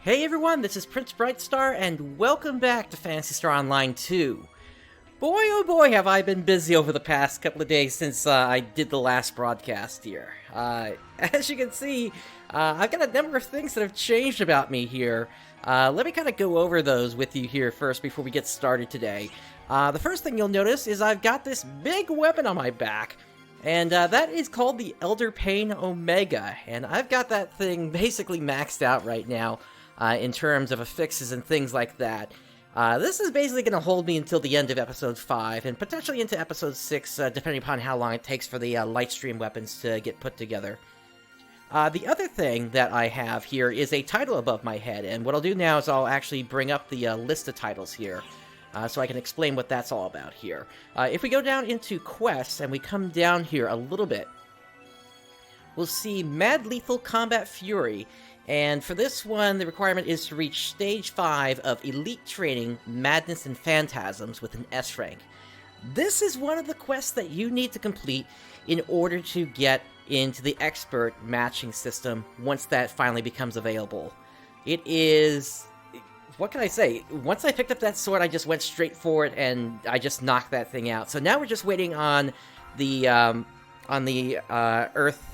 Hey everyone, this is PrinceBrightstar, and welcome back to Phantasy Star Online 2. Boy oh boy have I been busy over the past couple of days since I did the last broadcast here. As you can see, I've got a number of things that have changed about me here. Let me kind of go over those with you here first before we get started today. The first thing you'll notice is I've got this big weapon on my back. And that is called the Elder Pain Omega, and I've got that thing basically maxed out right now in terms of affixes and things like that. This is basically going to hold me until the end of Episode 5, and potentially into Episode 6, depending upon how long it takes for the light stream weapons to get put together. The other thing that I have here is a title above my head, and what I'll do now is I'll actually bring up the list of titles here. So I can explain what that's all about here. If we go down into quests and we come down here a little bit, we'll see Mad Lethal Combat Fury. And for this one, the requirement is to reach Stage 5 of Elite Training Madness and Phantasms with an S rank. This is one of the quests that you need to complete in order to get into the Expert matching system once that finally becomes available. It is... what can I say? Once I picked up that sword, I just went straight for it, and I just knocked that thing out. So now we're just waiting on the Earth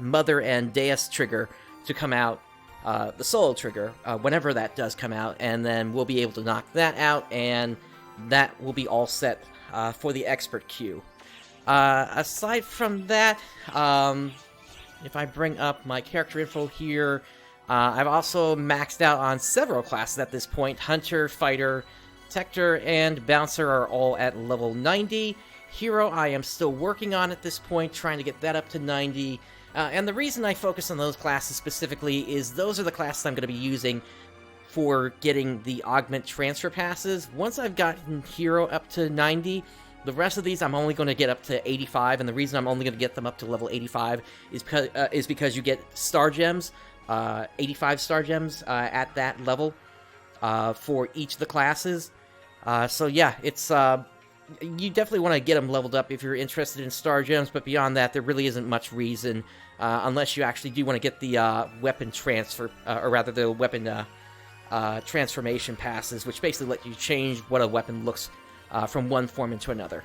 Mother and Deus trigger to come out, the Soul trigger, whenever that does come out, and then we'll be able to knock that out, and that will be all set for the Expert queue. Aside from that, if I bring up my character info here, I've also maxed out on several classes at this point. Hunter, Fighter, Tector, and Bouncer are all at level 90. Hero I am still working on at this point, trying to get that up to 90. And the reason I focus on those classes specifically is those are the classes I'm going to be using for getting the Augment Transfer Passes. Once I've gotten Hero up to 90, the rest of these I'm only going to get up to 85, and the reason I'm only going to get them up to level 85 is because you get Star Gems. 85 Star Gems at that level for each of the classes. So yeah, it's you definitely want to get them leveled up if you're interested in Star Gems, but beyond that, there really isn't much reason, unless you actually do want to get the weapon transfer, or rather the weapon transformation passes, which basically let you change what a weapon looks from one form into another.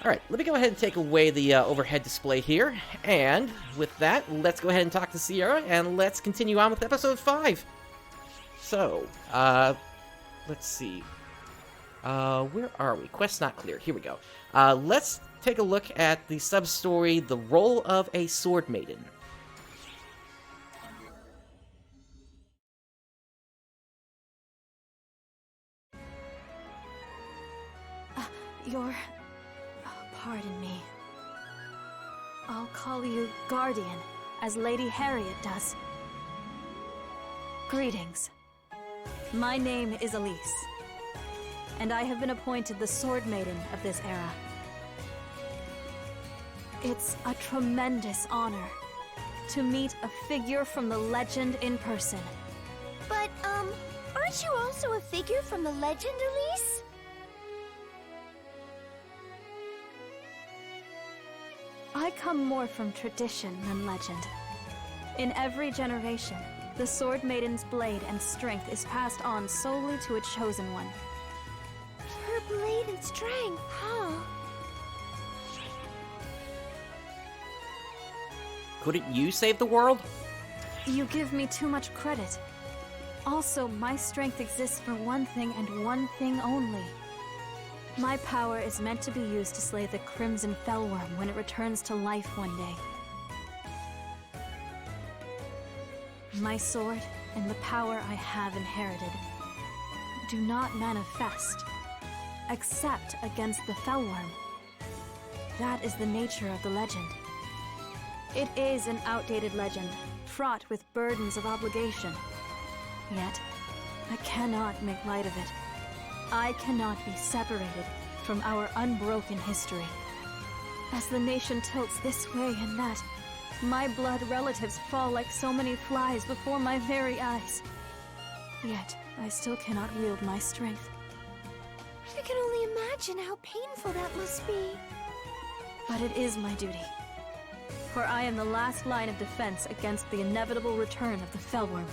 Alright, let me go ahead and take away the overhead display here, and with that, let's go ahead and talk to Sierra, and let's continue on with Episode 5. So, let's see. Where are we? Quest not clear. Here we go. Let's take a look at the sub-story, The Role of a Sword Maiden. Pardon me. I'll call you Guardian, as Lady Hariette does. Greetings. My name is Elise, and I have been appointed the Sword Maiden of this era. It's a tremendous honor to meet a figure from the legend in person. But, aren't you also a figure from the legend, Elise? I come more from tradition than legend. In every generation, the Sword Maiden's blade and strength is passed on solely to a chosen one. Her blade and strength, huh? Couldn't you save the world? You give me too much credit. Also, my strength exists for one thing and one thing only. My power is meant to be used to slay the Crimson Fellworm when it returns to life one day. My sword and the power I have inherited do not manifest, except against the Fellworm. That is the nature of the legend. It is an outdated legend, fraught with burdens of obligation. Yet, I cannot make light of it. I cannot be separated from our unbroken history. As the nation tilts this way and that, my blood relatives fall like so many flies before my very eyes. Yet, I still cannot wield my strength. I can only imagine how painful that must be. But it is my duty. For I am the last line of defense against the inevitable return of the Fellworm.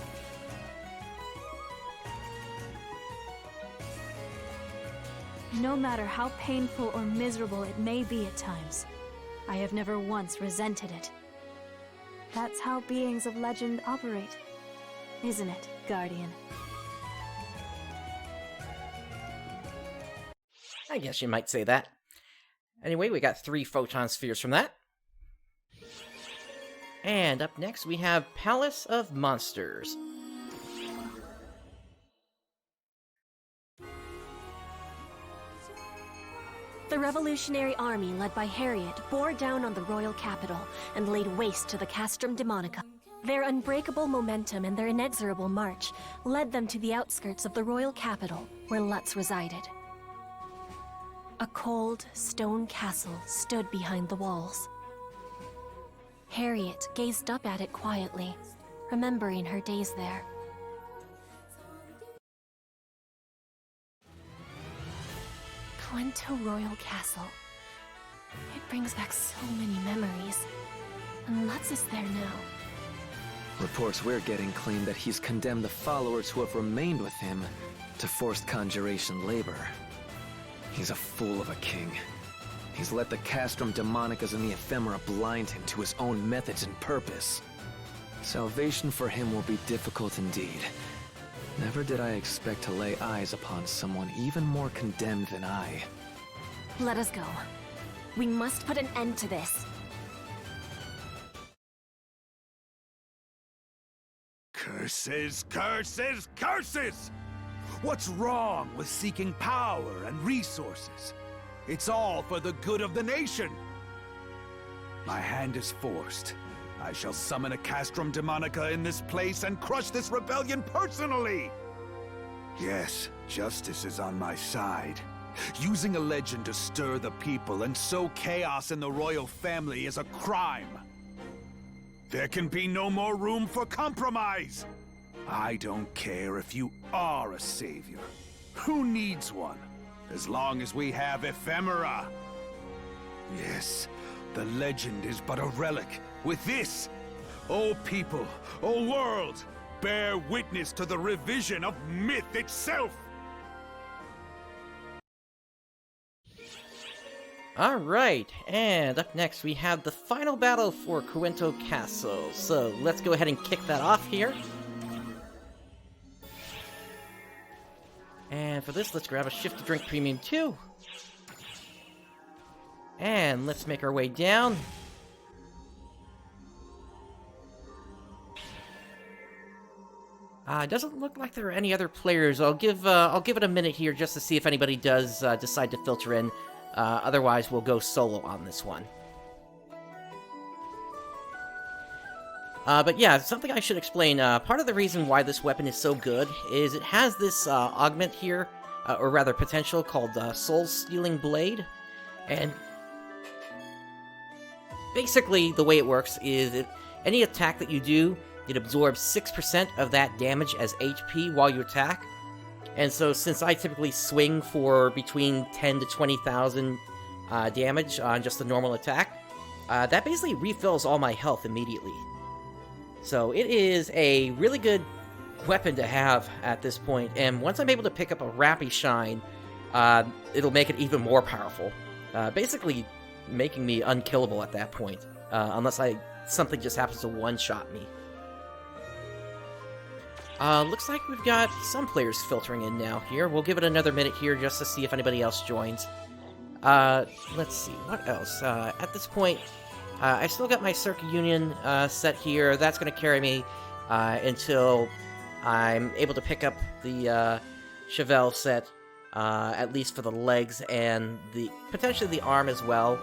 No matter how painful or miserable it may be at times, I have never once resented it. That's how beings of legend operate, isn't it, Guardian? I guess you might say that. Anyway, we got 3 photon spheres from that. And up next, we have Palace of Monsters. The revolutionary army led by Hariette bore down on the royal capital and laid waste to the Castrum Demonica. Their unbreakable momentum and their inexorable march led them to the outskirts of the royal capital, where Lutz resided. A cold, stone castle stood behind the walls. Hariette gazed up at it quietly, remembering her days there. Cuento Royal Castle. It brings back so many memories. And Lutz is there now. Reports we're getting claim that he's condemned the followers who have remained with him to forced conjuration labor. He's a fool of a king. He's let the Castrum Demonicas and the Ephemera blind him to his own methods and purpose. Salvation for him will be difficult indeed. Never did I expect to lay eyes upon someone even more condemned than I. Let us go. We must put an end to this. Curses, curses, curses! What's wrong with seeking power and resources? It's all for the good of the nation. My hand is forced. I shall summon a Castrum Demonica in this place and crush this rebellion personally! Yes, justice is on my side. Using a legend to stir the people and sow chaos in the royal family is a crime. There can be no more room for compromise! I don't care if you are a savior. Who needs one? As long as we have ephemera. Yes, the legend is but a relic. With this, O people, O world, bear witness to the revision of myth itself! Alright, and up next we have the final battle for Cowento Castle. So let's go ahead and kick that off here. And for this, let's grab a Shift to Drink Premium 2. And let's make our way down. It doesn't look like there are any other players. I'll give it a minute here just to see if anybody does decide to filter in. Otherwise, we'll go solo on this one. But yeah, something I should explain. Part of the reason why this weapon is so good is it has this augment here, or rather potential, called Soul Stealing Blade. And basically, the way it works is any attack that you do, it absorbs 6% of that damage as HP while you attack. And so, since I typically swing for between 10 to 20,000 damage on just a normal attack, that basically refills all my health immediately. So it is a really good weapon to have at this point, and once I'm able to pick up a Rappy Shine, it'll make it even more powerful. Basically making me unkillable at that point, unless something just happens to one-shot me. Looks like we've got some players filtering in now here. We'll give it another minute here just to see if anybody else joins. Let's see, what else? At this point, I still got my Circuit Union set here. That's going to carry me until I'm able to pick up the Chevelle set, at least for the legs and potentially the arm as well.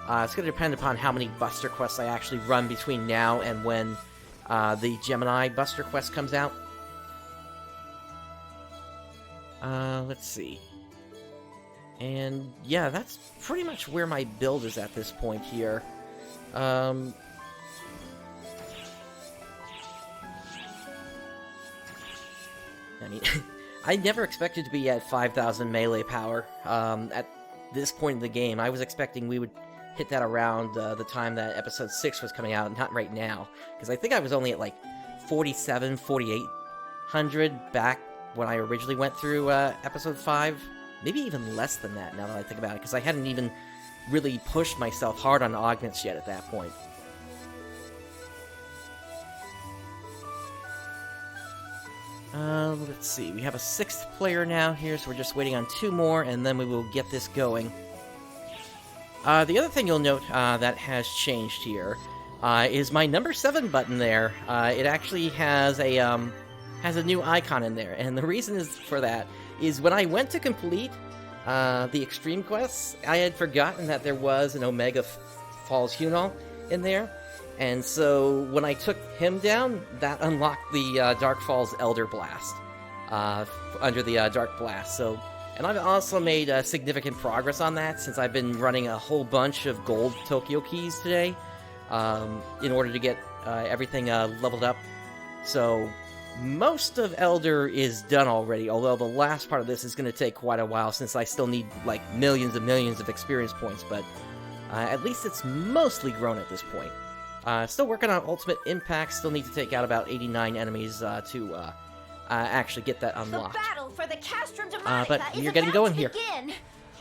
It's going to depend upon how many Buster Quests I actually run between now and when the Gemini Buster Quest comes out. Let's see. And yeah, that's pretty much where my build is at this point here. I mean, I never expected to be at 5,000 melee power at this point in the game. I was expecting we would hit that around the time that Episode 6 was coming out, not right now. Because I think I was only at like 4,800 back when I originally went through Episode 5. maybe even less than that now that I think about it, because I hadn't even really pushed myself hard on augments yet at that point. Let's see, we have a 6th player now here, so we're just waiting on 2 more, and then we will get this going. The other thing you'll note that has changed here is my number 7 button there. It actually has a new icon in there, and the reason for that is when I went to complete the extreme quests, I had forgotten that there was an Omega Falls Hunol in there. And so, when I took him down, that unlocked the Dark Falls Elder Blast, under the Dark Blast. So, and I've also made significant progress on that, since I've been running a whole bunch of gold Tokyo keys today, in order to get everything leveled up. So, most of Elder is done already, although the last part of this is going to take quite a while, since I still need, like, millions and millions of experience points, but at least it's mostly grown at this point. Still working on Ultimate Impact, still need to take out about 89 enemies to actually get that unlocked. The battle for the Castrum Demonica but is you're getting about going to here. begin.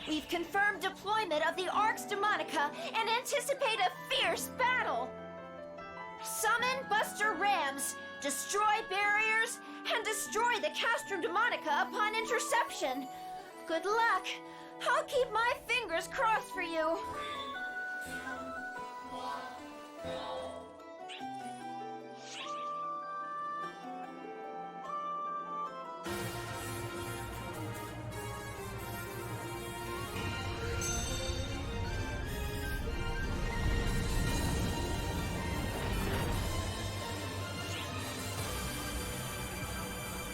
We've confirmed deployment of the Arx Demonica and anticipate a fierce battle. Summon Buster Rams, destroy barriers, and destroy the Castrum Demonica upon interception. Good luck. I'll keep my fingers crossed for you.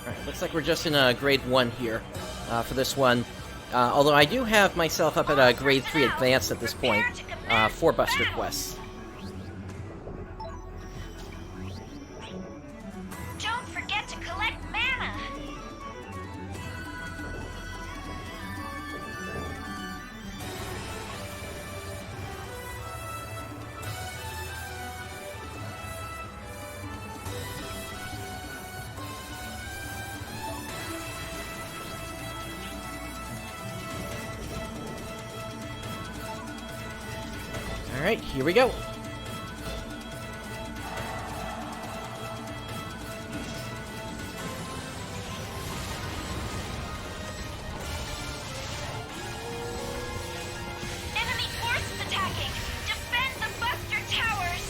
Alright, looks like we're just in grade 1 here for this one. Although I do have myself up at grade 3 advanced at this point for Buster quests. Don't forget to collect mana. Alright, here we go. Enemy forces attacking. Defend the Buster Towers.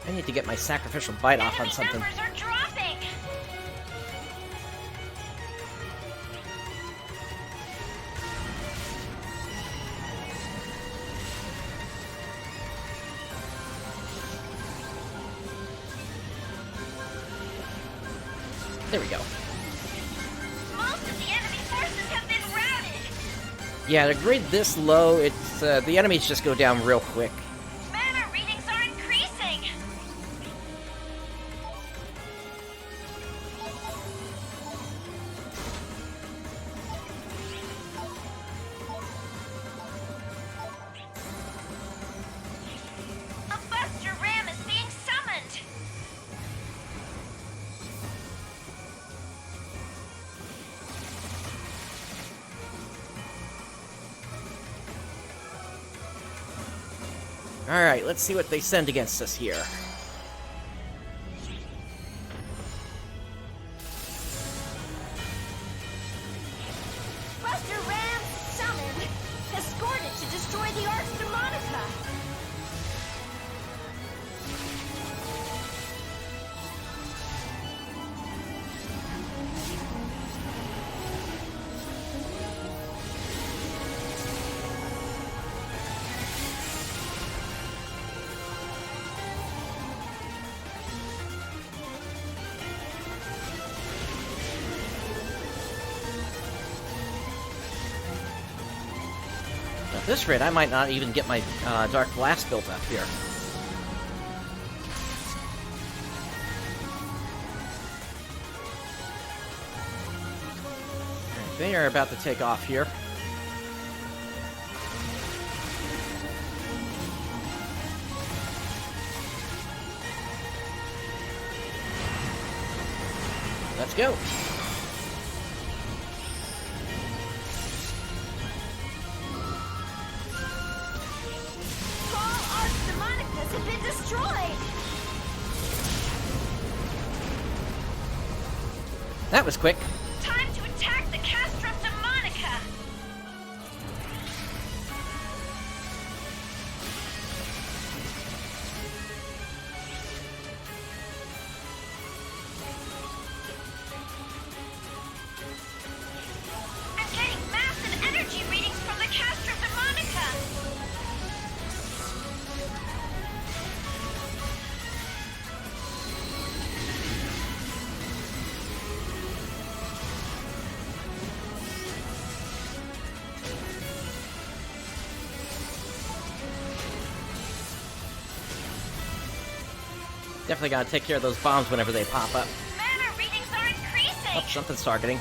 I need to get my sacrificial bite off on Enemy something. numbers are dropping. There we go. Most of the enemy forces have been routed. Yeah, to grade this low, it's the enemies just go down real quick. Mana readings are increasing. A Buster Ram is being summoned. Alright, let's see what they send against us here. Buster Ram summoned. Escorted to destroy the Arx Demonica. At this rate, I might not even get my Dark Blast built up here. Alright, They are about to take off here. Let's go. All Arch Demonicas have been destroyed! That was quick. Time to attack the Castrum Demonica! I'm getting massive energy readings from the Castrum Demonica! Definitely gotta take care of those bombs whenever they pop up. Mana readings are increasing! Oh, something's targeting.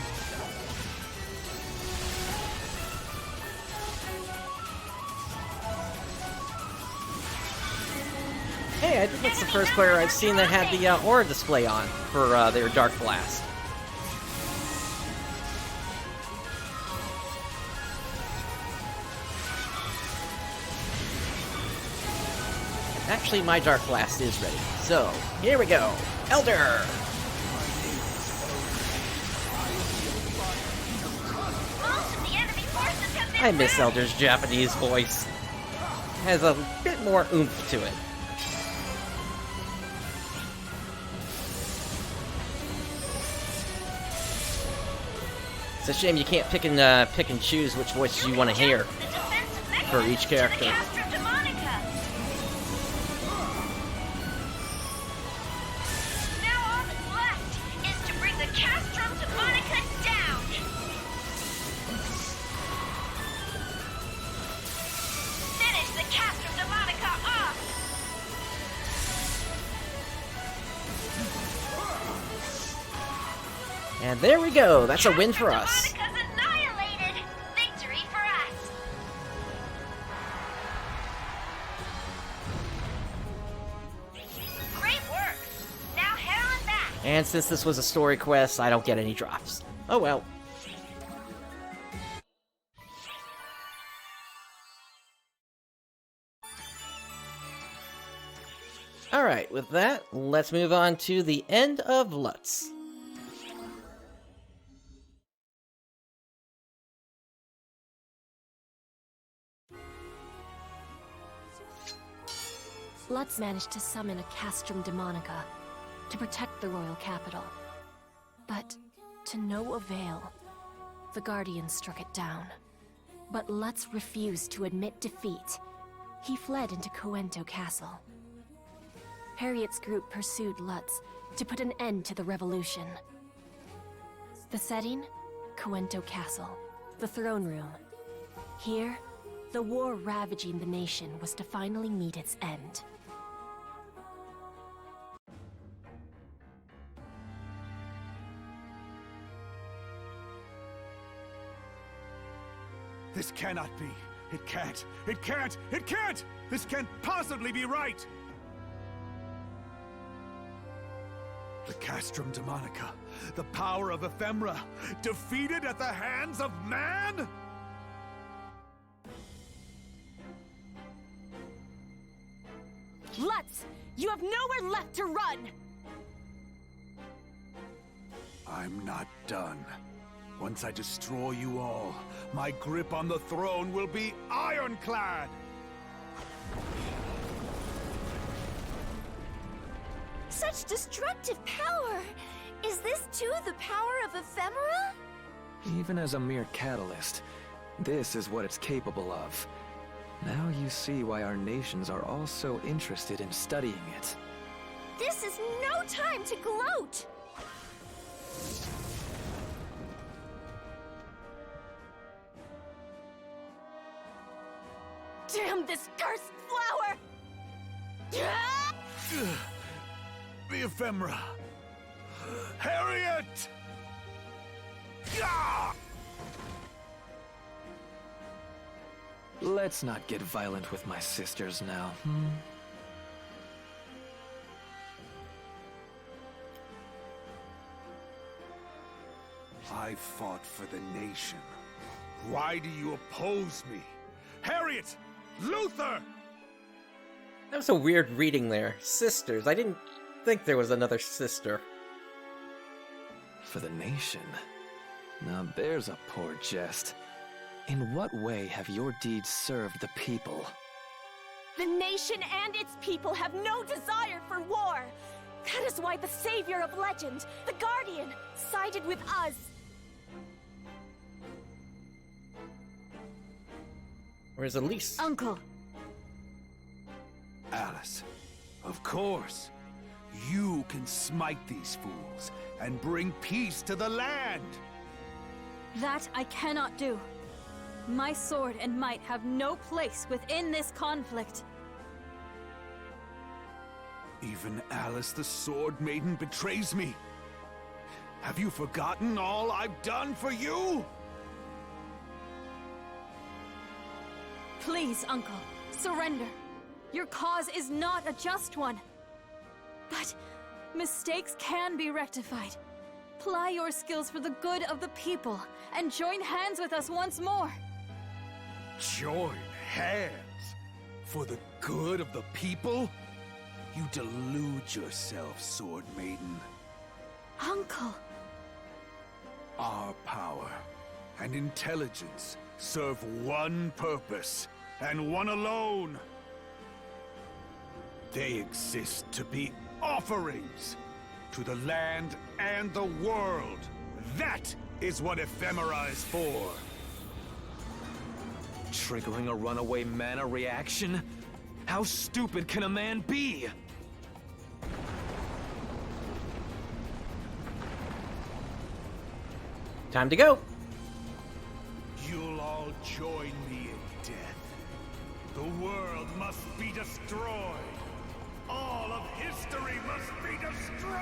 Hey, I think that's the first player I've seen that had the aura display on for their Dark Blast. Actually, my Dark Blast is ready. So, here we go. Elder! Most of the enemy forces have been I miss routed. Elder's Japanese voice. Has a bit more oomph to it. It's a shame you can't pick and choose which voices you want to hear The defensive for each mechanism to the character. Castrum Demonica. Now all that's left is to bring the Castrum Demonica down. Finish the Castrum Demonica off. And there we go. That's a win for us. Demonica's annihilated. Victory for us. Great work. Now head on back. And since this was a story quest, I don't get any drops. Oh well. Alright, with that, let's move on to the end of Lutz. Lutz managed to summon a Castrum Demonica to protect the royal capital. But to no avail. The Guardians struck it down. But Lutz refused to admit defeat. He fled into Cowento Castle. Hariette's group pursued Lutz to put an end to the revolution. The setting? Cowento Castle, the throne room. Here, the war ravaging the nation was to finally meet its end. This cannot be. It can't. It can't. It can't! This can't possibly be right! The Castrum Demonica, the power of ephemera, defeated at the hands of man? Lutz! You have nowhere left to run! I'm not done. Once I destroy you all, my grip on the throne will be ironclad! Such destructive power! Is this too the power of ephemera? Even as a mere catalyst, this is what it's capable of. Now you see why our nations are all so interested in studying it. This is no time to gloat! Damn this cursed flower! The ephemera! Hariette! Gah! Let's not get violent with my sisters now, I fought for the nation. Why do you oppose me? Hariette! Luther! That was a weird reading there. Sisters. I didn't think there was another sister. For the nation? Now there's a poor jest. In what way have your deeds served the people? The nation and its people have no desire for war. That is why the savior of legend, the Guardian, sided with us. Whereas Elise... Uncle, Alice, of course. You can smite these fools and bring peace to the land. that I cannot do. My sword and might have no place within this conflict. Even Alice the Sword Maiden betrays me. Have you forgotten all I've done for you? Please, Uncle, surrender. Your cause is not a just one. But mistakes can be rectified. Ply your skills for the good of the people, and join hands with us once more. Join hands? For the good of the people? You delude yourself, Sword Maiden. Uncle! Our power and intelligence serve one purpose, and one alone. They exist to be offerings to the land and the world. That is what ephemera is for. Triggering a runaway mana reaction? How stupid can a man be? Time to go! You'll all join me in death. The world must be destroyed. All of history must be destroyed!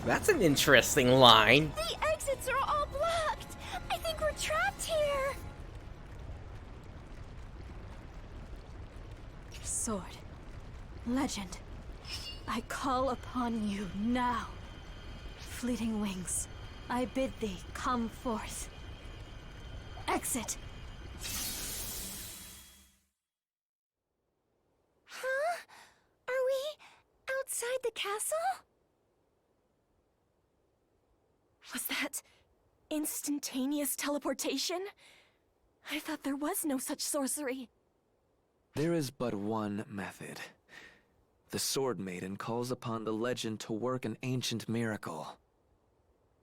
That's an interesting line. The exits are all blocked! I think we're trapped here! Sword. Legend. I call upon you now. Fleeting wings, I bid thee come forth. Exit! Huh? Are we outside the castle? Was that instantaneous teleportation? I thought there was no such sorcery. There is but one method. The Sword Maiden calls upon the legend to work an ancient miracle.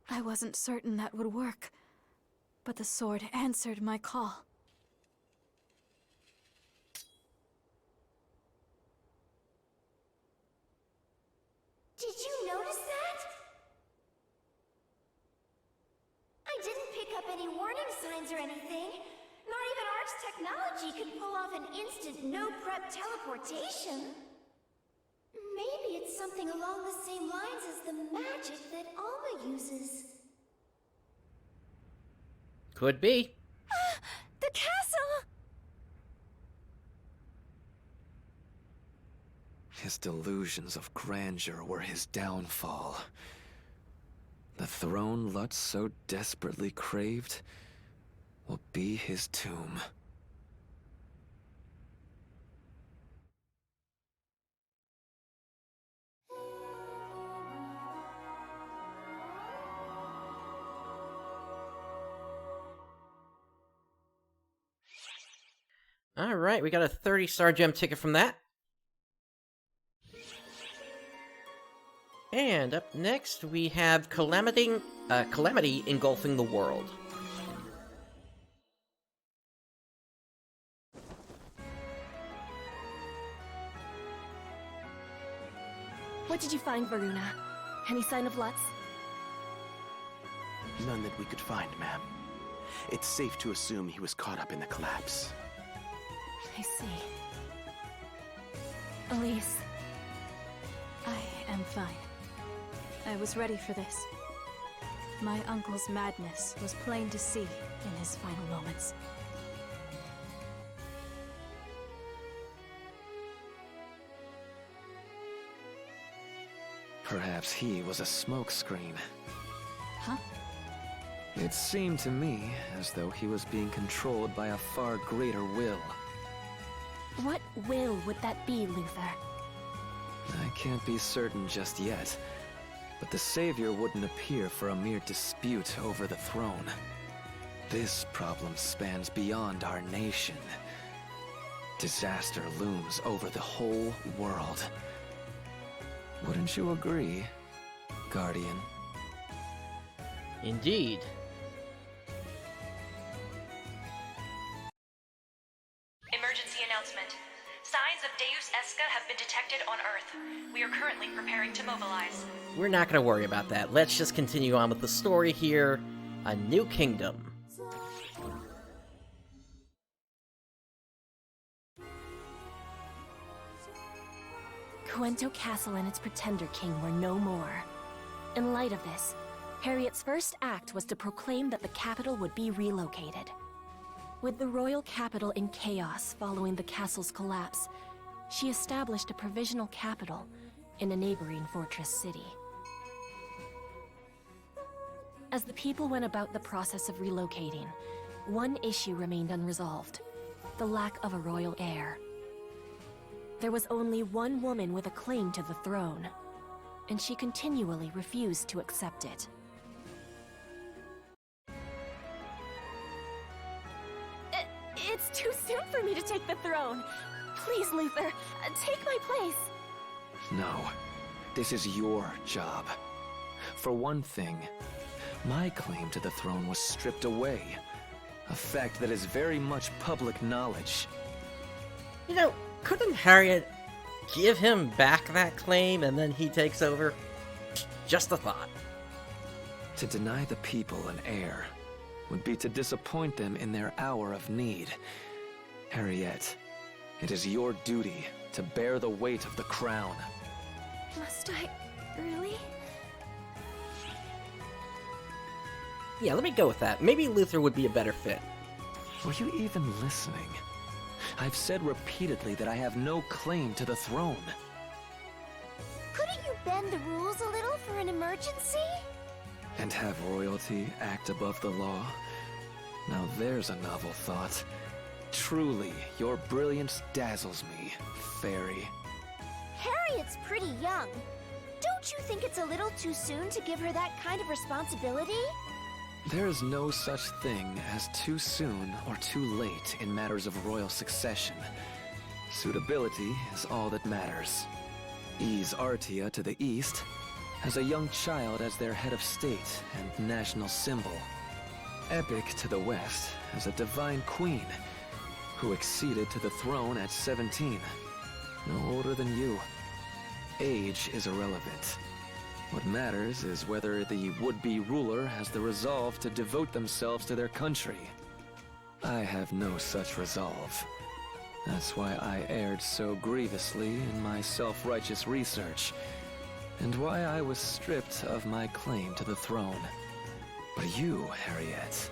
I wasn't certain that would work, but the sword answered my call. Did you notice that? I didn't pick up any warning signs or anything. Not even Ark's technology could pull off an instant no-prep teleportation. Maybe it's something along the same lines as the magic that Alma uses. Could be. The castle! His delusions of grandeur were his downfall. The throne Lutz so desperately craved will be his tomb. Alright, we got a 30-star gem ticket from that. And up next, we have Calamity Engulfing the World. What did you find, Varuna? Any sign of Lutz? None that we could find, ma'am. It's safe to assume he was caught up in the collapse. I see. Elise. I am fine. I was ready for this. My uncle's madness was plain to see in his final moments. Perhaps he was a smokescreen. Huh? It seemed to me as though he was being controlled by a far greater will. What will would that be, Luther? I can't be certain just yet, but the Savior wouldn't appear for a mere dispute over the throne. This problem spans beyond our nation. Disaster looms over the whole world. Wouldn't you agree, Guardian? Indeed. Emergency announcement. Signs of Deus Esca have been detected on Earth. We are currently preparing to mobilize. We're not going to worry about that. Let's just continue on with the story here. A new kingdom. Cuento Castle and its pretender king were no more. In light of this, Hariette's first act was to proclaim that the capital would be relocated. With the royal capital in chaos following the castle's collapse, she established a provisional capital in a neighboring fortress city. As the people went about the process of relocating, one issue remained unresolved: the lack of a royal heir. There was only one woman with a claim to the throne, and she continually refused to accept it. It's too soon for me to take the throne. Please, Luther, take my place. No, this is your job. For one thing, my claim to the throne was stripped away, a fact that is very much public knowledge. You know, couldn't Hariette give him back that claim and then he takes over? Just a thought. To deny the people an heir would be to disappoint them in their hour of need. Hariette, it is your duty to bear the weight of the crown. Must I? Really? Yeah, let me go with that. Maybe Luther would be a better fit. Were you even listening? I've said repeatedly that I have no claim to the throne. Couldn't you bend the rules a little for an emergency? And have royalty act above the law? Now there's a novel thought. Truly, your brilliance dazzles me, fairy. Harriet's pretty young. Don't you think it's a little too soon to give her that kind of responsibility? There is no such thing as too soon or too late in matters of royal succession. Suitability is all that matters. Ease Artia to the east has a young child as their head of state and national symbol. Epic to the west has a divine queen who acceded to the throne at 17, no older than you. Age is irrelevant. What matters is whether the would-be ruler has the resolve to devote themselves to their country. I have no such resolve. That's why I erred so grievously in my self-righteous research, and why I was stripped of my claim to the throne. But you, Hariette,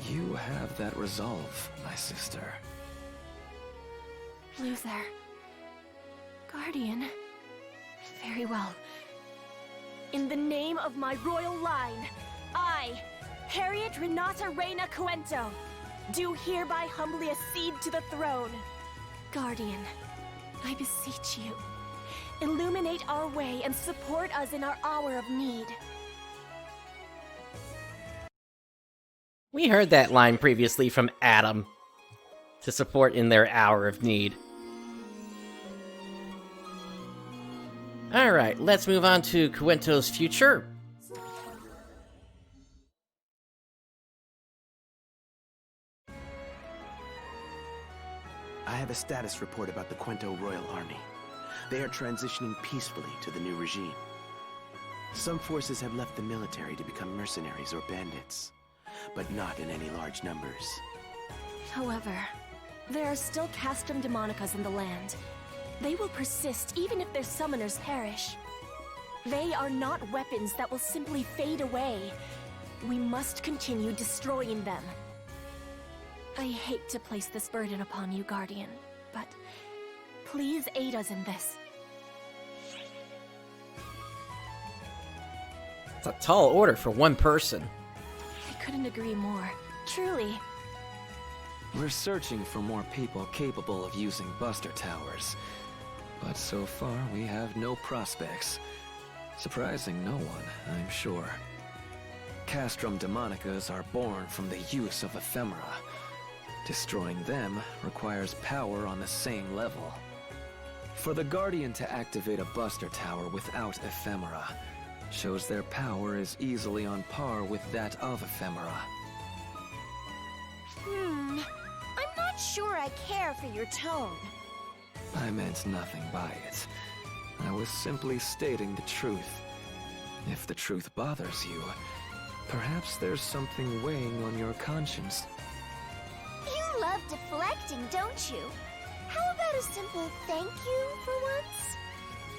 you have that resolve, my sister. Luther. Guardian. Very well. In the name of my royal line, I, Hariette Renata Reina Cuento, do hereby humbly accede to the throne. Guardian, I beseech you, illuminate our way and support us in our hour of need. We heard that line previously from Adam. To support in their hour of need. Alright, let's move on to Cuento's future. I have a status report about the Cuento Royal Army. They are transitioning peacefully to the new regime. Some forces have left the military to become mercenaries or bandits, but not in any large numbers. However, there are still castrum demonicas in the land. They will persist even if their summoners perish. They are not weapons that will simply fade away. We must continue destroying them. I hate to place this burden upon you, Guardian, but please aid us in this. It's a tall order for one person. I couldn't agree more. Truly. We're searching for more people capable of using Buster Towers. But so far, we have no prospects. Surprising no one, I'm sure. Castrum Demonicas are born from the use of ephemera. Destroying them requires power on the same level. For the Guardian to activate a Buster Tower without ephemera shows their power is easily on par with that of ephemera. I'm not sure I care for your tone. I meant nothing by it. I was simply stating the truth. If the truth bothers you, perhaps there's something weighing on your conscience. You love deflecting, don't you? How about a simple thank you for once?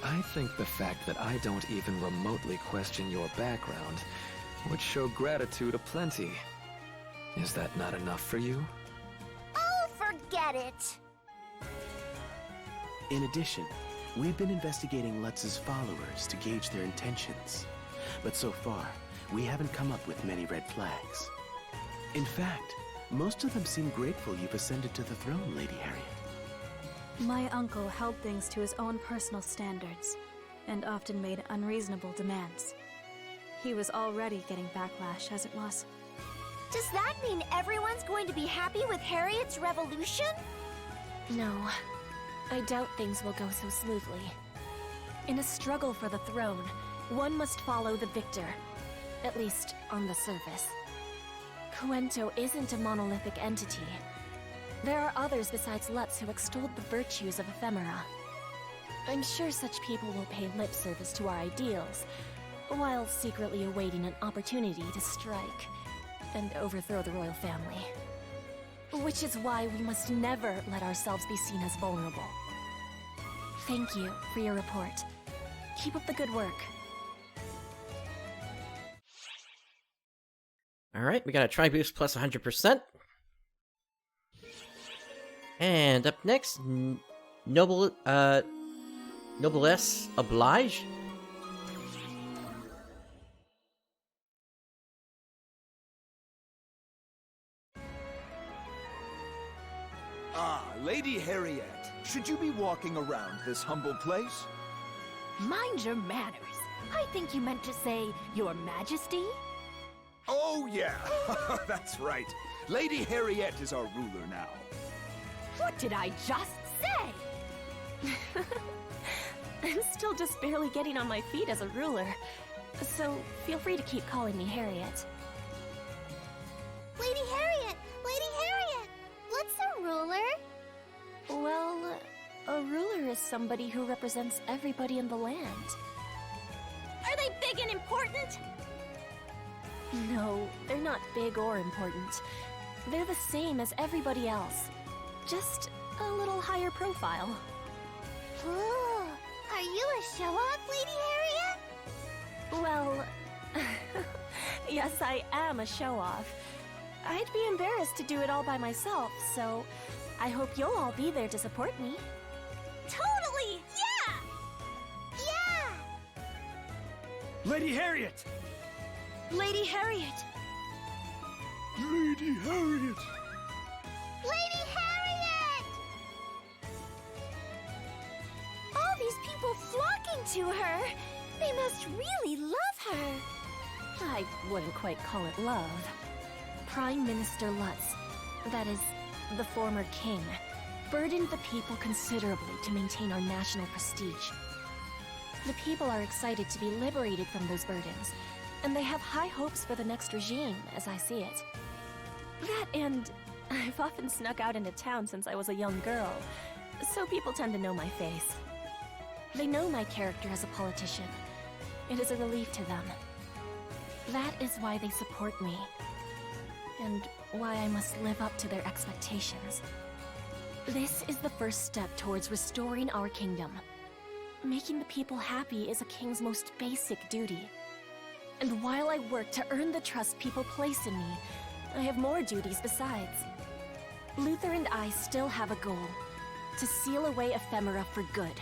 I think the fact that I don't even remotely question your background would show gratitude aplenty. Is that not enough for you? Oh, forget it! In addition, we've been investigating Lutz's followers to gauge their intentions. But so far, we haven't come up with many red flags. In fact, most of them seem grateful you've ascended to the throne, Lady Hariette. My uncle held things to his own personal standards, and often made unreasonable demands. He was already getting backlash as it was. Does that mean everyone's going to be happy with Hariette's revolution? No, I doubt things will go so smoothly. In a struggle for the throne, one must follow the victor, at least on the surface. Cuento isn't a monolithic entity. There are others besides Lutz who extolled the virtues of ephemera. I'm sure such people will pay lip service to our ideals, while secretly awaiting an opportunity to strike and overthrow the royal family. Which is why we must never let ourselves be seen as vulnerable. Thank you for your report. Keep up the good work. Alright, we got a Tri-Boost plus 100%. And up next, Noblesse Oblige. Ah, Lady Hariette, should you be walking around this humble place? Mind your manners. I think you meant to say, Your Majesty? Oh, yeah, that's right. Lady Hariette is our ruler now. What did I just say? I'm still just barely getting on my feet as a ruler, so feel free to keep calling me Hariette. Lady Hariette! Lady Hariette! What's a ruler? Well, a ruler is somebody who represents everybody in the land. Are they big and important? No, they're not big or important. They're the same as everybody else, just a little higher profile. Ooh, are you a show-off, Lady Hariette? Well, yes, I am a show-off. I'd be embarrassed to do it all by myself, so I hope you'll all be there to support me. Totally! Yeah! Yeah! Lady Hariette! Lady Hariette! Lady Hariette! Lady Hariette! All these people flocking to her. They must really love her. I wouldn't quite call it love. Prime Minister Lutz, that is, the former king, burdened the people considerably to maintain our national prestige. The people are excited to be liberated from those burdens, and they have high hopes for the next regime, as I see it. That and I've often snuck out into town since I was a young girl, so people tend to know my face. They know my character as a politician. It is a relief to them. That is why they support me, and why I must live up to their expectations. This is the first step towards restoring our kingdom. Making the people happy is a king's most basic duty. And while I work to earn the trust people place in me, I have more duties besides. Luther and I still have a goal: to seal away ephemera for good.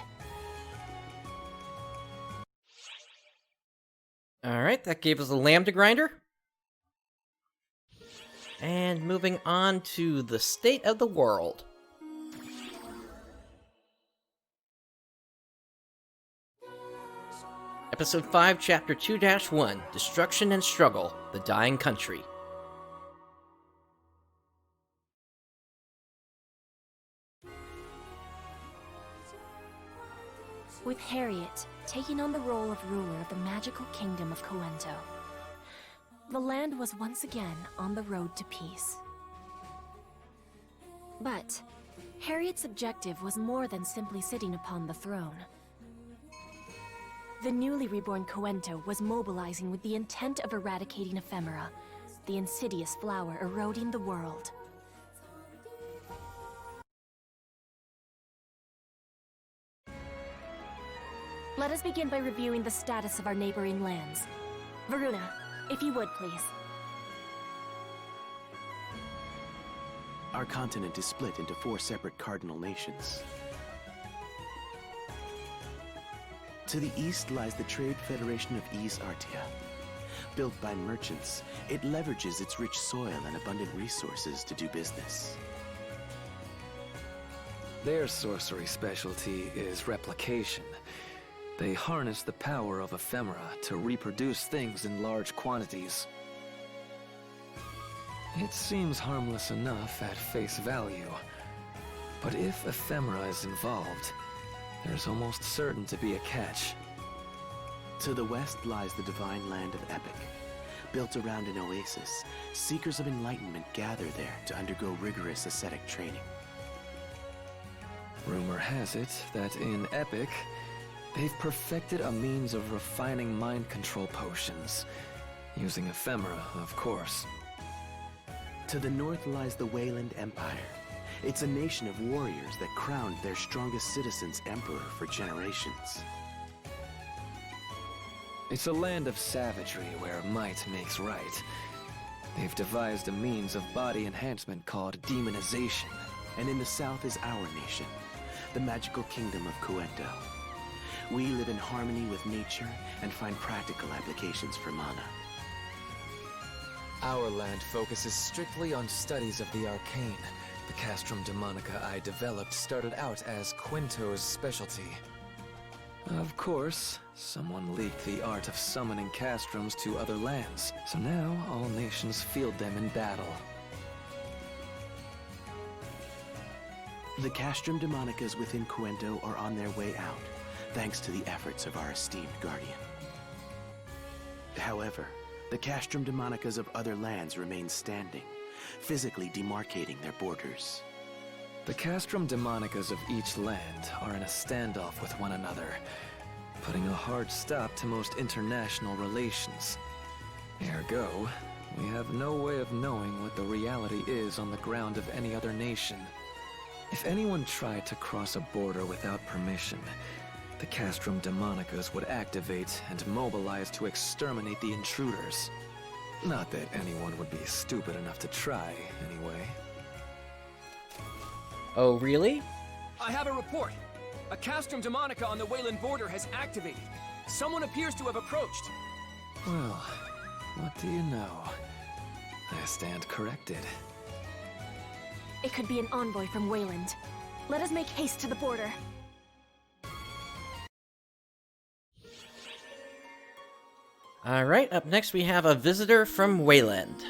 Alright, that gave us a lambda grinder. And moving on to the state of the world. Episode 5, Chapter 2-1, Destruction and Struggle, The Dying Country. With Hariette taking on the role of ruler of the magical kingdom of Cowento, the land was once again on the road to peace. But Hariette's objective was more than simply sitting upon the throne. The newly reborn Cowento was mobilizing with the intent of eradicating ephemera, the insidious flower eroding the world. Let us begin by reviewing the status of our neighboring lands. Varuna, if you would, please. Our continent is split into 4 separate cardinal nations. To the east lies the Trade Federation of East Artia. Built by merchants, it leverages its rich soil and abundant resources to do business. Their sorcery specialty is replication. They harness the power of ephemera to reproduce things in large quantities. It seems harmless enough at face value, but if ephemera is involved, there's almost certain to be a catch. To the west lies the divine land of Epic. Built around an oasis, seekers of enlightenment gather there to undergo rigorous ascetic training. Rumor has it that in Epic, they've perfected a means of refining mind control potions, using ephemera, of course. To the north lies the Weyland Empire. It's a nation of warriors that crowned their strongest citizens emperor for generations. It's a land of savagery where might makes right. They've devised a means of body enhancement called demonization. And in the south is our nation, the magical kingdom of Cuento. We live in harmony with nature and find practical applications for mana. Our land focuses strictly on studies of the arcane. The Castrum Demonica I developed started out as Cuento's specialty. Of course, someone leaked the art of summoning castrums to other lands, so now all nations field them in battle. The Castrum Demonicas within Cuento are on their way out, thanks to the efforts of our esteemed guardian. However, the Castrum Demonicas of other lands remain standing, physically demarcating their borders. The Castrum Demonicas of each land are in a standoff with one another, putting a hard stop to most international relations. Ergo, we have no way of knowing what the reality is on the ground of any other nation. If anyone tried to cross a border without permission, the Castrum Demonicas would activate and mobilize to exterminate the intruders. Not that anyone would be stupid enough to try, anyway. Oh, really? I have a report. A Castrum Demonica on the Weyland border has activated. Someone appears to have approached. Well, what do you know? I stand corrected. It could be an envoy from Weyland. Let us make haste to the border. Alright, up next we have a visitor from Weyland.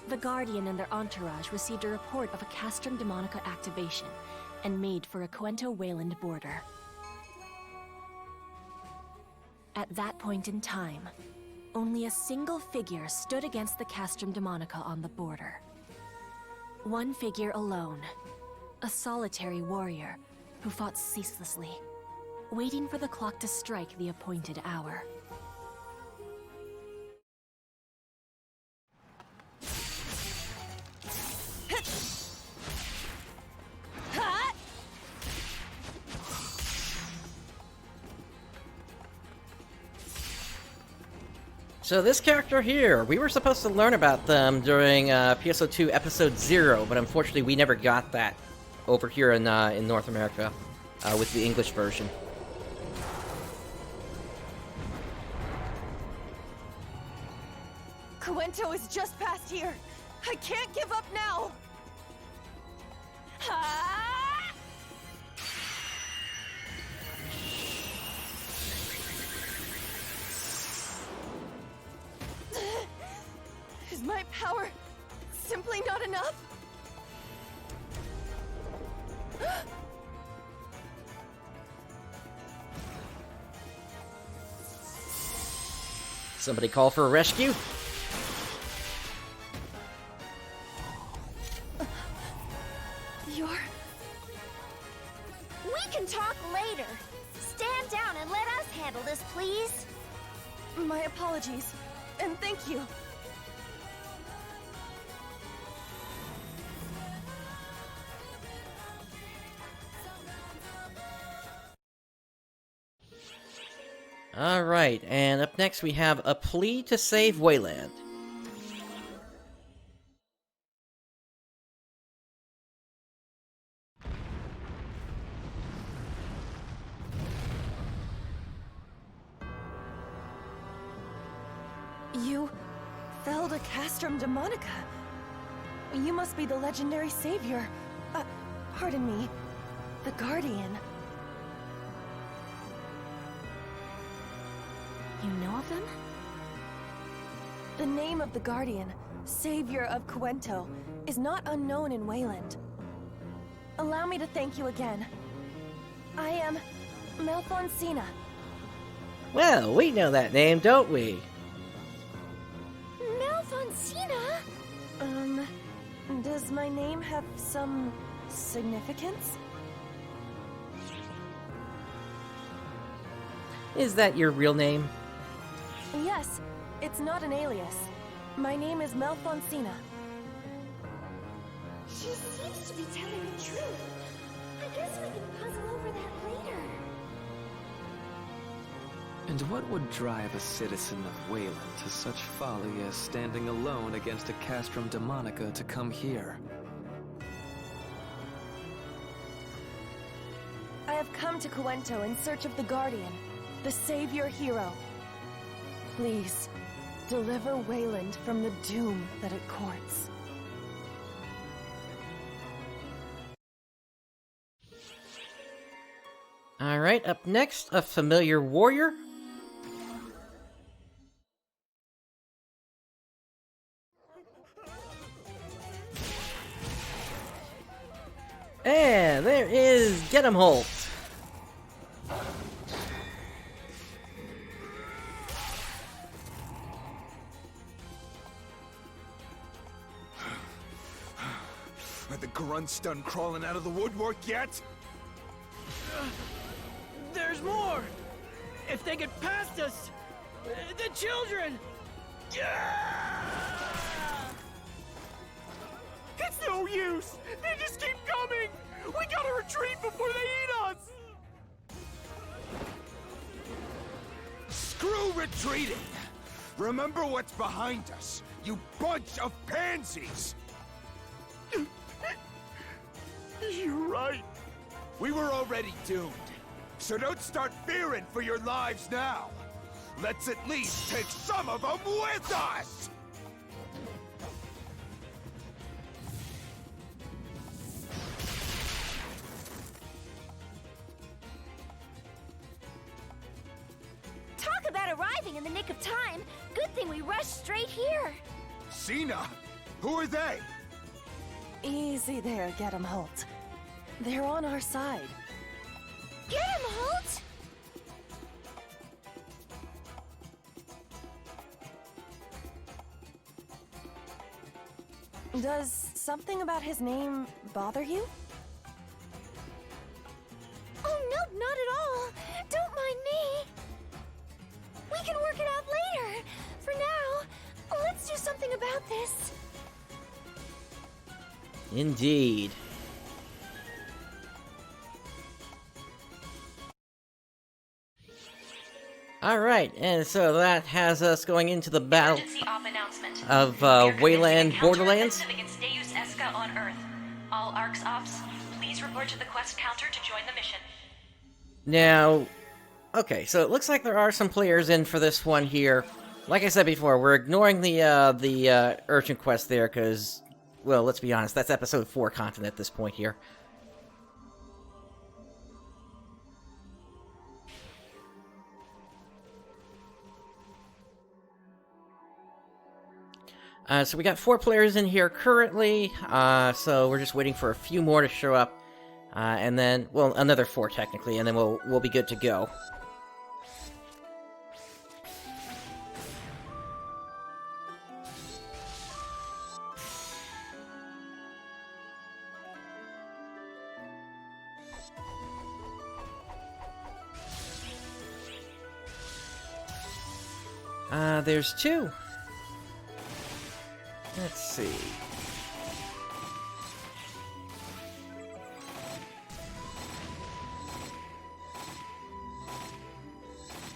The Guardian and their entourage received a report of a Castrum Demonica activation and made for a Cuento-Weyland border. At that point in time, only a single figure stood against the Castrum Demonica on the border. One figure alone, a solitary warrior who fought ceaselessly, waiting for the clock to strike the appointed hour. So this character here, we were supposed to learn about them during PSO2 Episode 0, but unfortunately we never got that over here in North America with the English version. Cowento is just past here. I can't give up now. Ah! Is my power simply not enough? Somebody call for a rescue? We can talk later. Stand down and let us handle this, please. My apologies, and thank you. Alright, and up next we have a plea to save Weyland. You felled a Castrum Demonica. You must be the legendary savior. Pardon me, the Guardian. You know of them? The name of the Guardian, savior of Cuento, is not unknown in Weyland. Allow me to thank you again. I am Malfonsina. Well, we know that name, don't we? Malfonsina? Does my name have some significance? Is that your real name? Yes, it's not an alias. My name is Malfonsina. She seems to be telling the truth. I guess we can puzzle over that later. And what would drive a citizen of Weyland to such folly as standing alone against a Castrum Demonica to come here? I have come to Cowento in search of the Guardian, the savior hero. Please, deliver Weyland from the doom that it courts. Alright, up next, a familiar warrior. And there is Get 'em Holt. Are the grunts done crawling out of the woodwork yet? There's more! If they get past us! The children! It's no use! They just keep coming! We gotta retreat before they eat us! Screw retreating! Remember what's behind us, you bunch of pansies! You're right. We were already doomed, so don't start fearing for your lives now. Let's at least take some of them with us! Talk about arriving in the nick of time. Good thing we rushed straight here. Cena? Who are they? Easy there, Get 'em Holt. They're on our side. Get him, Holt! Does something about his name bother you? Oh, no, not at all. Don't mind me. We can work it out later. For now, let's do something about this. Indeed. Alright, and so that has us going into the battle Emergency op announcement. of We are commencing Weyland a Borderlands. counteroffensive against Deus Eska on Earth. All ARCS ops, please report to the quest counter to join the mission. Now, okay, so it looks like there are some players in for this one here. Like I said before, we're ignoring the urgent quest there, because, well, let's be honest, that's episode 4 content at this point here. So we got 4 players in here currently, so we're just waiting for a few more to show up, and then, well, another 4 technically, and then we'll be good to go. There's 2. Let's see.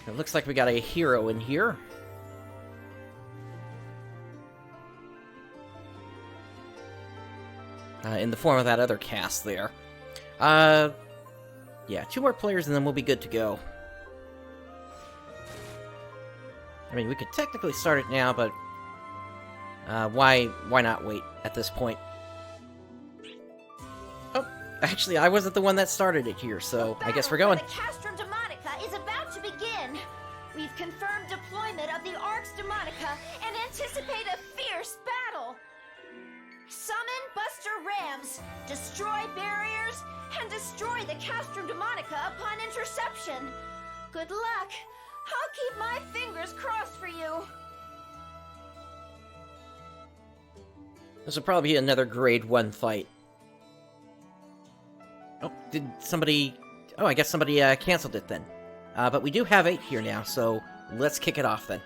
It looks like we got a hero in here. In the form of that other cast there. Yeah, 2 more players and then we'll be good to go. I mean, we could technically start it now, but why not wait at this point? Oh, actually, I wasn't the one that started it here, so I guess we're going. The Castrum Demonica is about to begin. We've confirmed deployment of the Arx Demonica and anticipate a fierce battle. Summon Buster Rams, destroy barriers, and destroy the Castrum Demonica upon interception. Good luck. I'll keep my fingers crossed for you. This will probably be another grade 1 fight. Oh, did somebody... Oh, I guess somebody canceled it then. But we do have 8 here now, so let's kick it off then.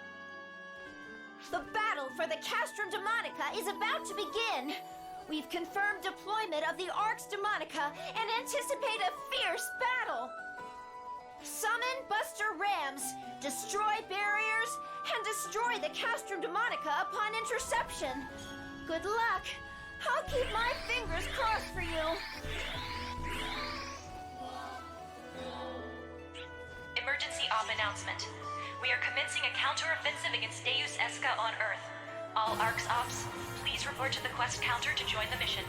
The battle for the Castrum Demonica is about to begin. We've confirmed deployment of the Arx Demonica and anticipate a fierce battle. Summon Buster Rams, destroy barriers, and destroy the Castrum Demonica upon interception. Good luck. I'll keep my fingers crossed for you. Emergency op announcement. We are commencing a counteroffensive against Deus Eska on Earth. All ARCS ops, please report to the quest counter to join the mission.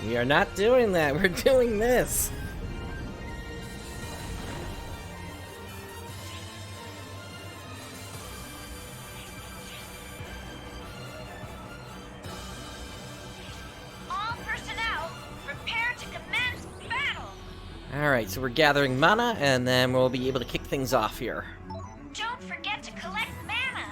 We are not doing that, we're doing this! All personnel, prepare to commence battle! Alright, so we're gathering mana, and then we'll be able to kick things off here. Don't forget to collect mana!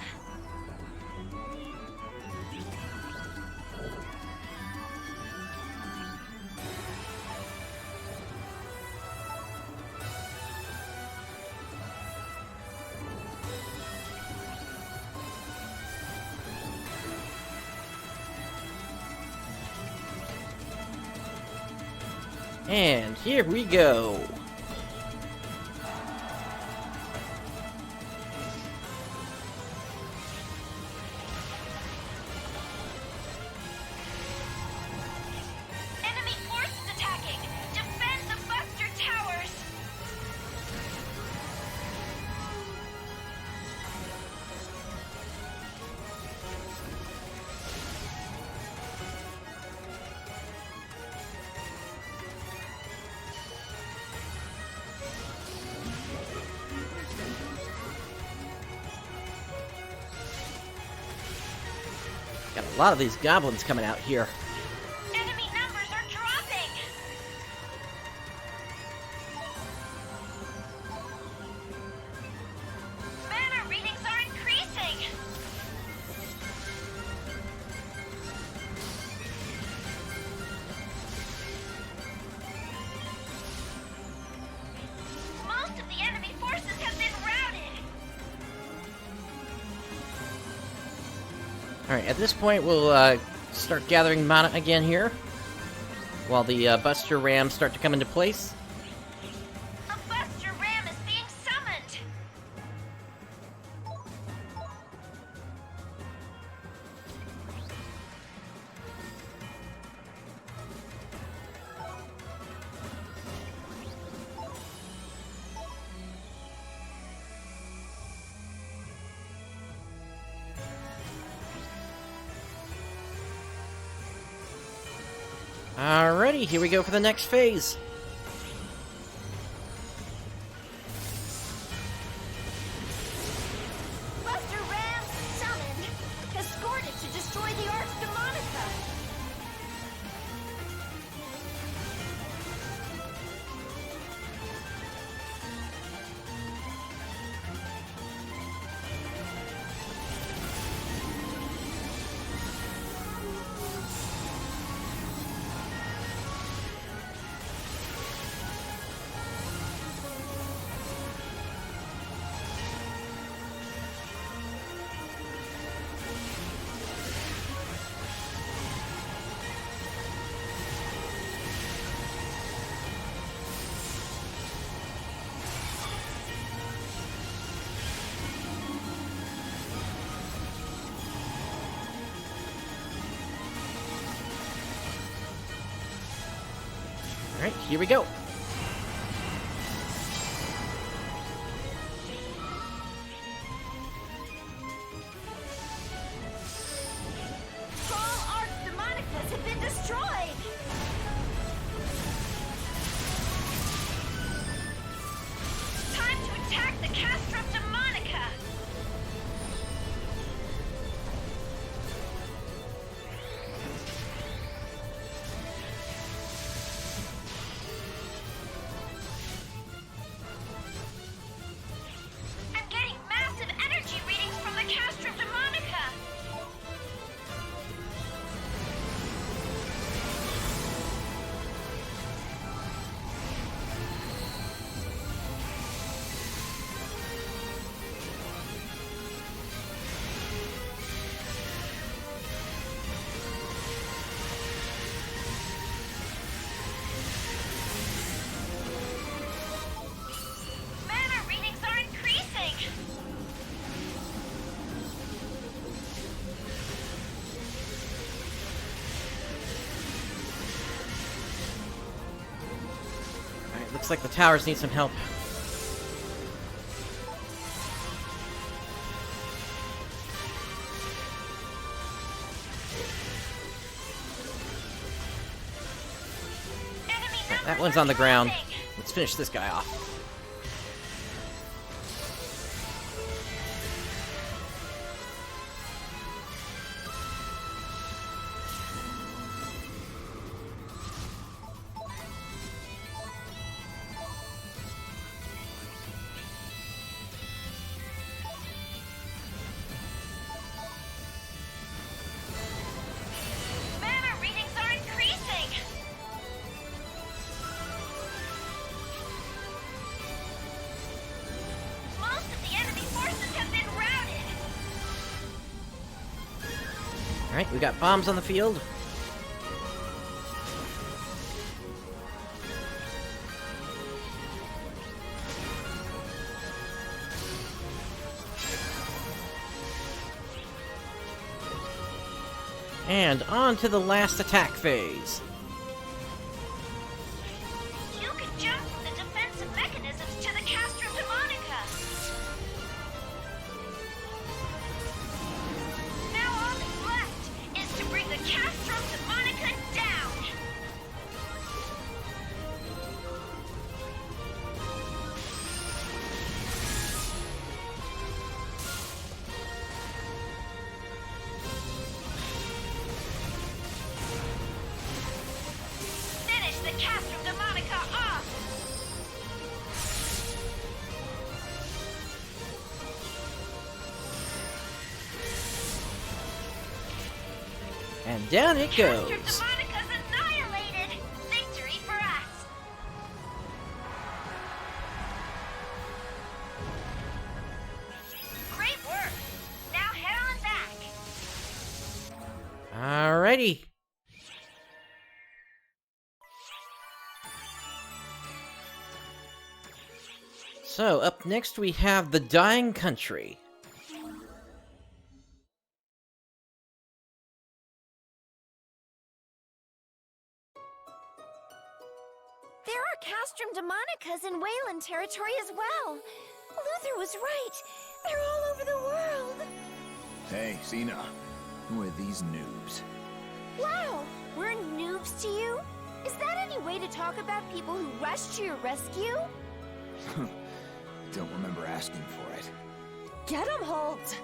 And here we go! Enemy forces attacking! Defend the Buster Towers! Got a lot of these goblins coming out here. Enemy numbers are dropping! Mana readings are increasing! Most of the enemy forces have been routed! Alright, at this point we'll start gathering mana again here, while the Buster Rams start to come into place. A Buster Ram is being summoned! Alrighty, here we go for the next phase. Buster Rams summoned. Escorted to destroy the Arch Demonica. Alright, here we go. All Arch Demonicas have been destroyed. Time to attack the Castrum Demonica. I'm getting massive energy readings from the Castrum Demonica. Mana readings are increasing. Alright, looks like the towers need some help. Enemy Alright, that numbers one's are on the ground. dropping. Let's finish this guy off. Mana readings are increasing. Most of the enemy forces have been routed. Alright, we got bombs on the field. And on to the last attack phase. You can jump from the defensive mechanisms to the Castrum Demonica. Now all that's left is to bring the Castrum Demonica down. Finish the Castrum Demonica off. And down it goes. Castrum Demonica's annihilated. Victory for us. Great work. Now head on back. Alrighty. So, up next we have The Dying Country. There are Castrum Demonicas in Weyland territory as well. Luther was right. They're all over the world. Hey, Xena. Who are these noobs? Wow, We're noobs to you? Is that any way to talk about people who rushed to your rescue? Don't remember asking for it. Get him, Holt!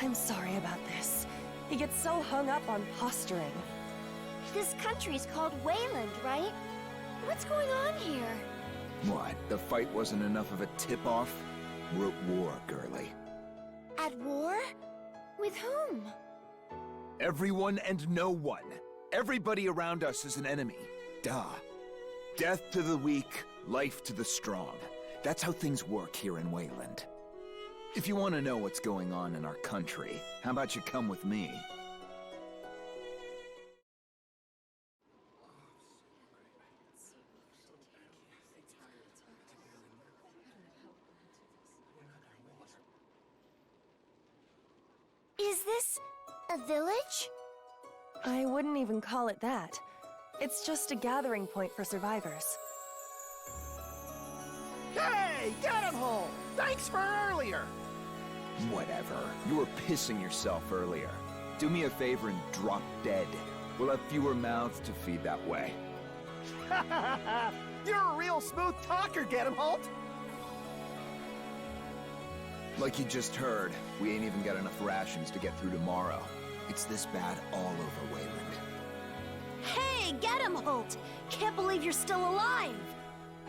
I'm sorry about this. He gets so hung up on posturing. This country's called Weyland, right? What's going on here? What, the fight wasn't enough of a tip-off? We're at war, girlie. At war? With whom? Everyone and no one. Everybody around us is an enemy. Duh. Death to the weak, life to the strong. That's how things work here in Weyland. If you want to know what's going on in our country, how about you come with me? Is this a village? I wouldn't even call it that. It's just a gathering point for survivors. Hey, get him home! Thanks for earlier! Whatever. You were pissing yourself earlier. Do me a favor and drop dead. We'll have fewer mouths to feed that way. You're a real smooth talker, get him, Holt! Like you just heard, we ain't even got enough rations to get through tomorrow. It's this bad all over Weyland. Hey, get him, Holt! Can't believe you're still alive!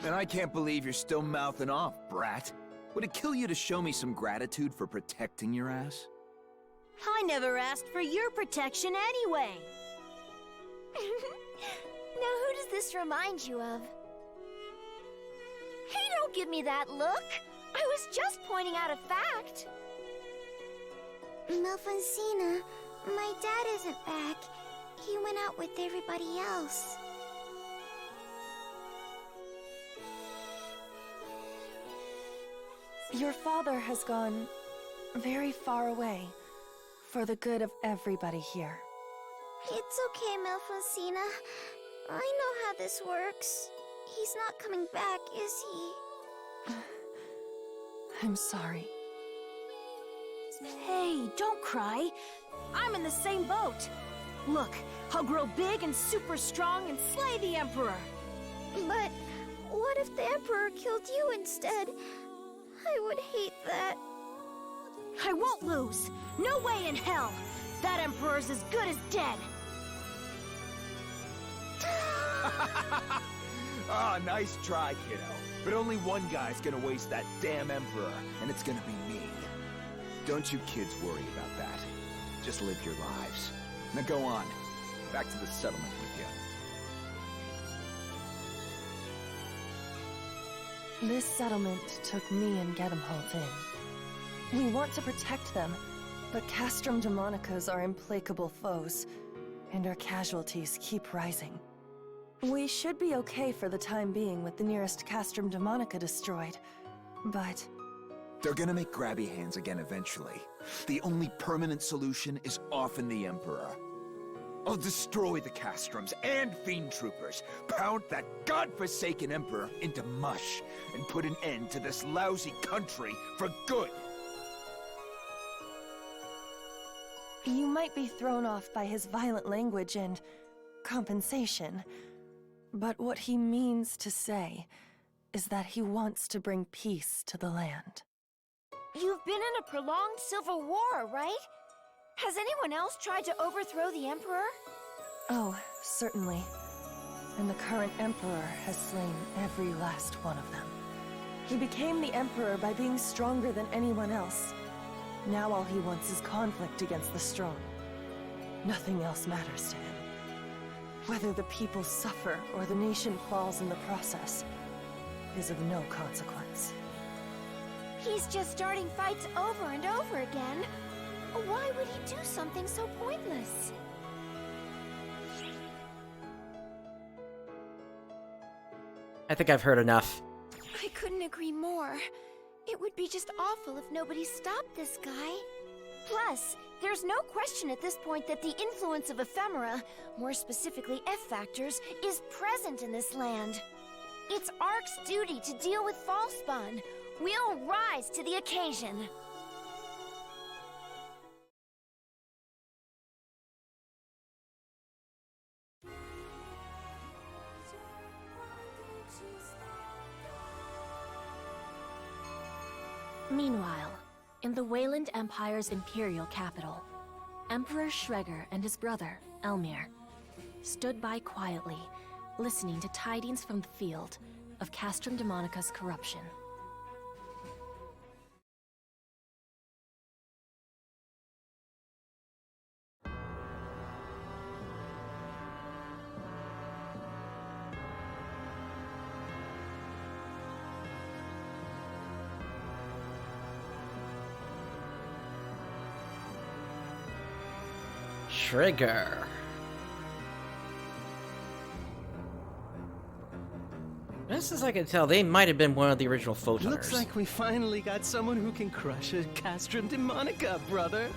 And I can't believe you're still mouthing off, brat. Would it kill you to show me some gratitude for protecting your ass? I never asked for your protection anyway! Now who does this remind you of? Hey, don't give me that look! I was just pointing out a fact! Melfonsina, my dad isn't back. He went out with everybody else. Your father has gone very far away for the good of everybody here. It's okay, Melfonsina. I know how this works. He's not coming back, is he? I'm sorry. Hey, don't cry. I'm in the same boat. Look, I'll grow big and super strong and slay the Emperor. But what if the Emperor killed you instead? I would hate that. I won't lose. No way in hell. That Emperor's as good as dead. Ah, nice try, kiddo. But only one guy's gonna waste that damn Emperor, and it's gonna be me. Don't you kids worry about that. Just live your lives. Now go on. Back to the settlement with you. This settlement took me and Gedemholt in. We want to protect them, but Castrum Demonicas are implacable foes, and our casualties keep rising. We should be okay for the time being with the nearest Castrum Demonica destroyed, but... They're gonna make grabby hands again eventually. The only permanent solution is often the Emperor. I'll destroy the Castrums and Fiend Troopers, pound that godforsaken Emperor into mush, and put an end to this lousy country for good! You might be thrown off by his violent language and compensation, but what he means to say is that he wants to bring peace to the land. You've been in a prolonged civil war, right? Has anyone else tried to overthrow the Emperor? Oh, certainly. And the current Emperor has slain every last one of them. He became the Emperor by being stronger than anyone else. Now all he wants is conflict against the strong. Nothing else matters to him. Whether the people suffer or the nation falls in the process is of no consequence. He's just starting fights over and over again. Why would he do something so pointless? I think I've heard enough. I couldn't agree more. It would be just awful if nobody stopped this guy. Plus, there's no question at this point that the influence of ephemera, more specifically F-factors, is present in this land. It's Ark's duty to deal with Falspawn. We'll rise to the occasion. Meanwhile, in the Weyland Empire's imperial capital, Emperor Schreger and his brother, Elmir, stood by quietly, listening to tidings from the field of Castrum Demonica's corruption. Trigger. Best as I can tell, they might have been one of the original Photoners. Looks like we finally got someone who can crush a Castrum Demonica, brother.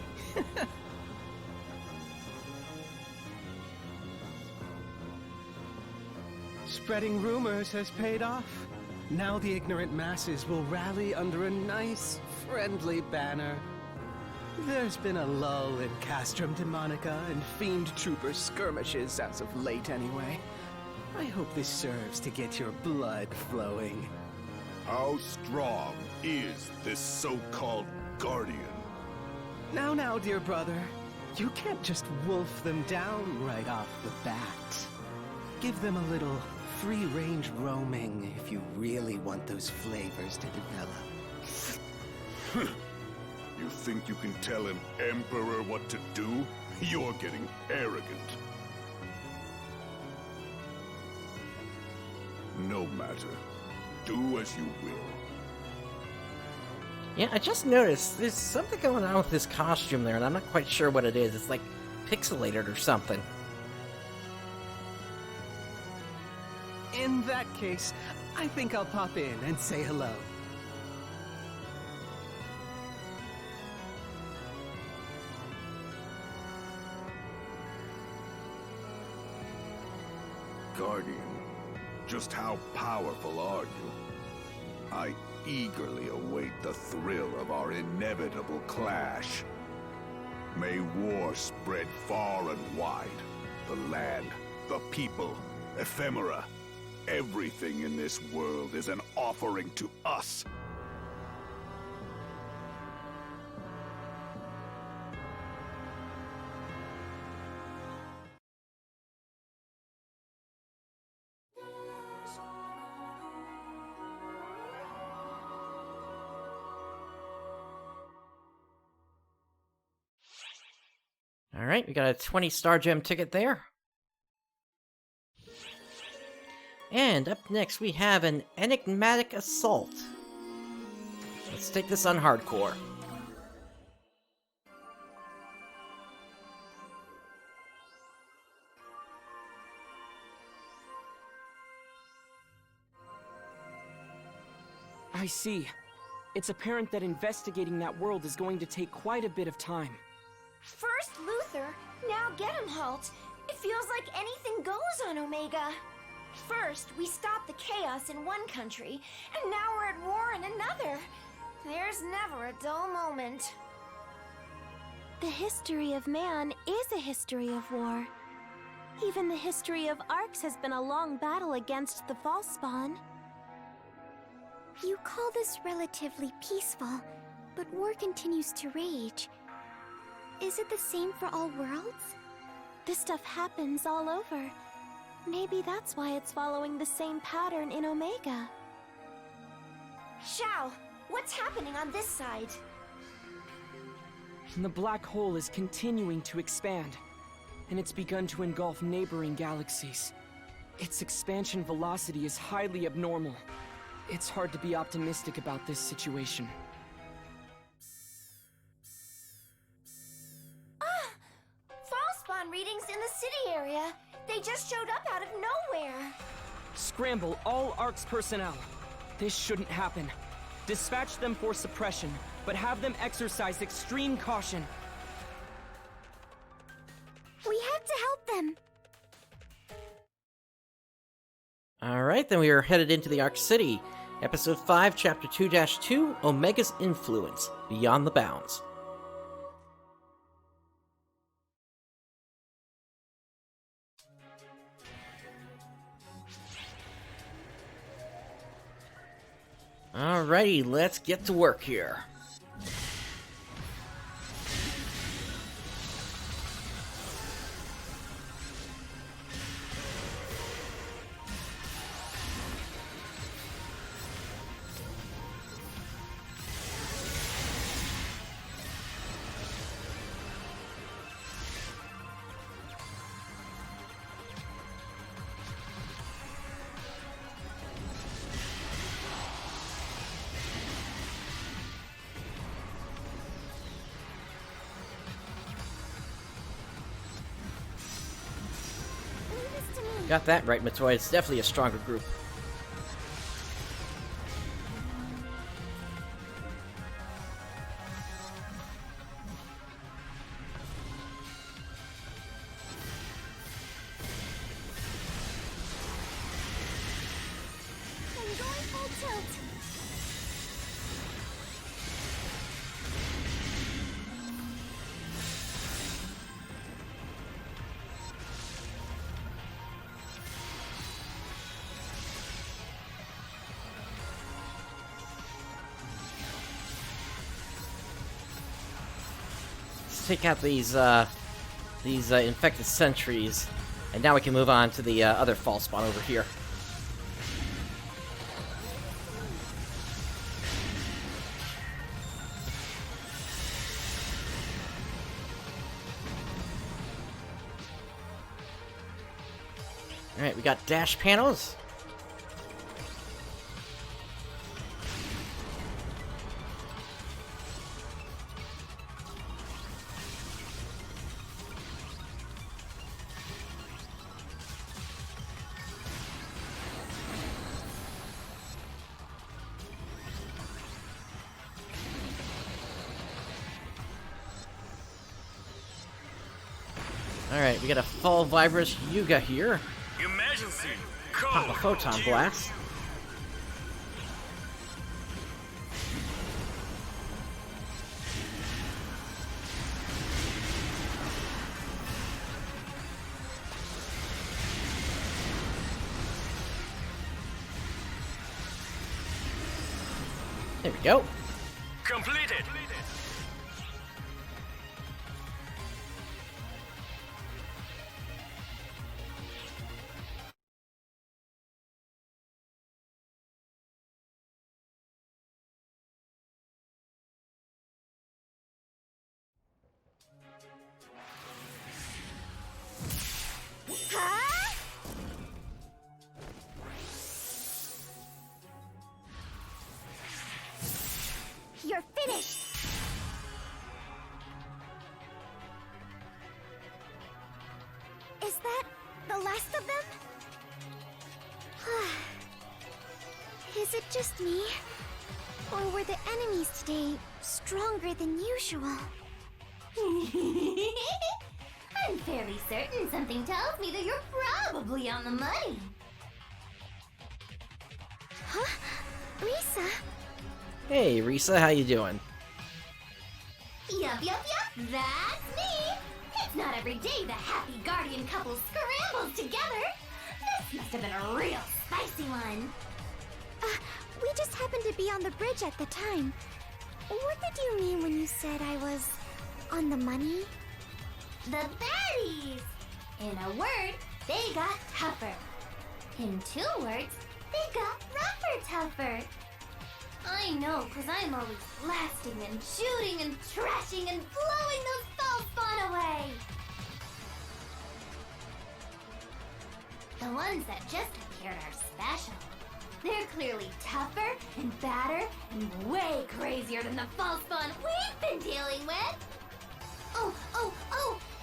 Spreading rumors has paid off. Now the ignorant masses will rally under a nice, friendly banner. There's been a lull in Castrum Demonica and Fiend Trooper skirmishes as of late anyway. I hope this serves to get your blood flowing. How strong is this so-called Guardian? Now, dear brother. You can't just wolf them down right off the bat. Give them a little free-range roaming if you really want those flavors to develop. You think you can tell an emperor what to do? You're getting arrogant. No matter. Do as you will. Yeah, I just noticed there's something going on with his costume there, and I'm not quite sure what it is. It's like pixelated or something. In that case, I think I'll pop in and say hello. Guardian, just how powerful are you? I eagerly await the thrill of our inevitable clash. May war spread far and wide. The land, the people, ephemera. Everything in this world is an offering to us. Alright, we got a 20 Star Gem ticket there. And up next we have an Enigmatic Assault. Let's take this on hardcore. I see. It's apparent that investigating that world is going to take quite a bit of time. First Luther, now Gedemhalt. It feels like anything goes on Omega. First, we stopped the chaos in one country, and now we're at war in another. There's never a dull moment. The history of man is a history of war. Even the history of Arcs has been a long battle against the false spawn. You call this relatively peaceful, but war continues to rage. Is it the same for all worlds? This stuff happens all over. Maybe that's why it's following the same pattern in Omega. Xiao, what's happening on this side? The black hole is continuing to expand, and it's begun to engulf neighboring galaxies. Its expansion velocity is highly abnormal. It's hard to be optimistic about this situation. False-spawn readings in the city area. They just showed up out of nowhere. Scramble all ARC's personnel. This shouldn't happen. Dispatch them for suppression, but have them exercise extreme caution. We have to help them. Alright, then we are headed into the Arc City. Episode 5, Chapter 2-2, Omega's Influence, Beyond the Bounds. Alrighty, let's get to work here. Got that right, Matoy. It's definitely a stronger group. I'm going full tilt. Take out these infected sentries, and now we can move on to the other false spawn over here. Alright, we got dash panels. Alright, we got a full Vibrous Yuga here. Emergency! Pop a Photon Blast. There we go. Completed! Huh? You're finished. Is that the last of them? Is it just me? Or were the enemies today stronger than usual? I'm fairly certain something tells me that you're probably on the money. Huh? Risa? Hey, Risa, how you doing? Yup, that's me! It's not every day the happy guardian couple scrambles together! This must have been a real spicy one! We just happened to be on the bridge at the time. What did you mean when you said I was on the money? The baddies! In a word, they got tougher. In 2 words, they got rougher tougher. I know, cause I'm always blasting and shooting and trashing and blowing those false spawn away. The ones that just appeared are special. They're clearly tougher and badder and way crazier than the false spawn we've been dealing with. Oh,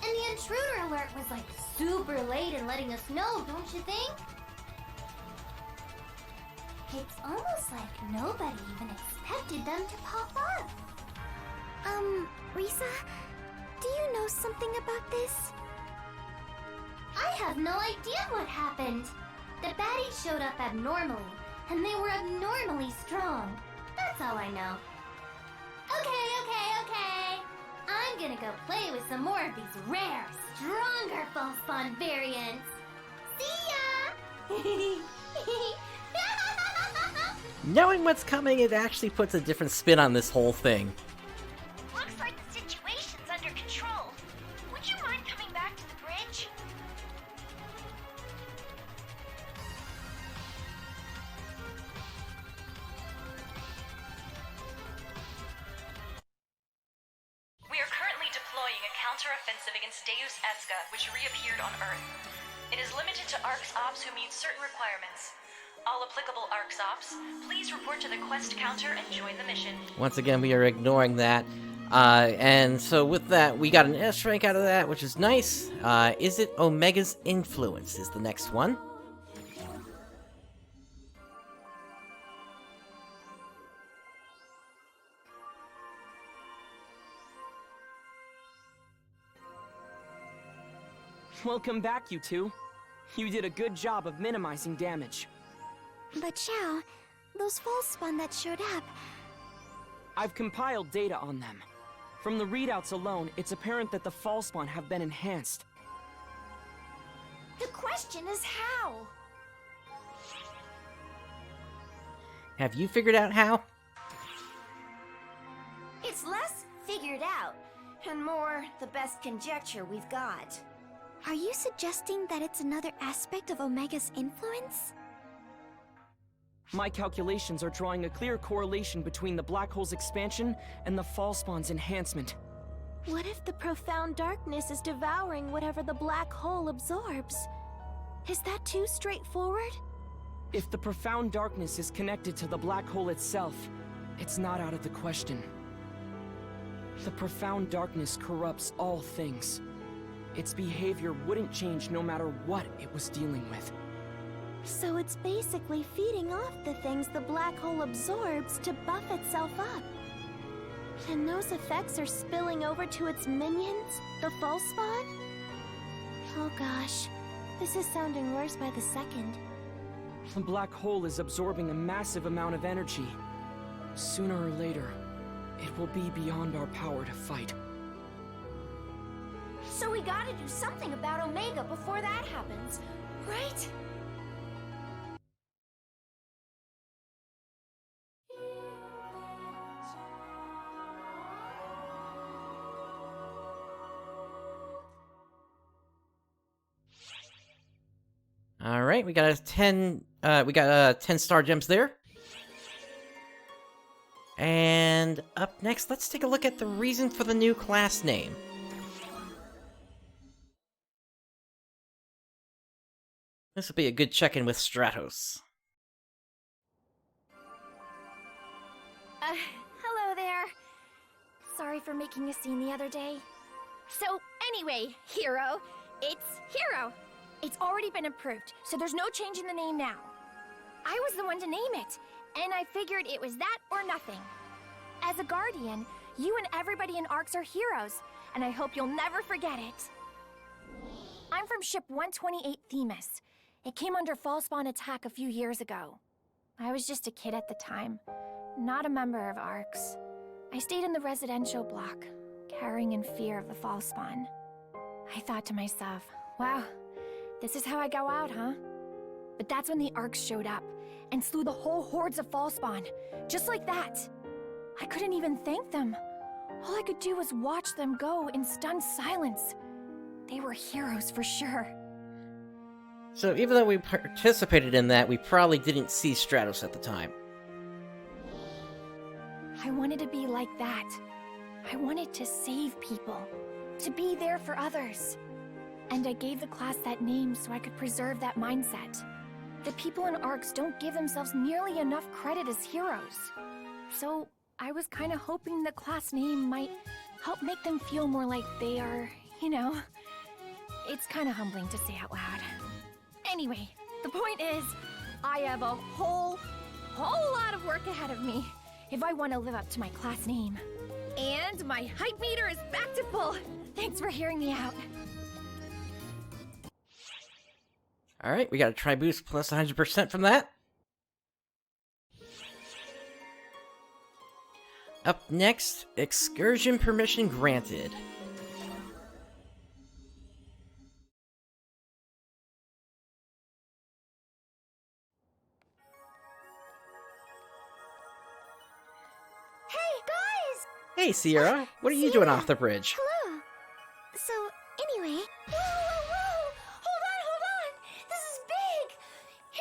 and the intruder alert was like super late in letting us know, don't you think? It's almost like nobody even expected them to pop up. Risa, do you know something about this? I have no idea what happened. The baddies showed up abnormally, and they were abnormally strong. That's all I know. Okay. I'm gonna go play with some more of these rare, stronger false spawn variants. See ya! Knowing what's coming, it actually puts a different spin on this whole thing. Looks like the situation's under control. Would you mind coming back to the bridge? We are currently deploying a counter-offensive against Deus Esca, which reappeared on Earth. It is limited to ARCS Ops who meet certain requirements. All applicable ARCS Ops, please report to the quest counter and join the mission. Once again, we are ignoring that. And so with that, we got an S rank out of that, which is nice. Is it Omega's Influence is the next one. Welcome back, you two. You did a good job of minimizing damage. But Chow, those false spawn that showed up... I've compiled data on them. From the readouts alone, it's apparent that the false spawn have been enhanced. The question is how? Have you figured out how? It's less figured out, and more the best conjecture we've got. Are you suggesting that it's another aspect of Omega's influence? My calculations are drawing a clear correlation between the black hole's expansion and the false spawn's enhancement. What if the profound darkness is devouring whatever the black hole absorbs? Is that too straightforward? If the profound darkness is connected to the black hole itself, it's not out of the question. The profound darkness corrupts all things. Its behavior wouldn't change no matter what it was dealing with. So it's basically feeding off the things the black hole absorbs to buff itself up. And those effects are spilling over to its minions, the false spawn? Oh gosh, this is sounding worse by the second. The black hole is absorbing a massive amount of energy. Sooner or later, it will be beyond our power to fight. So we gotta do something about Omega before that happens, right? All right, we got a 10. We got 10 star gems there. And up next, let's take a look at the reason for the new class name. This will be a good check-in with Stratos. Hello there. Sorry for making a scene the other day. So, anyway, Hero, it's Hero. It's already been approved, so there's no change in the name now. I was the one to name it, and I figured it was that or nothing. As a guardian, you and everybody in ARCS are heroes, and I hope you'll never forget it. I'm from ship 128 Themis. It came under false spawn attack a few years ago. I was just a kid at the time, not a member of ARCS. I stayed in the residential block, cowering in fear of the false spawn. I thought to myself, wow, this is how I go out, huh? But that's when the ARCS showed up and slew the whole hordes of false spawn, just like that. I couldn't even thank them. All I could do was watch them go in stunned silence. They were heroes for sure. So even though we participated in that, we probably didn't see Stratos at the time. I wanted to be like that. I wanted to save people, to be there for others. And I gave the class that name so I could preserve that mindset. The people in ARCS don't give themselves nearly enough credit as heroes. So I was kind of hoping the class name might help make them feel more like they are, you know. It's kind of humbling to say out loud. Anyway, the point is, I have a whole lot of work ahead of me if I want to live up to my class name. And my hype meter is back to full. Thanks for hearing me out. Alright, we got a Tri-Boost plus 100% from that. Up next, Excursion Permission Granted. Hey, Sierra. What are you doing off the bridge? Hello. So, anyway... Whoa! Hold on! This is big!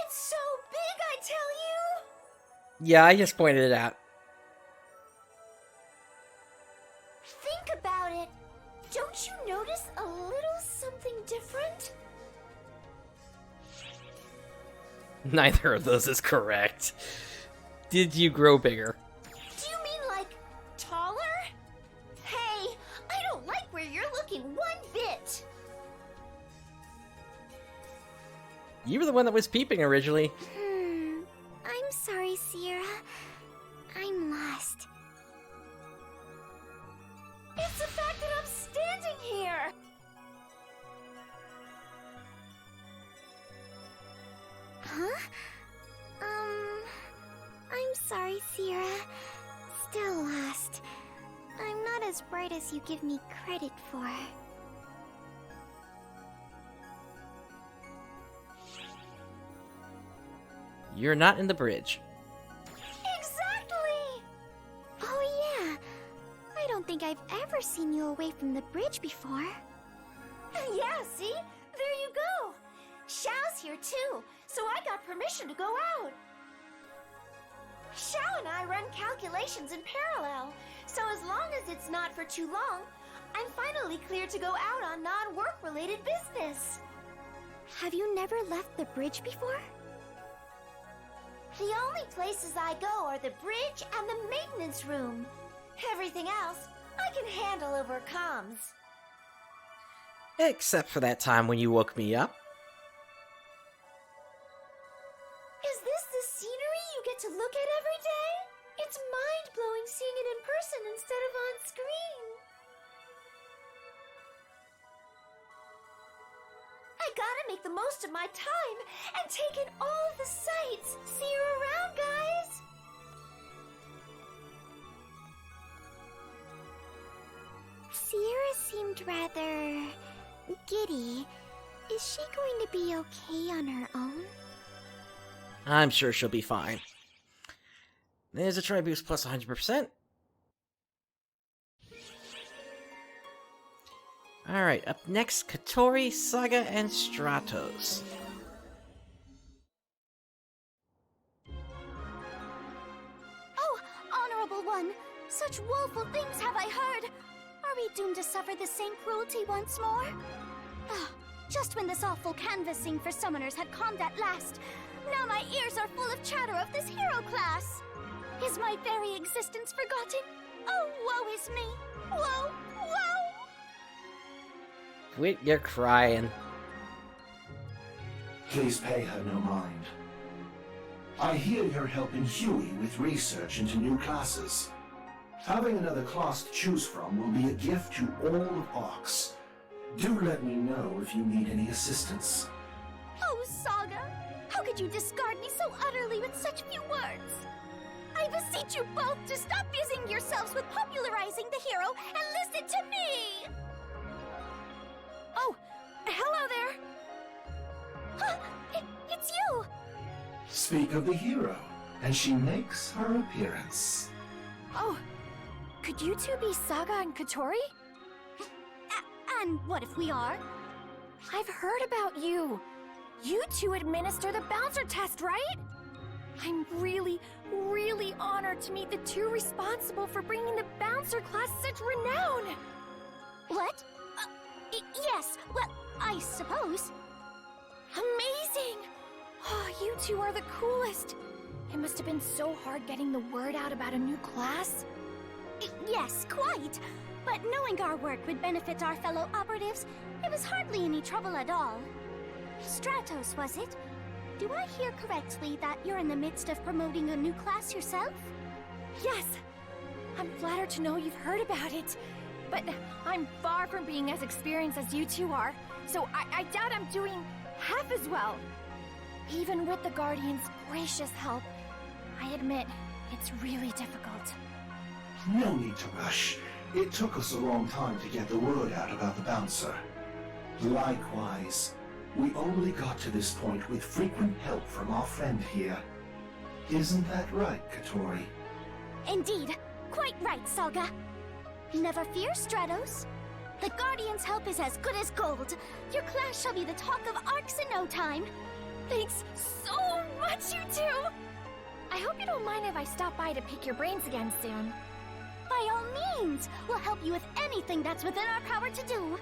It's so big, I tell you! Yeah, I just pointed it out. Think about it. Don't you notice a little something different? Neither of those is correct. Did you grow bigger? Do you mean like taller? Hey, I don't like where you're looking one bit. You were the one that was peeping originally. I'm sorry, Sierra. I'm lost. It's the fact that I'm standing here! Huh? I'm sorry, Sierra. Still lost. I'm not as bright as you give me credit for. You're not in the bridge. Exactly! Oh yeah. I don't think I've ever seen you away from the bridge before. Yeah, see? There you go. Xiao's here too, so I got permission to go out. Xiao and I run calculations in parallel, so as long as it's not for too long, I'm finally clear to go out on non-work related business. Have you never left the bridge before? The only places I go are the bridge and the maintenance room. Everything else, I can handle over comms. Except for that time when you woke me up. Is this the scenery you get to look at every day? It's mind-blowing seeing it in person instead of on screen. I gotta make the most of my time and take in all of the sights. See you around, guys! Sierra seemed rather giddy. Is she going to be okay on her own? I'm sure she'll be fine. There's a try boost plus 100%. Alright, up next, Katori, Saga, and Stratos. Oh, Honorable One! Such woeful things have I heard! Are we doomed to suffer the same cruelty once more? Ah, just when this awful canvassing for summoners had calmed at last, now my ears are full of chatter of this hero class! Is my very existence forgotten? Oh, woe is me! Woe! Woe! Quit your crying. Please pay her no mind. I hear you're helping Huey with research into new classes. Having another class to choose from will be a gift to all of Arx. Do let me know if you need any assistance. Oh, Saga! How could you discard me so utterly with such few words? I beseech you both to stop busying yourselves with popularizing the hero and listen to me! Oh, hello there! Huh, it's you! Speak of the hero, and she makes her appearance. Oh, could you two be Saga and Katori? And what if we are? I've heard about you. You two administer the bouncer test, right? I'm really, really honored to meet the two responsible for bringing the bouncer class such renown. What? Yes, well, I suppose. Amazing! Oh, you two are the coolest. It must have been so hard getting the word out about a new class. Yes, quite. But knowing our work would benefit our fellow operatives, it was hardly any trouble at all. Stratos, was it? Do I hear correctly that you're in the midst of promoting a new class yourself? Yes! I'm flattered to know you've heard about it. But I'm far from being as experienced as you two are, so I doubt I'm doing half as well. Even with the Guardian's gracious help, I admit it's really difficult. No need to rush. It took us a long time to get the word out about the bouncer. Likewise, we only got to this point with frequent help from our friend here. Isn't that right, Katori? Indeed. Quite right, Saga. Never fear, Stratos. The Guardian's help is as good as gold. Your class shall be the talk of Arcs in no time. Thanks so much, you two! I hope you don't mind if I stop by to pick your brains again soon. By all means, we'll help you with anything that's within our power to do.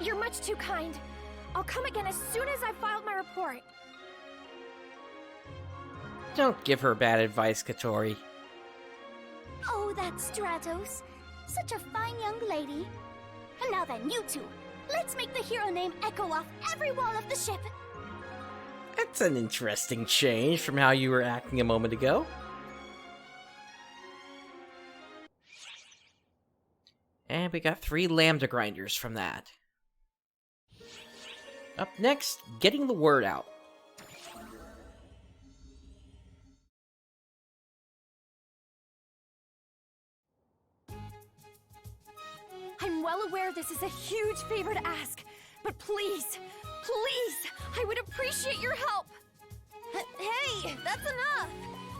You're much too kind. I'll come again as soon as I've filed my report. Don't give her bad advice, Katori. Oh, that's Stratos. Such a fine young lady. And now then, you two, let's make the hero name echo off every wall of the ship. That's an interesting change from how you were acting a moment ago. And we got 3 lambda grinders from that. Up next, getting the word out. I'm well aware this is a huge favor to ask, but please, please, I would appreciate your help. Hey, that's enough!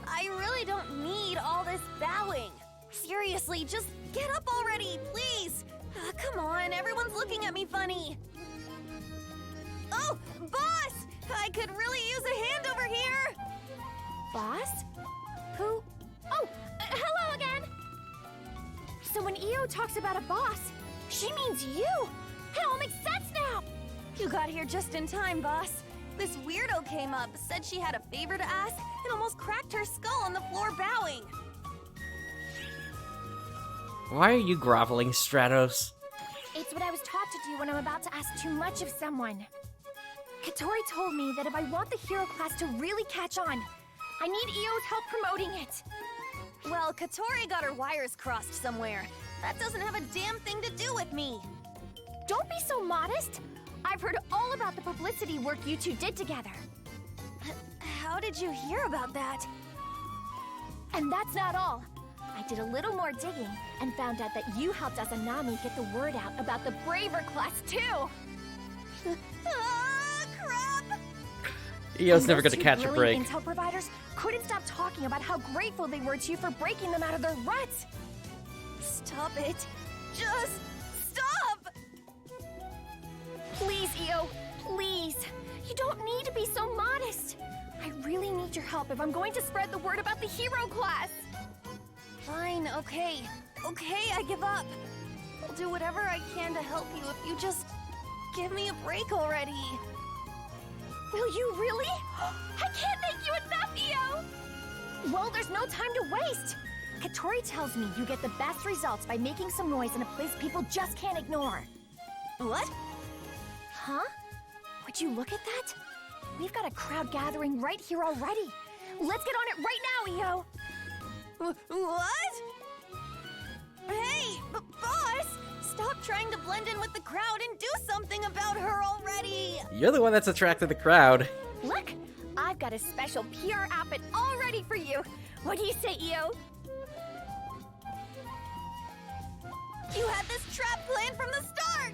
I really don't need all this bowing. Seriously, just get up already, please! Come on, everyone's looking at me funny. Oh, boss! I could really use a hand over here! Boss? Who? Oh, hello again! So when Io talks about a boss, she means you! It all makes sense now! You got here just in time, boss. This weirdo came up, said she had a favor to ask, and almost cracked her skull on the floor bowing. Why are you groveling, Stratos? It's what I was taught to do when I'm about to ask too much of someone. Katori told me that if I want the hero class to really catch on, I need Io's help promoting it. Well, Katori got her wires crossed somewhere. That doesn't have a damn thing to do with me. Don't be so modest. I've heard all about the publicity work you two did together. How did you hear about that? And that's not all. I did a little more digging and found out that you helped Azanami get the word out about the Braver class too. Crap! Io's never gonna catch a break. Intel providers couldn't stop talking about how grateful they were to you for breaking them out of their ruts. Stop it. Just stop! Please, Io, please. You don't need to be so modest. I really need your help if I'm going to spread the word about the hero class. Fine, okay. Okay, I give up. I'll do whatever I can to help you if you just give me a break already. Will you really? I can't thank you enough, Io! Well, there's no time to waste. Katori tells me you get the best results by making some noise in a place people just can't ignore. What? Huh? Would you look at that? We've got a crowd gathering right here already. Let's get on it right now, Io! What? Hey, boss! Stop trying to blend in with the crowd and do something about her already! You're the one that's attracted the crowd. Look! I've got a special PR outfit all ready for you. What do you say, Io? You had this trap planned from the start!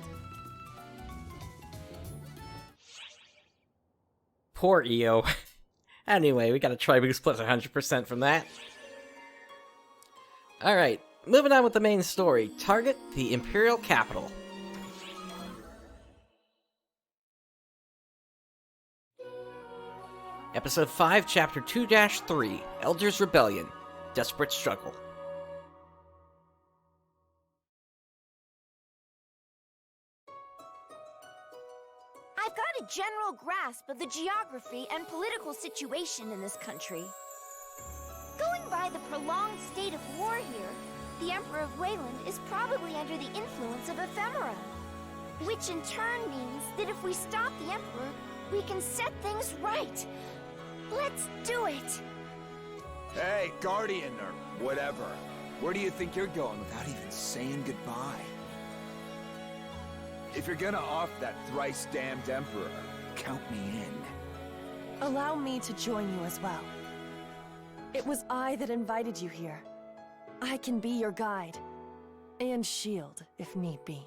Poor Io. Anyway, we got a Tri-Boost plus 100% from that. Alright, moving on with the main story. Target the Imperial Capital. Episode 5, Chapter 2-3, Elders Rebellion, Desperate Struggle. I've got a general grasp of the geography and political situation in this country. Going by the prolonged state of war here, the Emperor of Weyland is probably under the influence of ephemera. Which in turn means that if we stop the Emperor, we can set things right. Let's do it! Hey, Guardian, or whatever. Where do you think you're going without even saying goodbye? If you're gonna off that thrice-damned Emperor, count me in. Allow me to join you as well. It was I that invited you here. I can be your guide. And shield, if need be.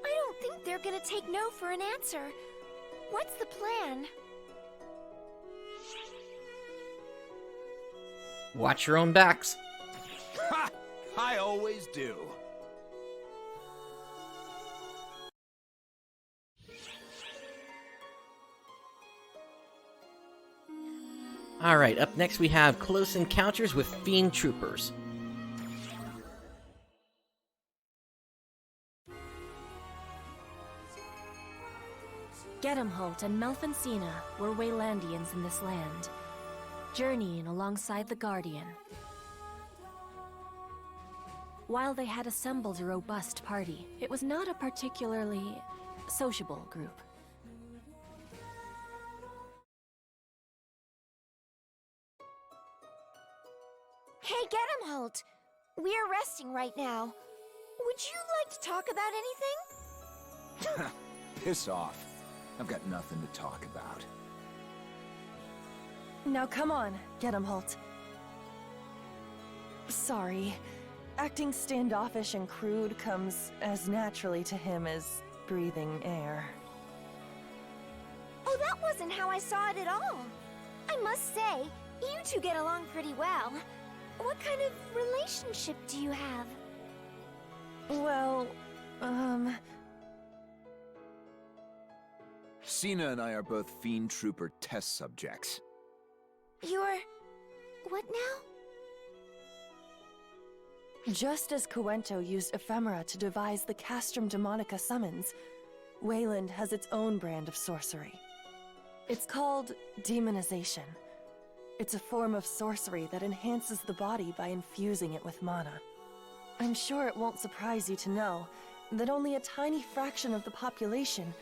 I don't think they're gonna take no for an answer. What's the plan? Watch your own backs. Ha! I always do. Alright, up next we have Close Encounters with Fiend Troopers. Gedemholt and Melfincina were Weylandians in this land, journeying alongside the Guardian. While they had assembled a robust party, it was not a particularly sociable group. Hey, Gedemholt! We're resting right now. Would you like to talk about anything? Piss off. I've got nothing to talk about. Now come on, Gedemholt. Sorry. Acting standoffish and crude comes as naturally to him as breathing air. Oh, that wasn't how I saw it at all. I must say, you two get along pretty well. What kind of relationship do you have? Well, Sina and I are both Fiend Trooper test subjects. You're... what now? Just as Cowento used ephemera to devise the Castrum Demonica summons, Weyland has its own brand of sorcery. It's called demonization. It's a form of sorcery that enhances the body by infusing it with mana. I'm sure it won't surprise you to know that only a tiny fraction of the population,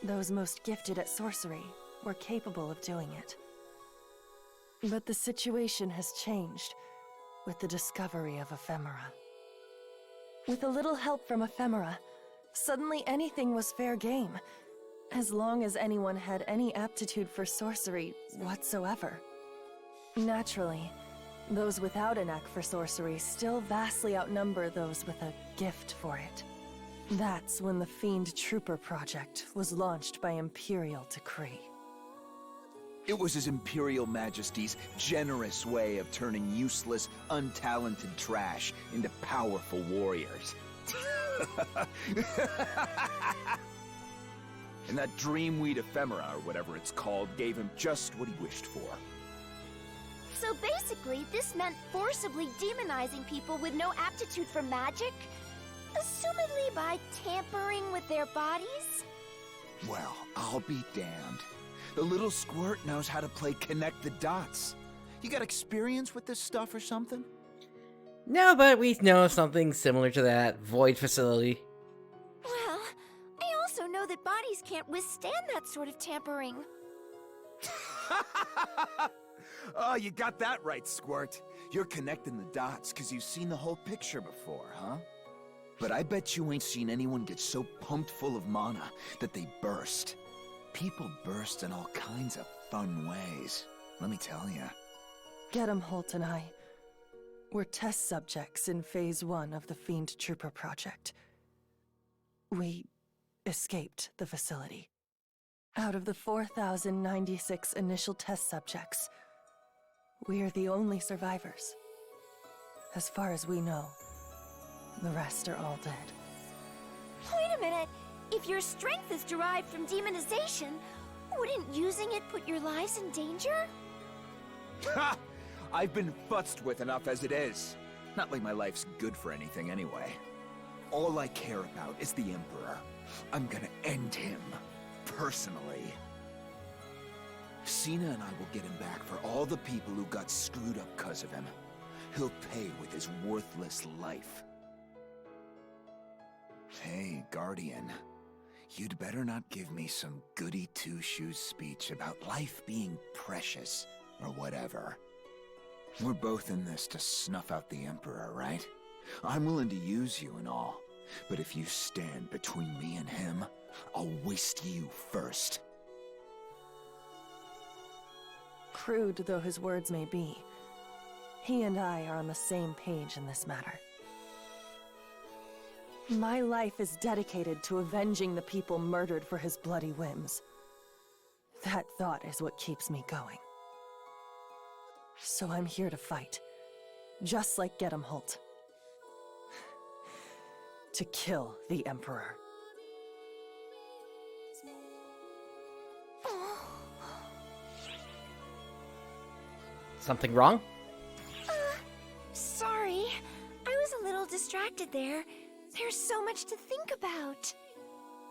those most gifted at sorcery, were capable of doing it. But the situation has changed with the discovery of ephemera. With a little help from ephemera, suddenly anything was fair game, as long as anyone had any aptitude for sorcery whatsoever. Naturally, those without a knack for sorcery still vastly outnumber those with a gift for it. That's when the Fiend Trooper project was launched by Imperial decree. It was His Imperial Majesty's generous way of turning useless, untalented trash into powerful warriors. And that Dreamweed ephemera, or whatever it's called, gave him just what he wished for. So basically, this meant forcibly demonizing people with no aptitude for magic? Assumedly by tampering with their bodies? Well, I'll be damned. The little squirt knows how to play connect the dots. You got experience with this stuff or something? No, but we know something similar to that. Void facility. Well, I also know that bodies can't withstand that sort of tampering. Oh, you got that right, Squirt. You're connecting the dots because you've seen the whole picture before, huh? But I bet you ain't seen anyone get so pumped full of mana that they burst. People burst in all kinds of fun ways, let me tell you. Gedemholt and I were test subjects in Phase 1 of the Fiend Trooper project. We escaped the facility. Out of the 4,096 initial test subjects, we are the only survivors. As far as we know, the rest are all dead. Wait a minute! If your strength is derived from demonization, wouldn't using it put your lives in danger? Ha! I've been futzed with enough as it is. Not like my life's good for anything anyway. All I care about is the Emperor. I'm gonna end him. Personally. Sina and I will get him back for all the people who got screwed up because of him. He'll pay with his worthless life. Hey, Guardian. You'd better not give me some goody two-shoes speech about life being precious, or whatever. We're both in this to snuff out the Emperor, right? I'm willing to use you and all, but if you stand between me and him, I'll waste you first. Crude though his words may be, he and I are on the same page in this matter. My life is dedicated to avenging the people murdered for his bloody whims. That thought is what keeps me going. So I'm here to fight, just like Gedemholt. to kill the Emperor. Something wrong? Sorry. I was a little distracted there. There's so much to think about.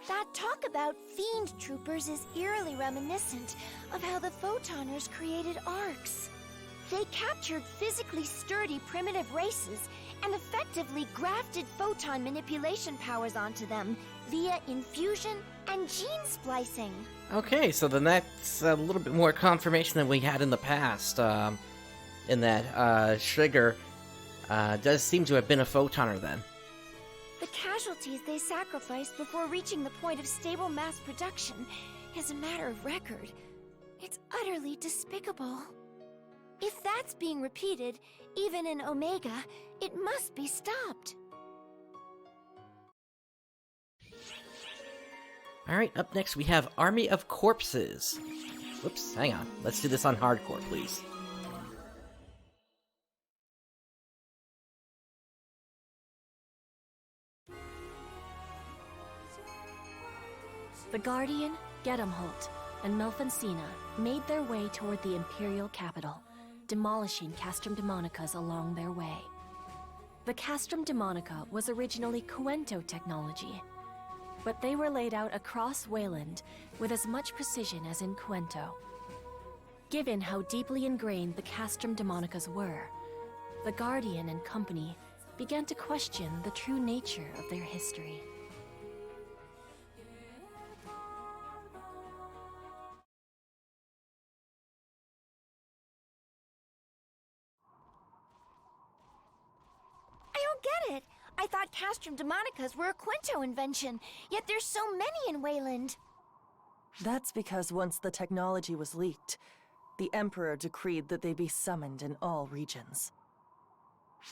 That talk about Fiend troopers is eerily reminiscent of how the Photoners created arcs. They captured physically sturdy primitive races and effectively grafted photon manipulation powers onto them via infusion and gene splicing. Okay, so then that's a little bit more confirmation than we had in the past, in that Trigger does seem to have been a photoner then. The casualties they sacrificed before reaching the point of stable mass production is a matter of record. It's utterly despicable. If that's being repeated, even in Omega, it must be stopped. Alright, up next we have Army of Corpses. Whoops, hang on. Let's do this on hardcore, please. The Guardian, Gedamholt, and Melfancina made their way toward the Imperial capital, demolishing Castrum Demonicas along their way. The Castrum Demonica was originally Cuento technology, but they were laid out across Weyland with as much precision as in Cuento. Given how deeply ingrained the Castrum Demonicas were, the Guardian and company began to question the true nature of their history. Get it. I thought Castrum Demonicas were a Cuento invention, yet there's so many in Weyland. That's because once the technology was leaked, the Emperor decreed that they be summoned in all regions.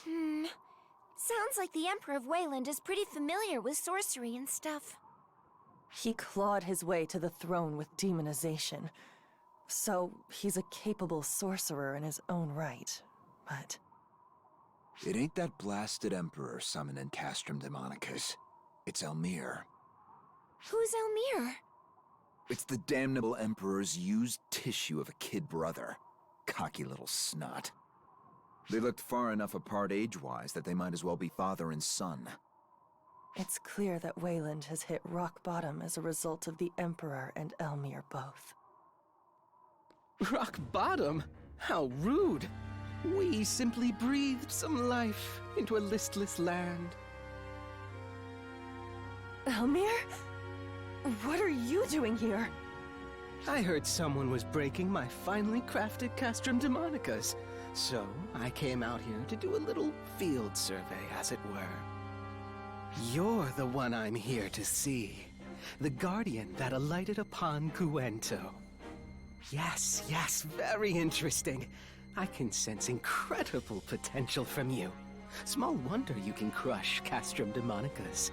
Sounds like the Emperor of Weyland is pretty familiar with sorcery and stuff. He clawed his way to the throne with demonization, so he's a capable sorcerer in his own right, but... It ain't that blasted Emperor summoning Castrum Demonicas. It's Elmir. Who's Elmir? It's the damnable Emperor's used tissue of a kid brother. Cocky little snot. They looked far enough apart age-wise that they might as well be father and son. It's clear that Weyland has hit rock bottom as a result of the Emperor and Elmir both. Rock bottom? How rude! We simply breathed some life into a listless land. Elmir? What are you doing here? I heard someone was breaking my finely crafted Castrum Demonicas, so I came out here to do a little field survey, as it were. You're the one I'm here to see. The Guardian that alighted upon Cuento. Yes, very interesting. I can sense incredible potential from you. Small wonder you can crush Castrum Demonicas.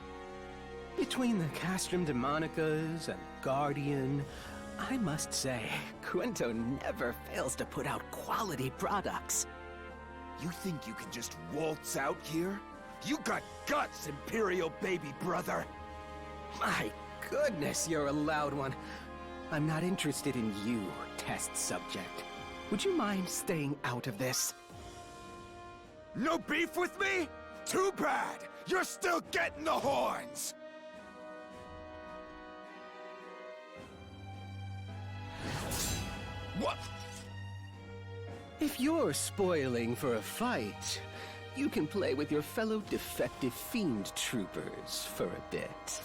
Between the Castrum Demonicas and Guardian, I must say, Cuento never fails to put out quality products. You think you can just waltz out here? You got guts, Imperial baby brother! My goodness, you're a loud one. I'm not interested in you, test subject. Would you mind staying out of this? No beef with me? Too bad! You're still getting the horns! What? If you're spoiling for a fight, you can play with your fellow defective Fiend troopers for a bit.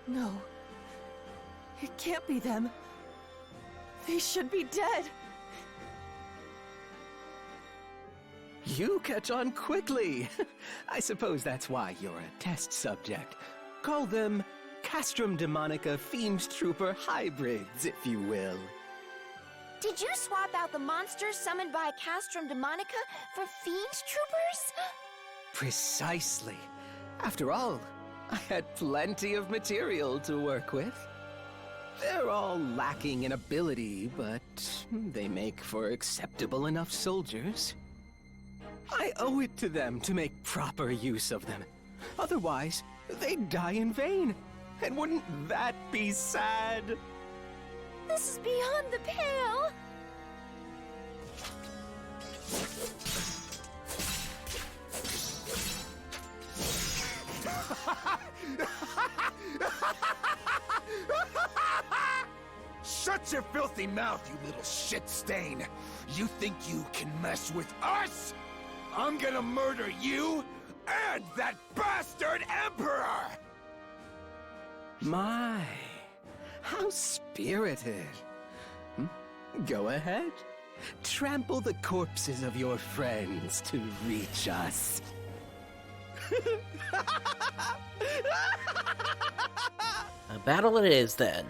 No. It can't be them. They should be dead. You catch on quickly. I suppose that's why you're a test subject. Call them Castrum Demonica Fiend Trooper hybrids, if you will. Did you swap out the monsters summoned by Castrum Demonica for Fiend troopers? Precisely. After all, I had plenty of material to work with. They're all lacking in ability, but they make for acceptable enough soldiers. I owe it to them to make proper use of them. Otherwise, they'd die in vain. And wouldn't that be sad? This is beyond the pale! Shut your filthy mouth, you little shit stain! You think you can mess with us? I'm gonna murder you and that bastard Emperor! My, how spirited. Go ahead. Trample the corpses of your friends to reach us. A battle it is, then.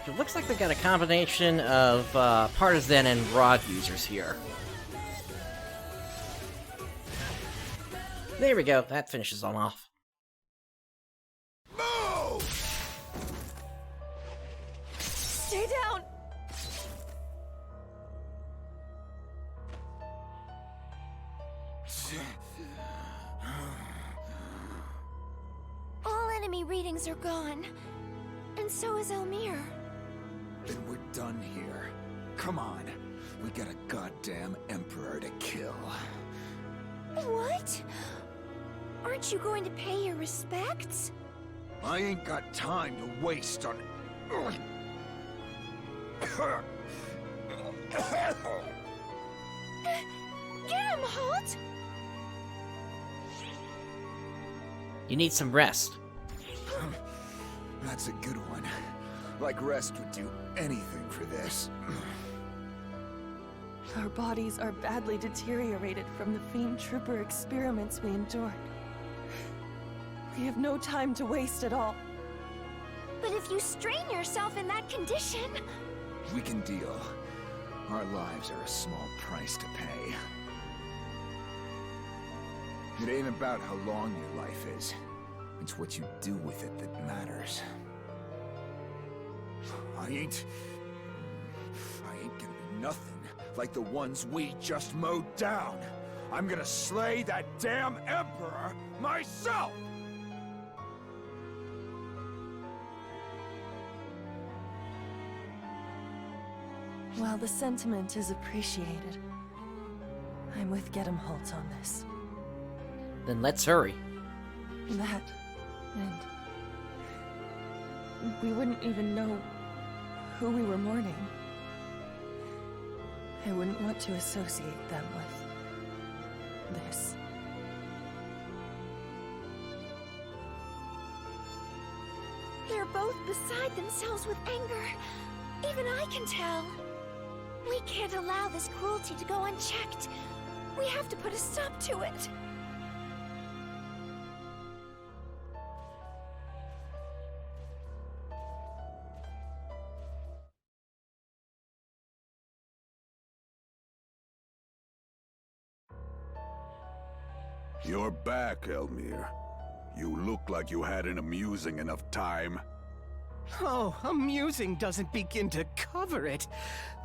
It looks like they've got a combination of partisan and rod users here. There we go, that finishes them off. Move! Stay down! All enemy readings are gone. And so is Elmir. Then we're done here. Come on. We got a goddamn Emperor to kill. What? Aren't you going to pay your respects? I ain't got time to waste on... Get him, Halt! You need some rest. That's a good one. Like rest would do anything for this. Our bodies are badly deteriorated from the Fiend Trooper experiments we endured. We have no time to waste at all. But if you strain yourself in that condition... We can deal. Our lives are a small price to pay. It ain't about how long your life is. It's what you do with it that matters. I ain't gonna be nothing like the ones we just mowed down. I'm gonna slay that damn Emperor myself! While the sentiment is appreciated, I'm with Get 'em Halt on this. Then let's hurry. That, and we wouldn't even know who we were mourning. I wouldn't want to associate them with this. They're both beside themselves with anger. Even I can tell. We can't allow this cruelty to go unchecked. We have to put a stop to it. You're back, Elmir. You look like you had an amusing enough time. Oh, amusing doesn't begin to cover it.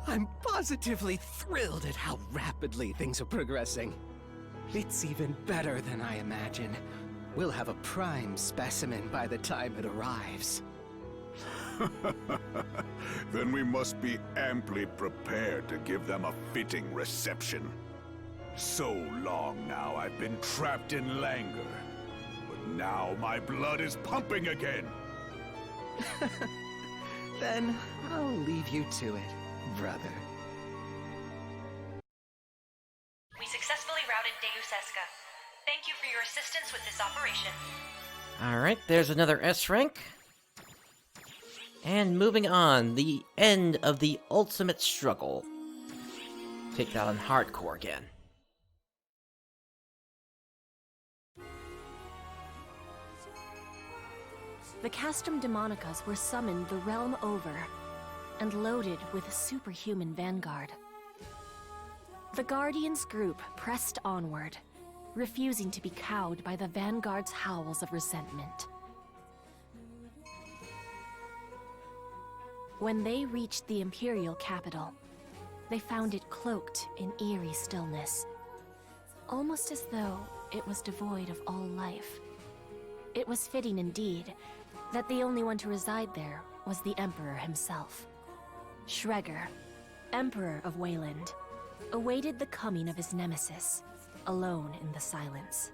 I'm positively thrilled at how rapidly things are progressing. It's even better than I imagined. We'll have a prime specimen by the time it arrives. Then we must be amply prepared to give them a fitting reception. So long now I've been trapped in languor, but now my blood is pumping again. Then I'll leave you to it, brother. We successfully routed Deus Eska. Thank you for your assistance with this operation. Alright, there's another S rank. And moving on, the end of the ultimate struggle. Take that on hardcore again. The Castrum Demonicas were summoned the realm over and loaded with a superhuman vanguard. The Guardians group pressed onward, refusing to be cowed by the Vanguard's howls of resentment. When they reached the Imperial capital, they found it cloaked in eerie stillness, almost as though it was devoid of all life. It was fitting indeed that the only one to reside there was the Emperor himself. Schreger, Emperor of Weyland, awaited the coming of his nemesis, alone in the silence.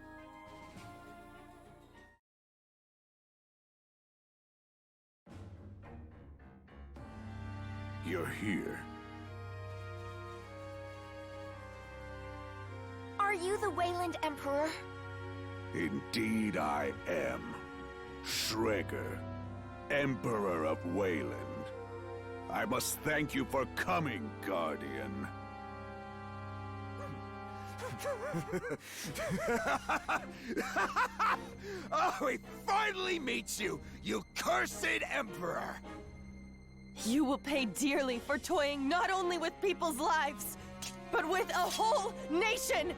You're here. Are you the Weyland Emperor? Indeed I am. Schreger, Emperor of Weyland. I must thank you for coming, Guardian. Oh, he finally meets you, you cursed Emperor! You will pay dearly for toying not only with people's lives, but with a whole nation!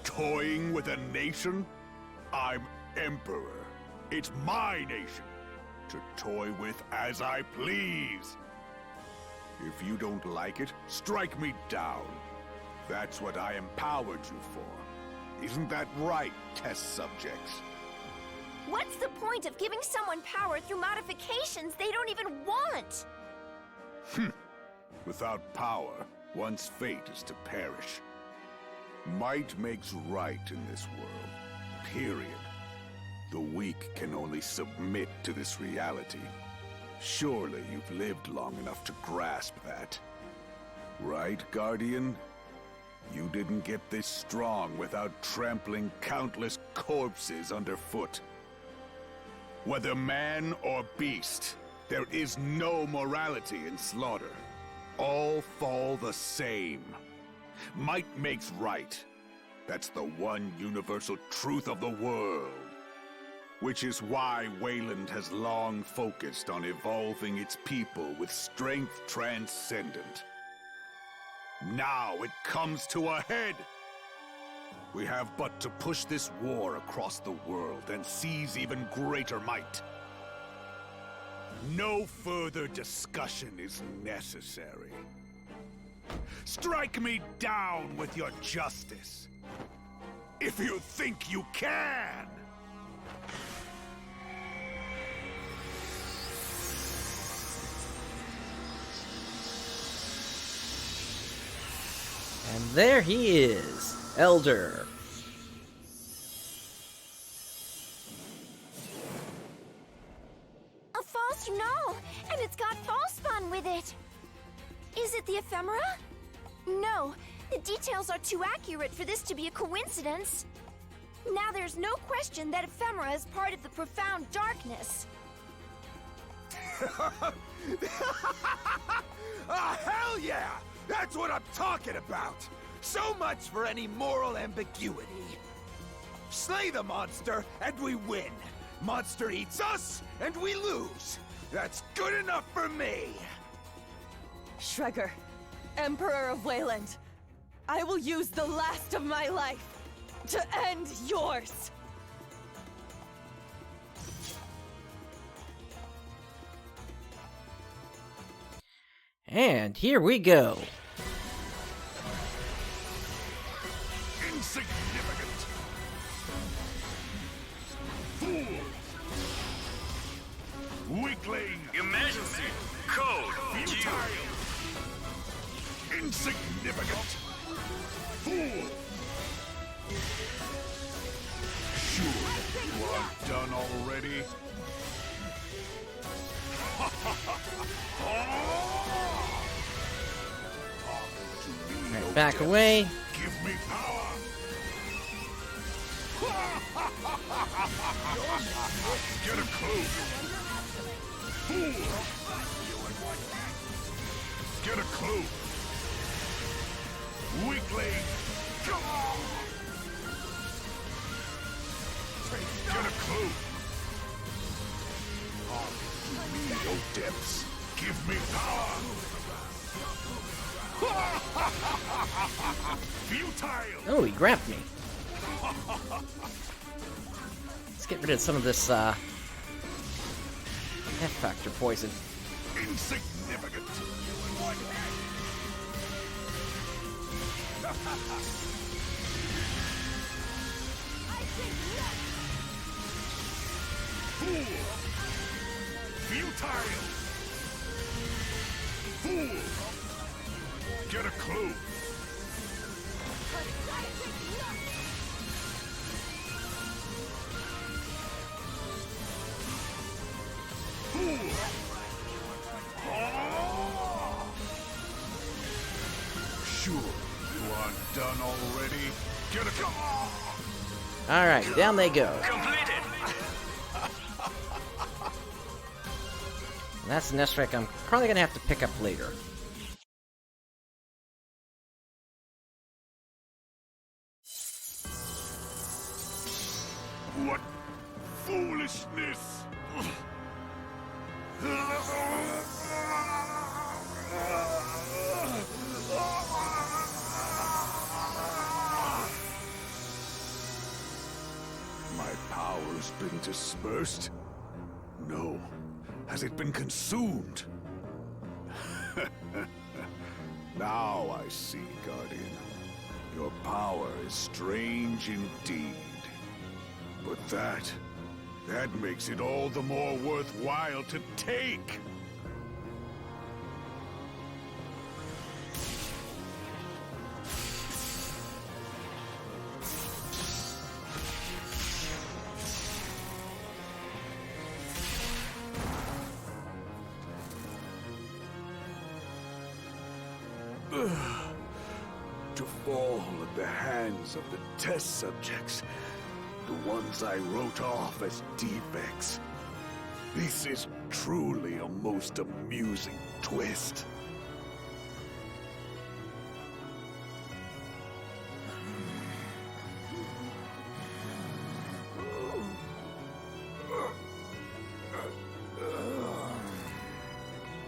Toying with a nation? I'm Emperor. It's my nation. To toy with as I please. If you don't like it, strike me down. That's what I empowered you for. Isn't that right, test subjects? What's the point of giving someone power through modifications they don't even want? Without power, one's fate is to perish. Might makes right in this world. Period. The weak can only submit to this reality. Surely you've lived long enough to grasp that. Right, Guardian? You didn't get this strong without trampling countless corpses underfoot. Whether man or beast, there is no morality in slaughter. All fall the same. Might makes right. That's the one universal truth of the world. Which is why Weyland has long focused on evolving its people with strength transcendent. Now it comes to a head. We have but to push this war across the world and seize even greater might. No further discussion is necessary. Strike me down with your justice. If you think you can! And there he is, Elder. A false null, and it's got false spawn with it. Is it the ephemera? No, the details are too accurate for this to be a coincidence. Now there's no question that ephemera is part of the profound darkness. Ah, hell yeah! That's what I'm talking about! So much for any moral ambiguity. Slay the monster, and we win. Monster eats us, and we lose. That's good enough for me! Schreger, Emperor of Weyland, I will use the last of my life to end yours! And here we go. Weakling! Emergency! Code! Futile! Insignificant! Fool! Sure, you aren't done already? Right, back away. Give me power! Get a clue! Fool! Get a clue! Weakling! Come on! Get a clue! To me, no depths! Give me power! Futile! Oh, he grabbed me. Let's get rid of some of this, F-factor poison. Insignificant! Fool! Futile! Fool! Get a clue! Fool! Sure, you aren't done already. Get a clue! Alright, down they go. Completed! That's an S-Rank I'm probably gonna have to pick up later. What foolishness! My power's been dispersed? No. Has it been consumed? Now I see, Guardian. Your power is strange indeed. But that makes it all the more worthwhile to take. To fall at the hands of the test subjects. The ones I wrote off as defects. This is truly a most amusing twist.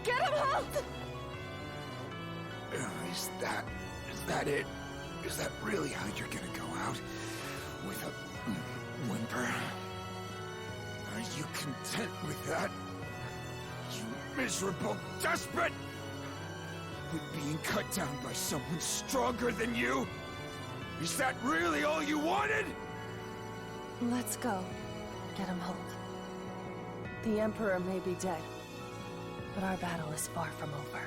Get him, Halt! Is that it? Is that really how you're gonna go out? With a whimper? Are you content with that? You miserable desperate! With being cut down by someone stronger than you? Is that really all you wanted? Let's go. Get him, Halt. The Emperor may be dead, but our battle is far from over.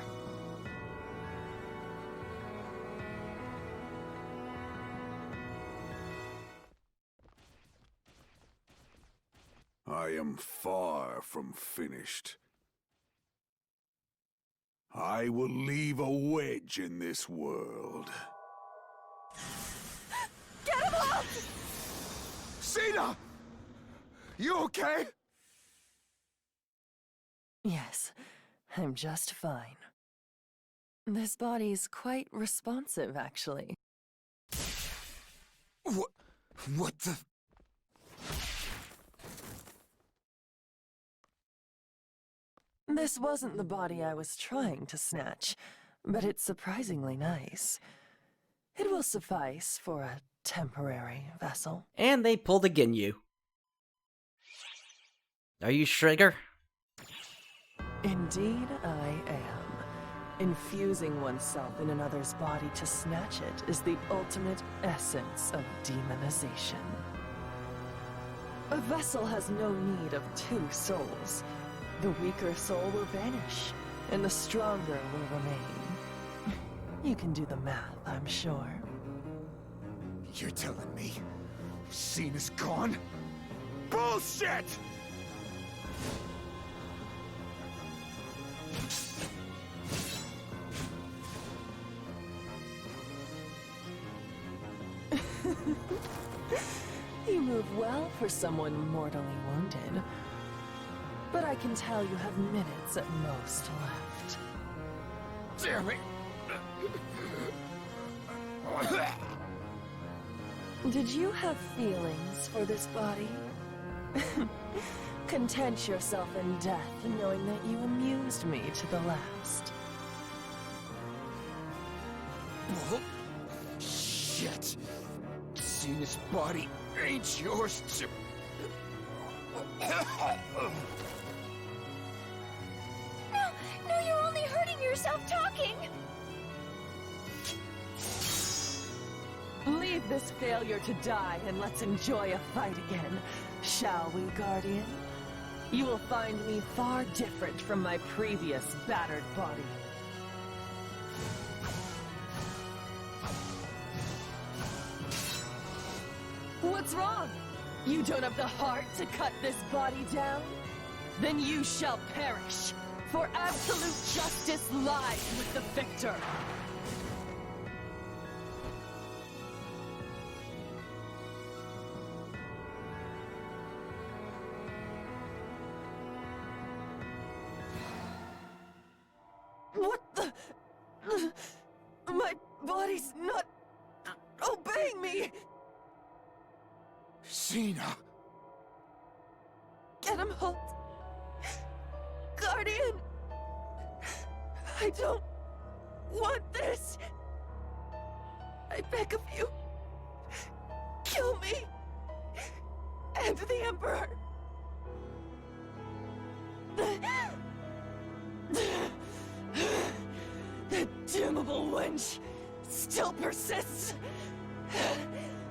I am far from finished. I will leave a wedge in this world. Get him, Halt! Cena! You okay? Yes, I'm just fine. This body's quite responsive, actually. What the... This wasn't the body I was trying to snatch, but it's surprisingly nice. It will suffice for a temporary vessel. And they pulled a Ginyu. Are you Schrager? Indeed, I am. Infusing oneself in another's body to snatch it is the ultimate essence of demonization. A vessel has no need of two souls. The weaker soul will vanish, and the stronger will remain. You can do the math, I'm sure. You're telling me Scene is gone? Bullshit! You move well for someone mortally wounded. But I can tell you have minutes at most left. Damn it! Did you have feelings for this body? Content yourself in death, knowing that you amused me to the last. Shit! Cena's body ain't yours to... No, you're only hurting yourself talking! Leave this failure to die and let's enjoy a fight again, shall we, Guardian? You will find me far different from my previous battered body. What's wrong? You don't have the heart to cut this body down? Then you shall perish, for absolute justice lies with the victor. What the... My body's not obeying me! Cena! Get him, Holt! Guardian! I don't want this! I beg of you, kill me! And the Emperor! The damnable wench still persists!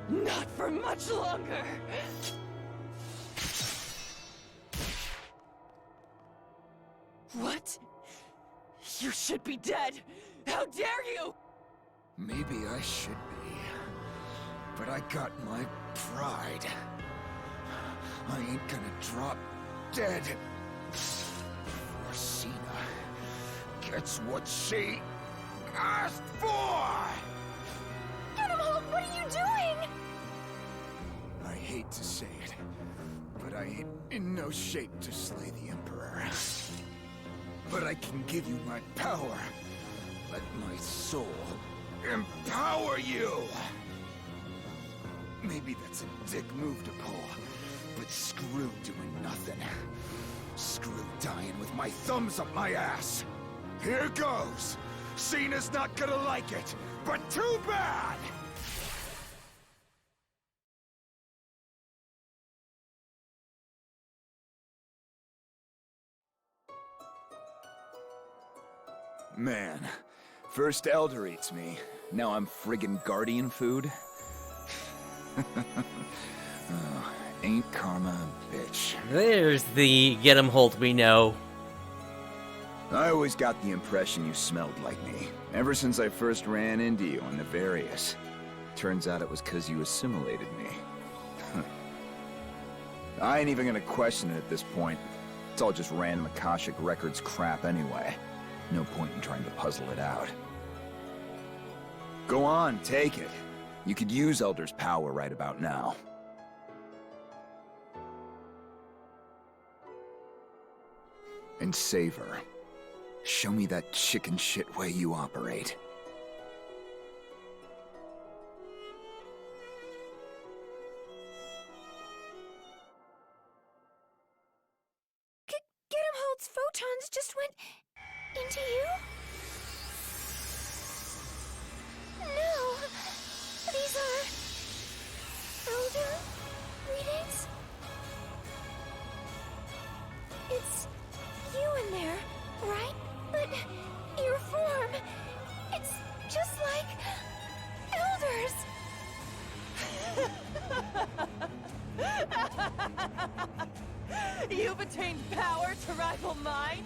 Not for much longer! What? You should be dead! How dare you! Maybe I should be. But I got my pride. I ain't gonna drop dead. For Cena gets what she asked for! Get him, Holt! What are you doing? I hate to say it, but I ain't in no shape to slay the Emperor. But I can give you my power. Let my soul empower you! Maybe that's a dick move to pull, but screw doing nothing. Screw dying with my thumbs up my ass. Here goes! Cena's not gonna like it, but too bad! Man, first Elder eats me, now I'm friggin' Guardian food? Oh, ain't karma a bitch. There's the get 'em Holt we know. I always got the impression you smelled like me, ever since I first ran into you on the Various. Turns out it was 'cause you assimilated me. I ain't even gonna question it at this point. It's all just random Akashic Records crap anyway. No point in trying to puzzle it out. Go on, take it. You could use Elder's power right about now. And save her. Show me that chicken shit way you operate. Get him, Holt's photons just went into you? No. These are... Elder readings? It's you in there, right? But your form... It's rival mine?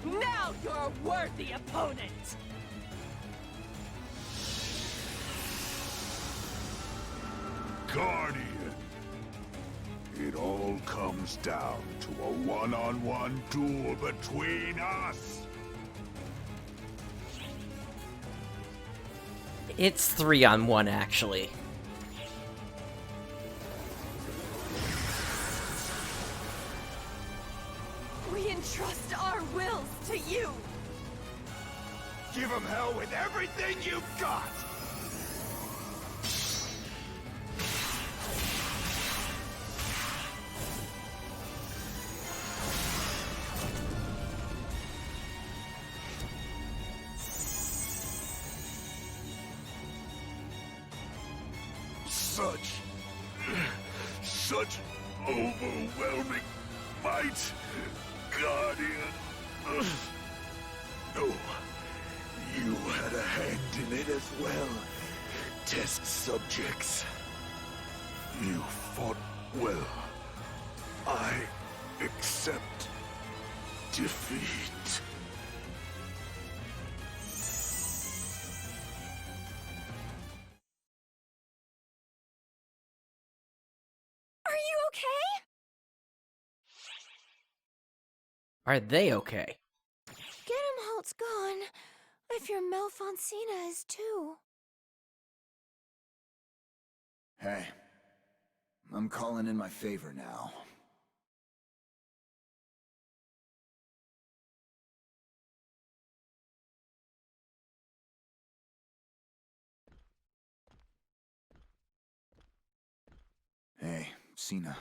Now you're a worthy opponent! Guardian. It all comes down to a one-on-one duel between us. It's 3-on-1, actually. We entrust our wills to you! Give him hell with everything you've got! Such overwhelming might, Guardian. Oh, you had a hand in it as well, test subjects. You fought well. I accept defeat. Are they okay? Gedimhalt's gone. I fear Malfoncina is too. Hey, I'm calling in my favor now. Hey, Cena.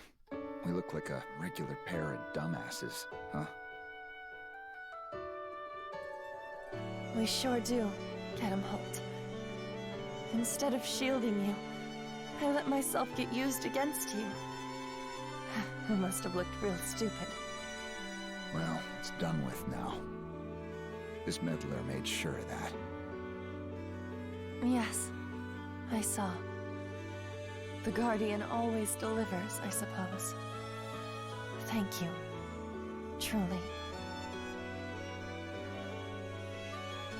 We look like a regular pair of dumbasses, huh? We sure do, Gedimhalt. Instead of shielding you, I let myself get used against you. I must have looked real stupid. Well, it's done with now. This meddler made sure of that. Yes, I saw. The Guardian always delivers, I suppose. Thank you. Truly.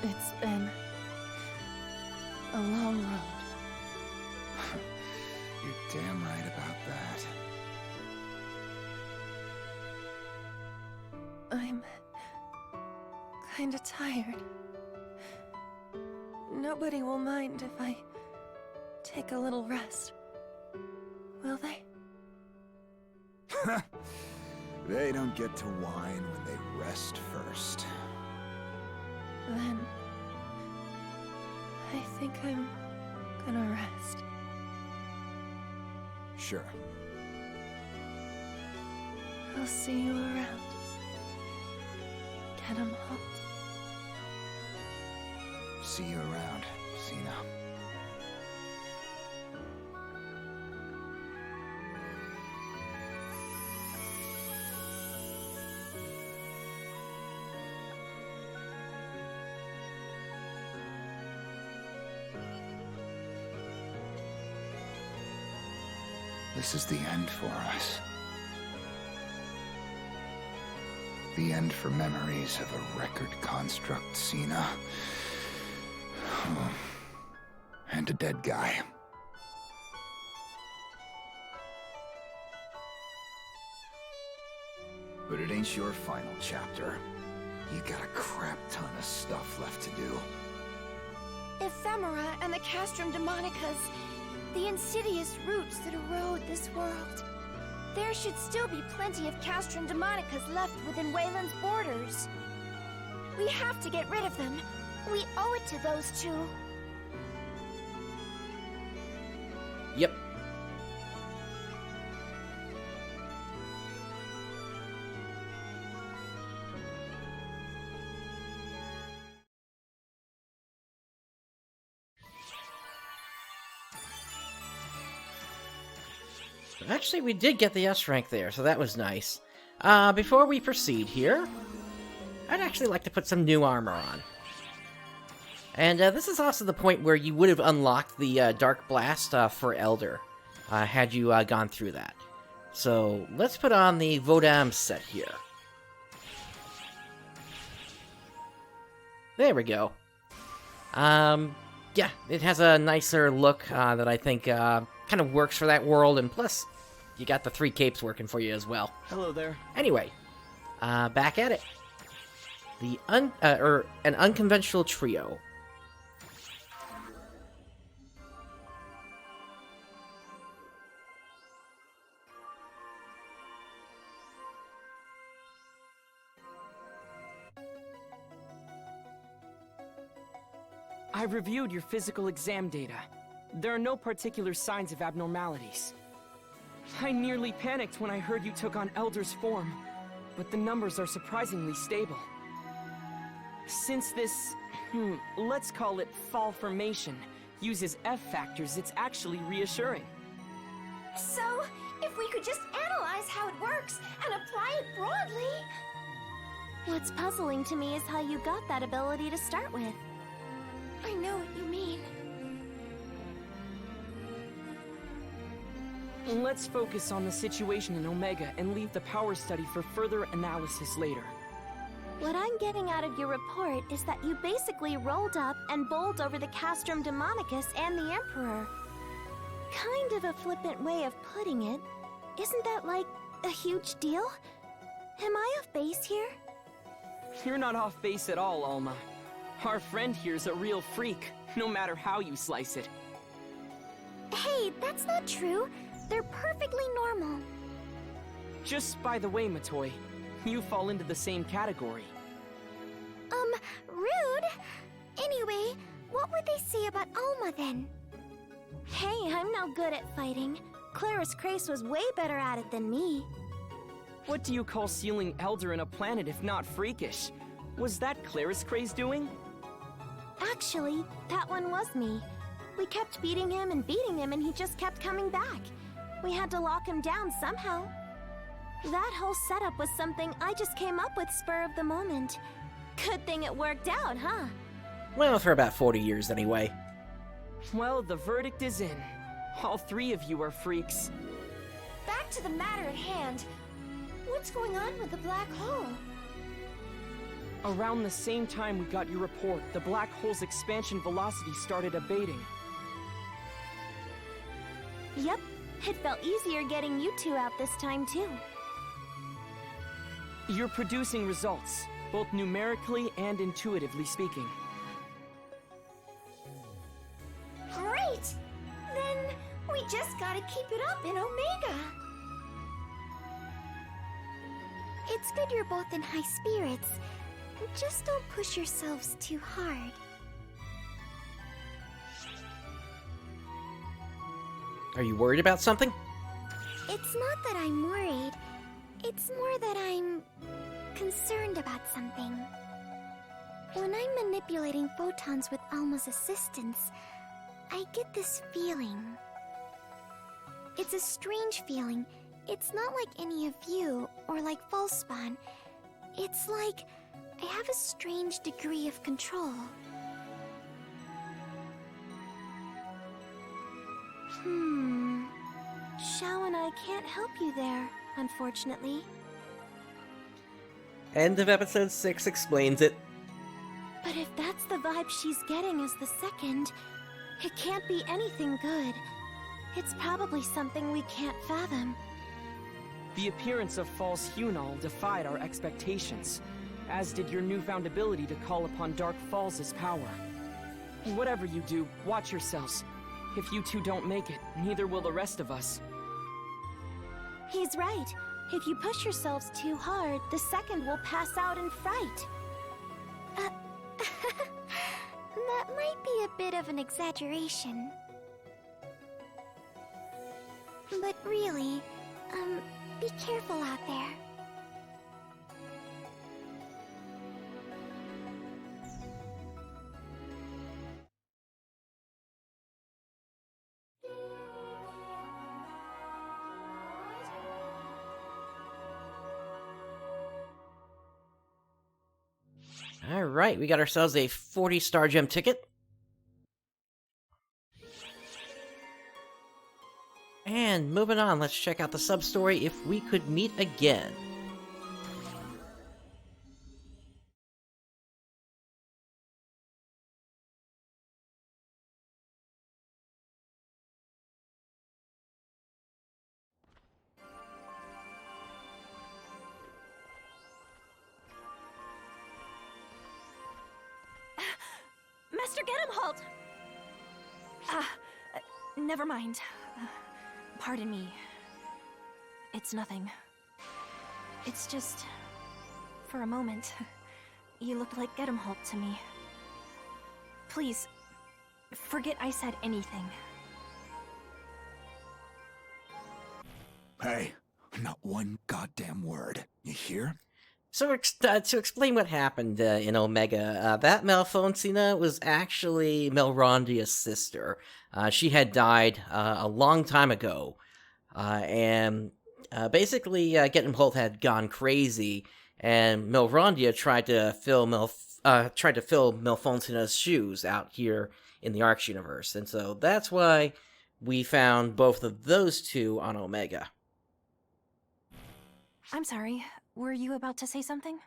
It's been a long road. You're damn right about that. I'm kinda tired. Nobody will mind if I take a little rest. Will they? They don't get to whine when they rest first. Then I think I'm gonna rest. Sure. I'll see you around. Gedimhalt. See you around, Cena. This is the end for us. The end for memories of a record construct, Cena. And a dead guy. But it ain't your final chapter. You got a crap ton of stuff left to do. Ephemera and the Castrum Demonicas, the insidious roots that erode this world. There should still be plenty of Castrum Demonicas left within Weyland's borders. We have to get rid of them. We owe it to those two. Yep. Actually, we did get the S rank there, so that was nice. Before we proceed here, I'd actually like to put some new armor on. And this is also the point where you would have unlocked the Dark Blast for Elder, had you gone through that. So let's put on the Vodam set here. There we go. Yeah, it has a nicer look that I think kind of works for that world, and plus, you got the 3 capes working for you as well. Hello there. Anyway, back at it. An unconventional trio. I reviewed your physical exam data. There are no particular signs of abnormalities. I nearly panicked when I heard you took on Elder's form, but the numbers are surprisingly stable. Since this, let's call it fall formation, uses F factors, it's actually reassuring. So, if we could just analyze how it works and apply it broadly... What's puzzling to me is how you got that ability to start with. I know what you mean. Let's focus on the situation in Omega and leave the power study for further analysis later. What I'm getting out of your report is that you basically rolled up and bowled over the Castrum Demonicus and the Emperor. Kind of a flippant way of putting it. Isn't that like a huge deal? Am I off base here? You're not off base at all, Alma. Our friend here's a real freak, no matter how you slice it. Hey, that's not true. They're perfectly normal. Just by the way, Matoy, you fall into the same category. Rude? Anyway, what would they say about Alma then? Hey, I'm no good at fighting. Claris Crace was way better at it than me. What do you call sealing Elder in a planet if not freakish? Was that Claris Craze doing? Actually, that one was me. We kept beating him and he just kept coming back. We had to lock him down somehow. That whole setup was something I just came up with spur of the moment. Good thing it worked out, huh? Well, for about 40 years anyway. Well, the verdict is in. All 3 of you are freaks. Back to the matter at hand. What's going on with the black hole? Around the same time we got your report, the black hole's expansion velocity started abating. Yep, it felt easier getting you 2 out this time too. You're producing results, both numerically and intuitively speaking. Great! Then we just gotta keep it up in Omega. It's good you're both in high spirits. Just don't push yourselves too hard. Are you worried about something? It's not that I'm worried. It's more that I'm concerned about something. When I'm manipulating photons with Alma's assistance, I get this feeling. It's a strange feeling. It's not like any of you, or like Falspawn. It's like I have a strange degree of control. Xiao and I can't help you there, unfortunately. End of episode 6 explains it. But if that's the vibe she's getting as the second, it can't be anything good. It's probably something we can't fathom. The appearance of false Hunal defied our expectations, as did your newfound ability to call upon Dark Falls' power. Whatever you do, watch yourselves. If you 2 don't make it, neither will the rest of us. He's right. If you push yourselves too hard, the second will pass out in fright. That might be a bit of an exaggeration. But really, be careful out there. Alright, we got ourselves a 40-star gem ticket. And moving on, let's check out the sub-story, If We Could Meet Again. Master Gedemholt! Never mind. Pardon me. It's nothing. It's just... for a moment, you looked like Gedemholt to me. Please, forget I said anything. Hey, not one goddamn word. You hear? So to explain what happened in Omega, that Malfonsina was actually Melrondia's sister. She had died a long time ago, and basically Gedemholt had gone crazy, and Melrondia tried to fill Malfonsina's shoes out here in the Arcs universe, and so that's why we found both of those two on Omega. I'm sorry, were you about to say something?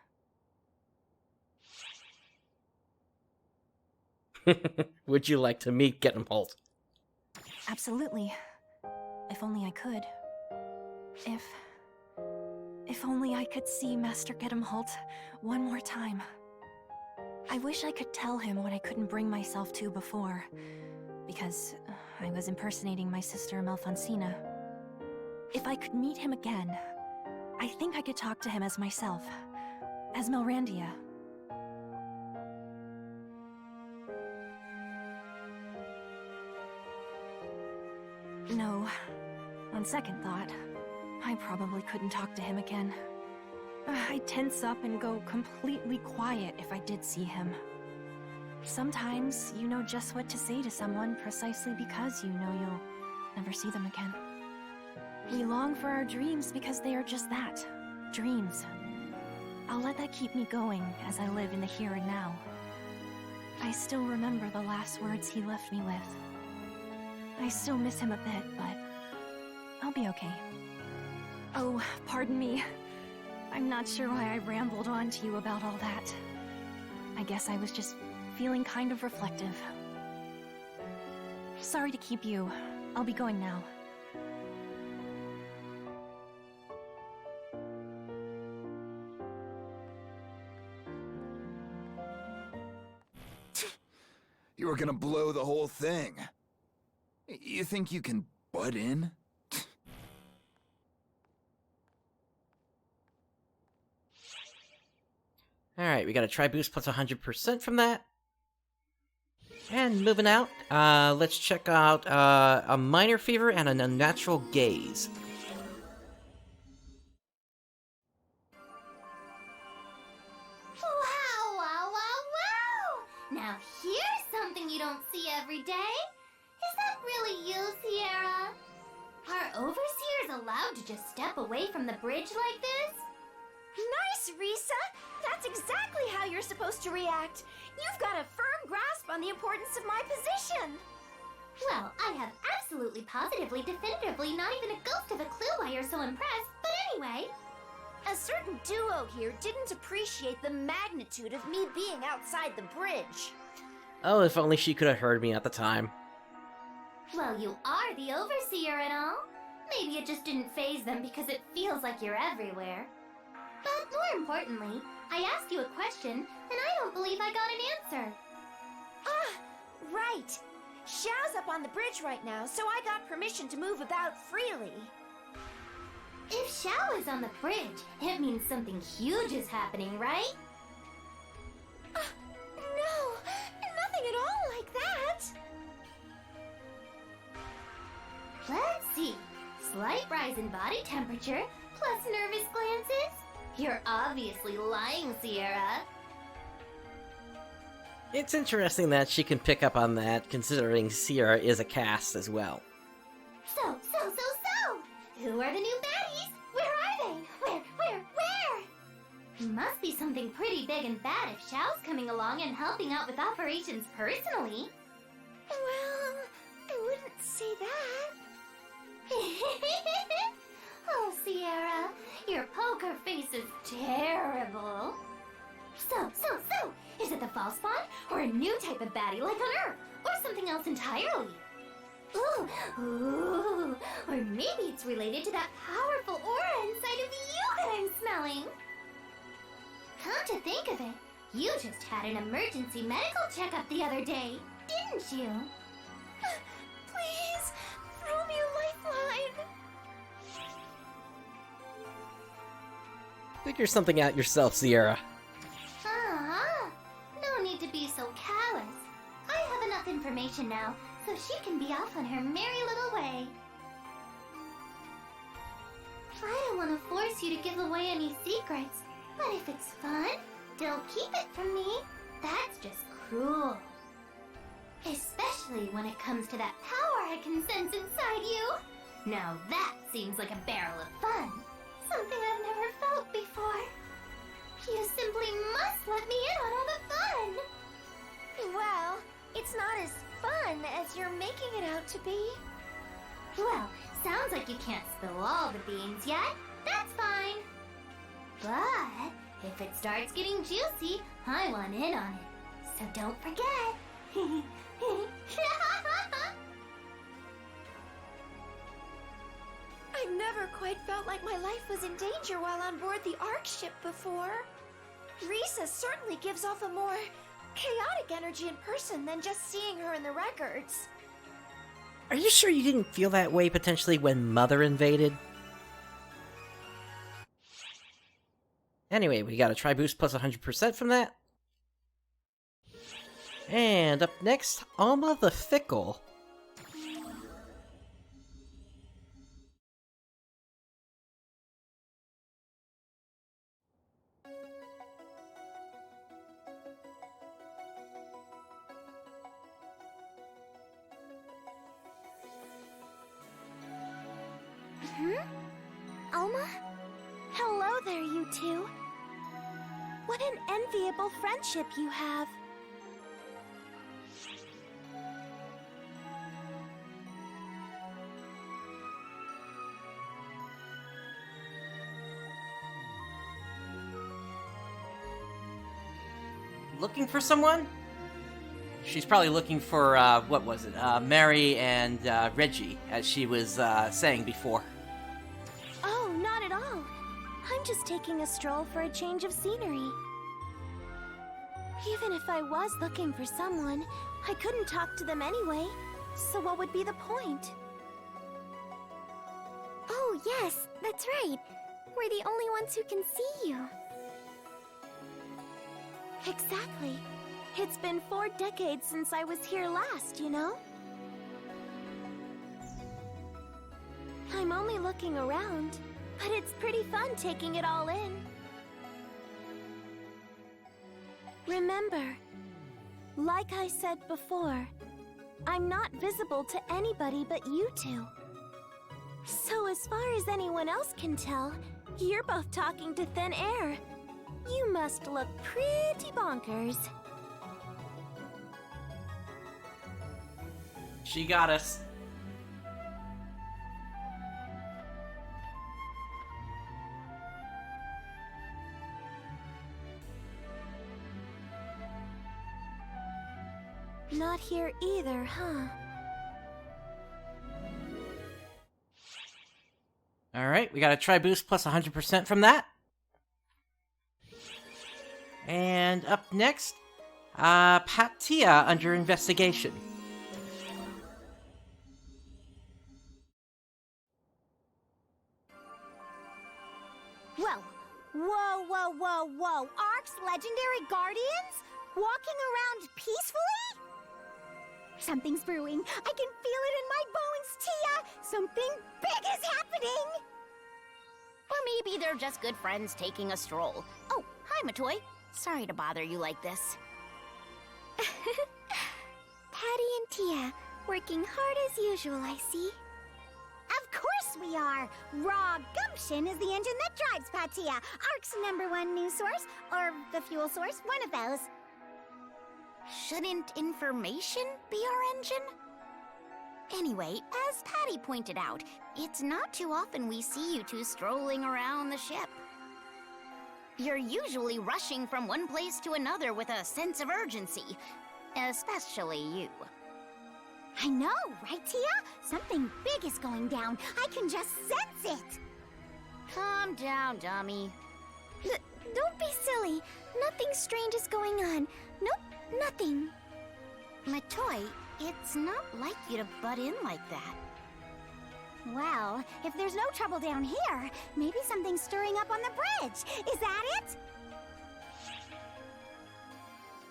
Would you like to meet Gedemholt? Absolutely. If only I could. If only I could see Master Gedemholt one more time. I wish I could tell him what I couldn't bring myself to before, because I was impersonating my sister Malfonsina. If I could meet him again, I think I could talk to him as myself, as Melrandia. No, on second thought, I probably couldn't talk to him again. I'd tense up and go completely quiet if I did see him. Sometimes you know just what to say to someone precisely because you know you'll never see them again. We long for our dreams because they are just that, dreams. I'll let that keep me going as I live in the here and now. I still remember the last words he left me with. I still miss him a bit, but I'll be okay. Oh, pardon me. I'm not sure why I rambled on to you about all that. I guess I was just feeling kind of reflective. Sorry to keep you. I'll be going now. You were gonna blow the whole thing. You think you can butt in? Alright, we got a Tri-Boost plus 100% from that. And moving out, let's check out a Minor Fever and an Unnatural Gaze. Wow, wow, wow, wow! Now here's something you don't see every day. Is that really you, Sierra? Are overseers allowed to just step away from the bridge like this? Nice, Risa! That's exactly how you're supposed to react. You've got a firm grasp on the importance of my position. Well, I have absolutely, positively, definitively not even a ghost of a clue why you're so impressed, but anyway. A certain duo here didn't appreciate the magnitude of me being outside the bridge. Oh, if only she could have heard me at the time. Well, you are the overseer and all. Maybe it just didn't faze them because it feels like you're everywhere. But more importantly, I asked you a question, and I don't believe I got an answer. Ah, right. Xiao's up on the bridge right now, so I got permission to move about freely. If Xiao is on the bridge, it means something huge is happening, right? No, nothing at all like that. Let's see. Slight rise in body temperature, plus nervous glances. You're obviously lying, Sierra. It's interesting that she can pick up on that, considering Sierra is a cast as well. So! Who are the new baddies? Where are they? Where? Must be something pretty big and bad if Xiao's coming along and helping out with operations personally. Well, I wouldn't say that. Oh, Sierra, your poker face is terrible. So, is it the false spawn, or a new type of baddie like on Earth, or something else entirely? Ooh, or maybe it's related to that powerful aura inside of you that I'm smelling. Come to think of it, You just had an emergency medical checkup the other day, didn't you? Please, throw me a lifeline. Figure something out yourself, Sierra. No need to be so callous. I have enough information now, so she can be off on her merry little way. I don't want to force you to give away any secrets, but if it's fun, don't keep it from me. That's just cruel. Especially when it comes to that power I can sense inside you. Now that seems like a barrel of fun. Something I've never felt before. You simply must let me in on all the fun. Well, it's not as fun as you're making it out to be. Well, sounds like you can't spill all the beans yet. That's fine. But if it starts getting juicy, I want in on it. So don't forget. I've never quite felt like my life was in danger while on board the Ark ship before. Risa certainly gives off a more chaotic energy in person than just seeing her in the records. Are you sure you didn't feel that way potentially when Mother invaded? Anyway, we got a try boost plus 100% from that. And up next, Alma the Fickle. Alma? Hello there, you two. What an enviable friendship you have. Looking for someone? She's probably looking for, what was it? Mary and Reggie, as she was saying before. Oh, not at all. I'm just taking a stroll for a change of scenery. Even if I was looking for someone, I couldn't talk to them anyway. So what would be the point? Oh, yes, that's right. We're the only ones who can see you. Exactly. It's been 4 decades since I was here last, you know? I'm only looking around, but it's pretty fun taking it all in. Remember, like I said before, I'm not visible to anybody but you two. So as far as anyone else can tell, you're both talking to thin air. You must look pretty bonkers. She got us. Not here either, huh? Alright, we got a try boost plus 100% from that. And up next, Patia under investigation. Well, whoa. Ark's legendary guardians? Walking around peacefully? Something's brewing. I can feel it in my bones, Tia! Something big is happening! Or maybe they're just good friends taking a stroll. Oh, hi, Matoy. Sorry to bother you like this. Patty and Tia, working hard as usual, I see. Of course we are! Raw gumption is the engine that drives Patia, Ark's #1 news source, or the fuel source, one of those. Shouldn't information be our engine? Anyway, as Patty pointed out, it's not too often we see you two strolling around the ship. You're usually rushing from one place to another with a sense of urgency. Especially you. I know, right, Tia? Something big is going down. I can just sense it. Calm down, dummy. Don't be silly. Nothing strange is going on. Nope, nothing. Matoy, it's not like you to butt in like that. Well, if there's no trouble down here, maybe something's stirring up on the bridge. Is that it?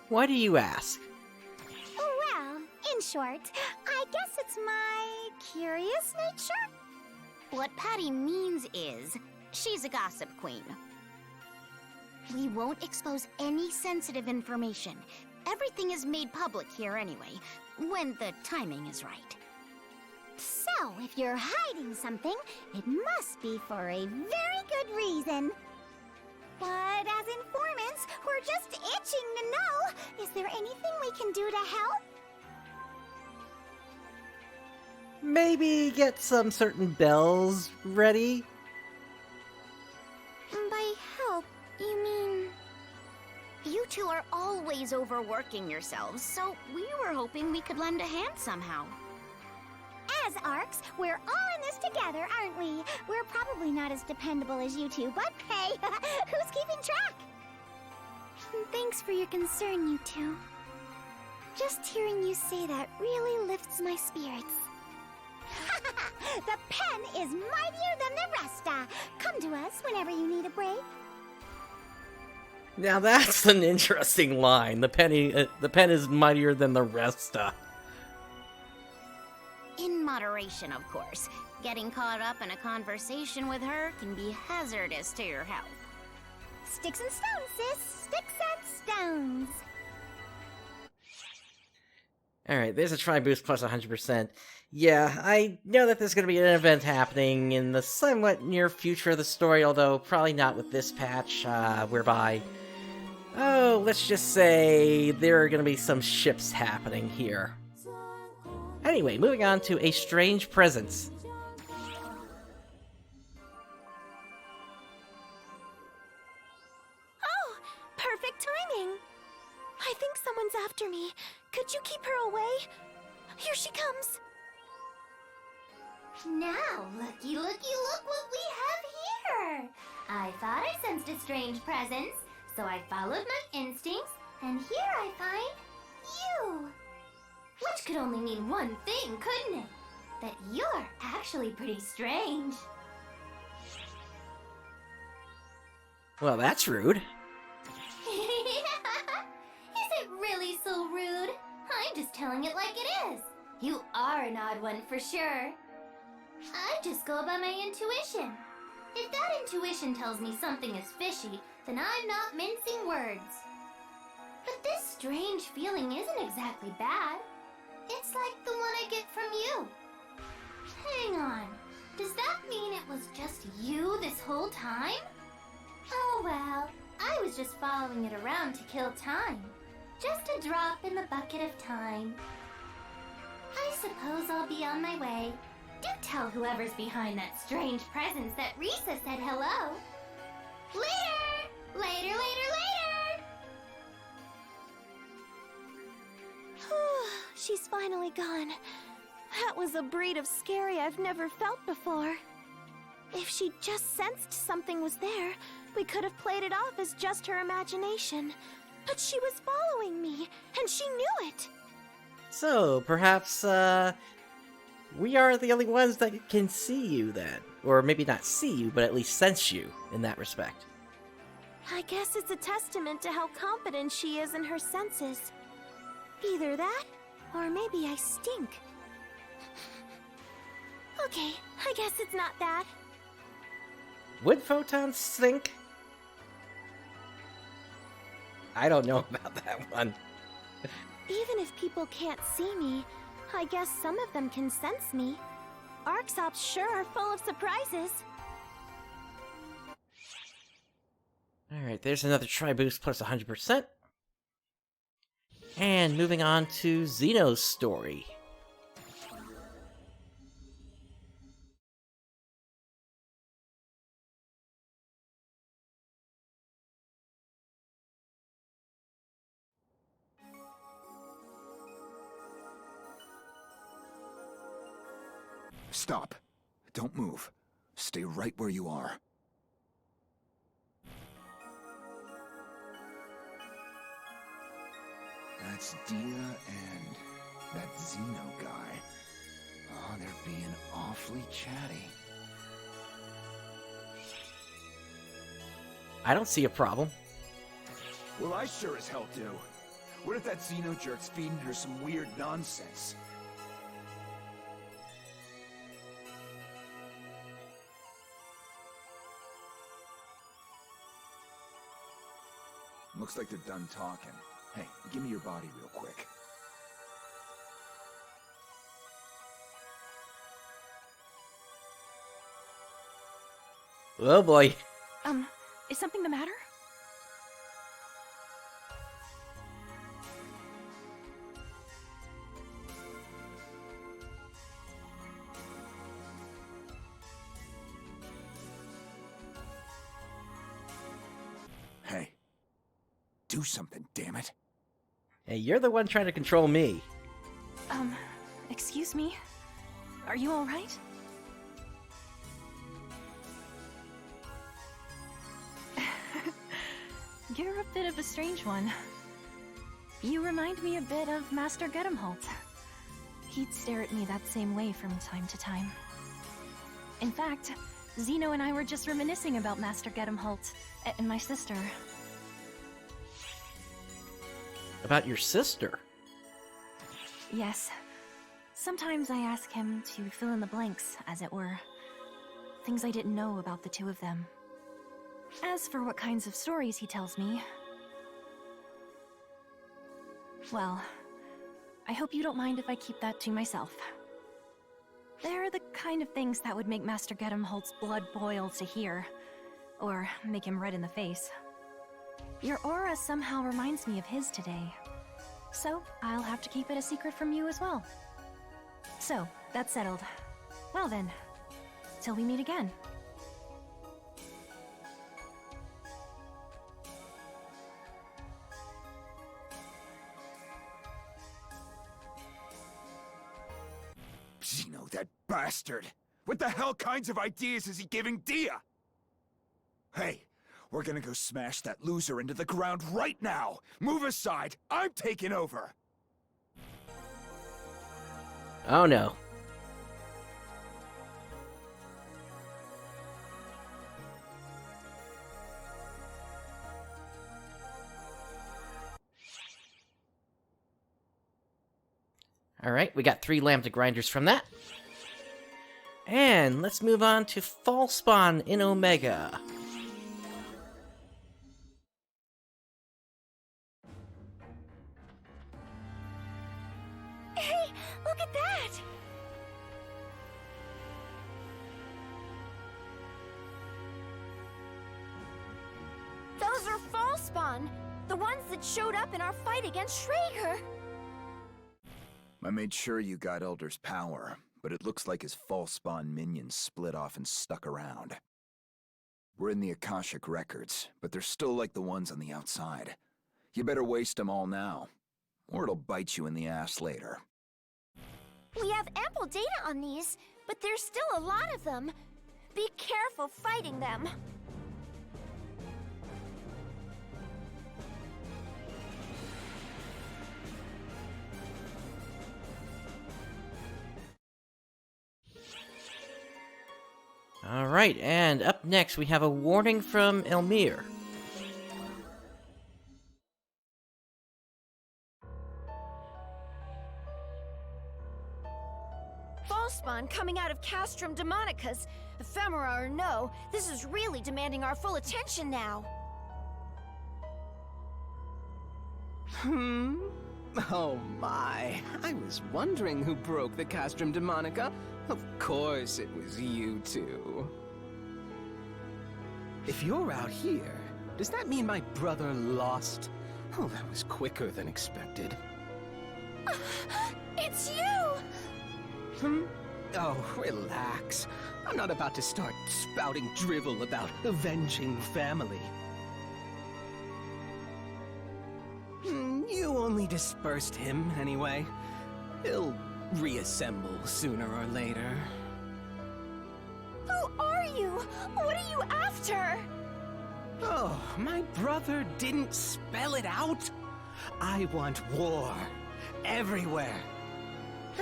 Why do you ask? Well, in short, I guess it's my curious nature. What Patty means is, she's a gossip queen. We won't expose any sensitive information. Everything is made public here anyway, when the timing is right. So, if you're hiding something, it must be for a very good reason. But as informants, we're just itching to know, is there anything we can do to help? Maybe get some certain bells ready? By help, you mean... You two are always overworking yourselves, so we were hoping we could lend a hand somehow. As Arcs, we're all in this together, aren't we? We're probably not as dependable as you two, but hey, who's keeping track? Thanks for your concern, you two. Just hearing you say that really lifts my spirits. The pen is mightier than the rest. Come to us whenever you need a break. Now that's an interesting line. The pen is mightier than the rest. In moderation, of course. Getting caught up in a conversation with her can be hazardous to your health. Sticks and stones, sis. Sticks and stones. Alright, there's a try boost plus 100%. Yeah, I know that there's going to be an event happening in the somewhat near future of the story, although probably not with this patch, whereby... Oh, let's just say there are going to be some ships happening here. Anyway, moving on to A Strange Presence. Oh, perfect timing. I think someone's after me. Could you keep her away? Here she comes. Now, looky, look what we have here! I thought I sensed a strange presence, so I followed my instincts, and here I find you! Which could only mean one thing, couldn't it? That you're actually pretty strange. Well, that's rude. Is it really so rude? I'm just telling it like it is. You are an odd one for sure. I just go by my intuition. If that intuition tells me something is fishy, then I'm not mincing words. But this strange feeling isn't exactly bad. It's like the one I get from you. Hang on. Does that mean it was just you this whole time? Oh well, I was just following it around to kill time. Just a drop in the bucket of time. I suppose I'll be on my way. Do tell whoever's behind that strange presence that Risa said hello. Later! Later, later, later! She's finally gone. That was a breed of scary I've never felt before. If she just sensed something was there, we could have played it off as just her imagination. But she was following me, and she knew it. So, perhaps, we are the only ones that can see you then. Or maybe not see you, but at least sense you in that respect. I guess it's a testament to how competent she is in her senses. Either that, or maybe I stink. Okay, I guess it's not that. Would photons stink? I don't know about that one. Even if people can't see me, I guess some of them can sense me. Arxops sure are full of surprises. Alright, there's another try boost plus 100%. And moving on to Xeno's story. Stop. Don't move. Stay right where you are. that's Dia and that Zeno guy. Oh, they're being awfully chatty. I don't see a problem. Well, I sure as hell do. What if that Zeno jerk's feeding her some weird nonsense? Looks like they're done talking. Hey, give me your body real quick. Oh boy. Is something the matter? Hey. Do something, damn it. Hey, you're the one trying to control me. Excuse me? Are you alright? You're a bit of a strange one. You remind me a bit of Master Gedemholt. He'd stare at me that same way from time to time. In fact, Zeno and I were just reminiscing about Master Gedemholt and my sister. About your sister? Yes. Sometimes I ask him to fill in the blanks, as it were. Things I didn't know about the two of them. As for what kinds of stories he tells me... well, I hope you don't mind if I keep that to myself. They're the kind of things that would make Master Gedemholt's blood boil to hear, or make him red in the face. Your aura somehow reminds me of his today, so I'll have to keep it a secret from you as well. So, that's settled. Well then, till we meet again. Zeno, that bastard! What the hell kinds of ideas is he giving Dia? Hey, we're gonna go smash that loser into the ground right now! Move aside! I'm taking over! Oh no. Alright, we got 3 Lambda Grinders from that. And let's move on to Fall Spawn in Omega. Hey, look at that! Those are Fall Spawn, the ones that showed up in our fight against Schrager. I made sure you got Elder's power, but it looks like his false spawn minions split off and stuck around. We're in the Akashic records, but they're still like the ones on the outside. You better waste them all now, or it'll bite you in the ass later. We have ample data on these, but there's still a lot of them. Be careful fighting them. Alright, and up next we have a warning from Elmir. Falspawn coming out of Castrum Demonica's. Ephemera or no, this is really demanding our full attention now. Oh my, I was wondering who broke the Castrum Demonica. Of course it was you two. If you're out here, does that mean my brother lost? Oh, that was quicker than expected. It's you! Oh, relax. I'm not about to start spouting drivel about avenging family. You only dispersed him, anyway. He'll reassemble sooner or later. Who are you? What are you after? Oh, my brother didn't spell it out? I want war. Everywhere.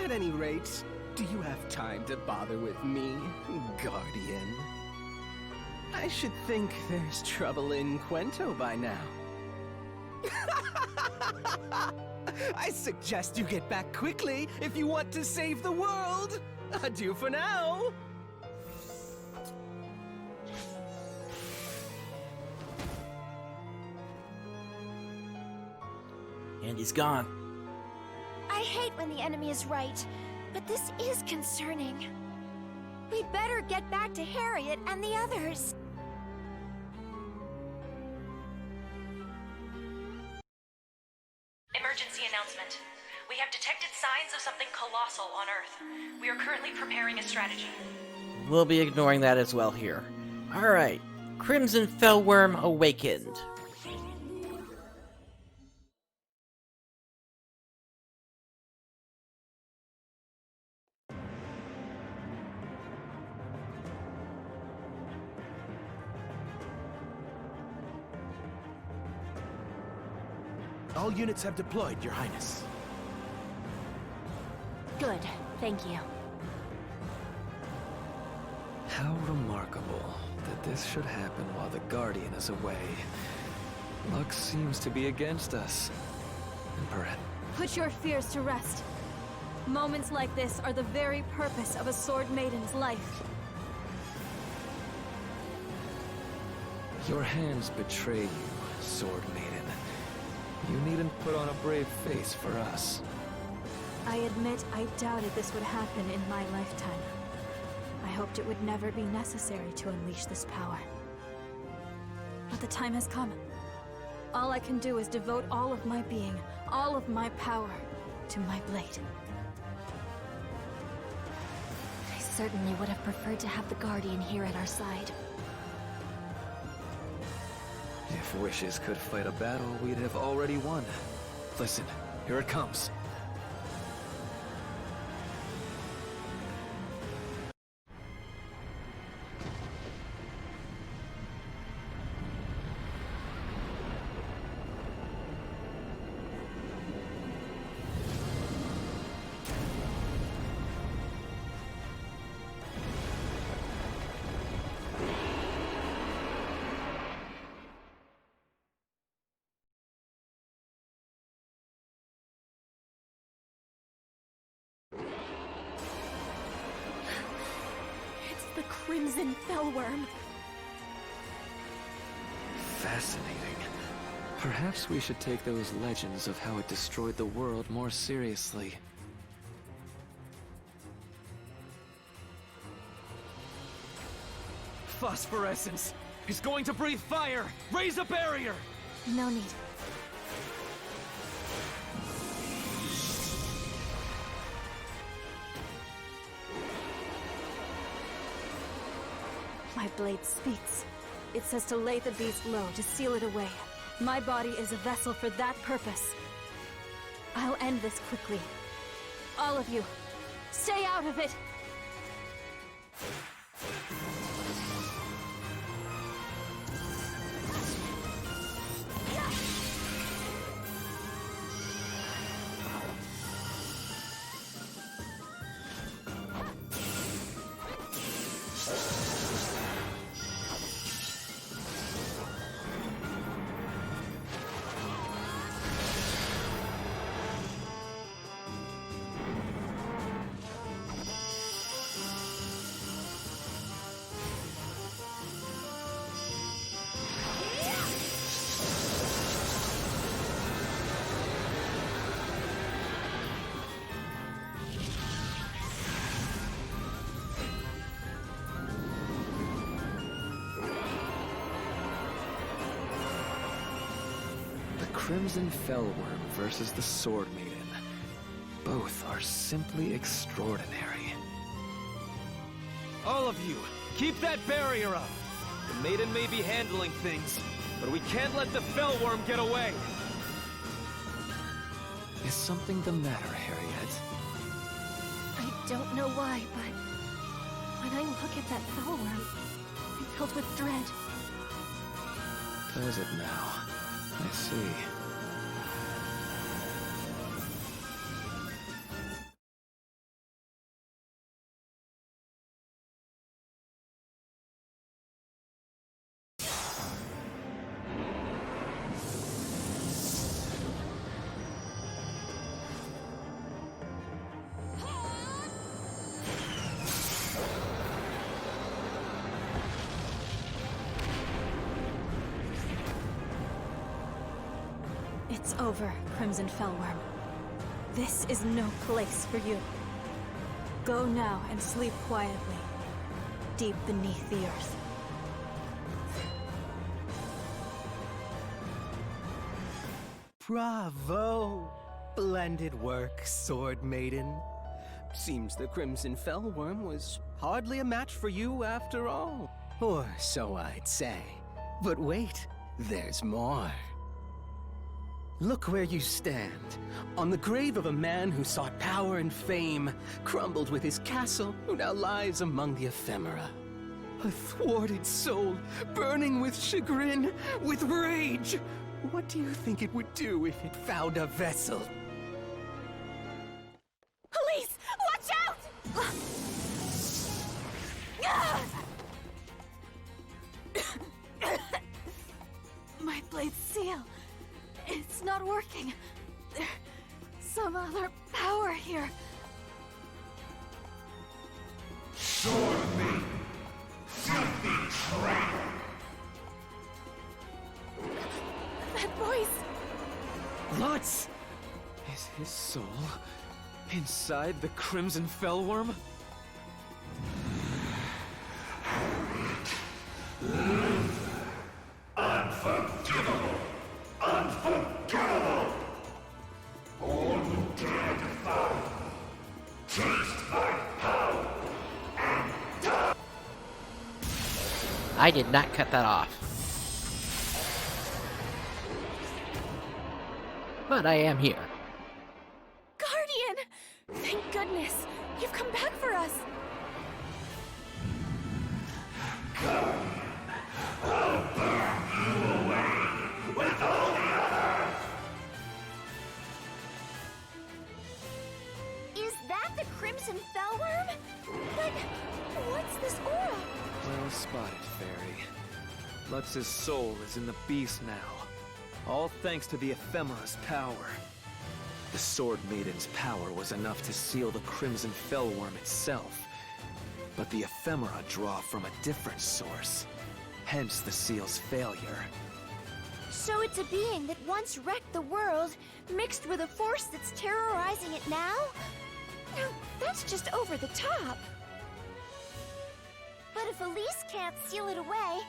At any rate, do you have time to bother with me, Guardian? I should think there's trouble in Cuento by now. I suggest you get back quickly if you want to save the world. Adieu for now. And he's gone. I hate when the enemy is right, but this is concerning. We better get back to Hariette and the others. Emergency announcement. We have detected signs of something colossal on Earth. We are currently preparing a strategy. We'll be ignoring that as well here. Alright. Crimson Fellworm Awakened. All units have deployed, Your Highness. Good, thank you. How remarkable that this should happen while the Guardian is away. Luck seems to be against us. And perhaps... Put your fears to rest. Moments like this are the very purpose of a Sword Maiden's life. Your hands betray you, Sword Maiden. You needn't put on a brave face for us. I admit I doubted this would happen in my lifetime. I hoped it would never be necessary to unleash this power. But the time has come. All I can do is devote all of my being, all of my power, to my blade. I certainly would have preferred to have the Guardian here at our side. If wishes could fight a battle, we'd have already won. Listen, here it comes. The Crimson Fellworm. Fascinating. Perhaps we should take those legends of how it destroyed the world more seriously. Phosphorescence! He's going to breathe fire! Raise a barrier! No need. My blade speaks. It says to lay the beast low, to seal it away. My body is a vessel for that purpose. I'll end this quickly. All of you, stay out of it! Crimson Fellworm versus the Sword Maiden. Both are simply extraordinary. All of you, keep that barrier up! The Maiden may be handling things, but we can't let the Fellworm get away! Is something the matter, Hariette? I don't know why, but when I look at that Fellworm, I'm filled with dread. Does it now? I see. It's over, Crimson Fellworm. This is no place for you. Go now and sleep quietly, deep beneath the earth. Bravo! Splendid work, Sword Maiden. Seems the Crimson Fellworm was hardly a match for you after all. Or so I'd say. But wait, there's more. Look where you stand, on the grave of a man who sought power and fame, crumbled with his castle, who now lies among the ephemera. A thwarted soul, burning with chagrin, with rage. What do you think it would do if it found a vessel? Police! Watch out! My blade's seal. It's not working. There's some other power here. Sword Maiden! Filthy trap! That voice! Lutz! Is his soul inside the Crimson Fellworm? Unforgivable! Unforgettable! All who dare defy, taste my power and die! I did not cut that off. But I am here. Guardian! Thank goodness! You've come back for us! Guardian, I'll burn you away with all the others! Is that the Crimson Fellworm? But what's this aura? Well spotted, Fairy. Lutz's soul is in the beast now. All thanks to the ephemera's power. The Sword Maiden's power was enough to seal the Crimson Fellworm itself. But the ephemera draw from a different source. Hence the seal's failure. So it's a being that once wrecked the world, mixed with a force that's terrorizing it now? Now, that's just over the top. But if Elise can't seal it away,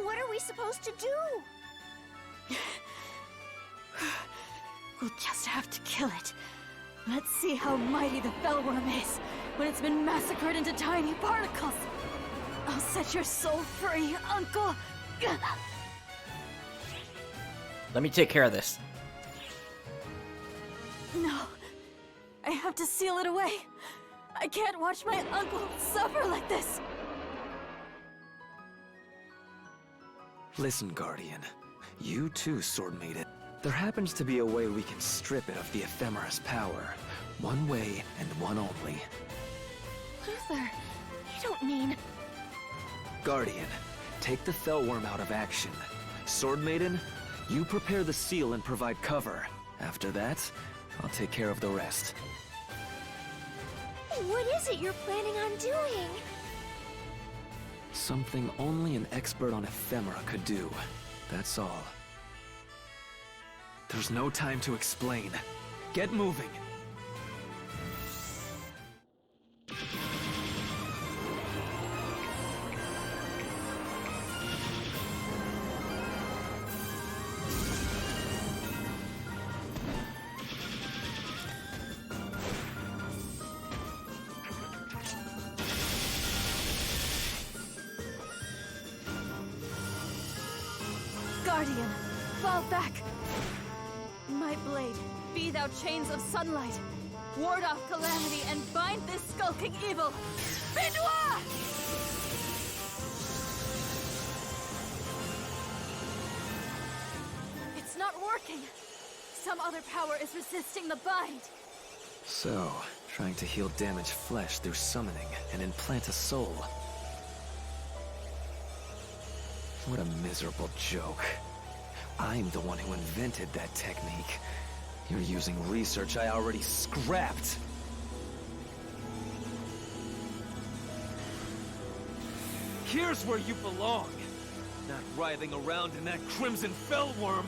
what are we supposed to do? We'll just have to kill it. Let's see how mighty the Fellworm is when it's been massacred into tiny particles. I'll set your soul free, Uncle. Let me take care of this. No. I have to seal it away. I can't watch my uncle suffer like this. Listen, Guardian. You too, Sword Maiden. There happens to be a way we can strip it of the ephemera's power. One way and one only. Luther, you don't mean... Guardian, take the Fellworm out of action. Sword Maiden, you prepare the seal and provide cover. After that, I'll take care of the rest. What is it you're planning on doing? Something only an expert on ephemera could do. That's all. There's no time to explain. Get moving! Guardian, fall back! My blade, be thou chains of sunlight. Ward off calamity and bind this skulking evil. Benoit! It's not working. Some other power is resisting the bind. So, trying to heal damaged flesh through summoning and implant a soul. What a miserable joke. I'm the one who invented that technique. You're using research I already scrapped. Here's where you belong. Not writhing around in that Crimson Fellworm.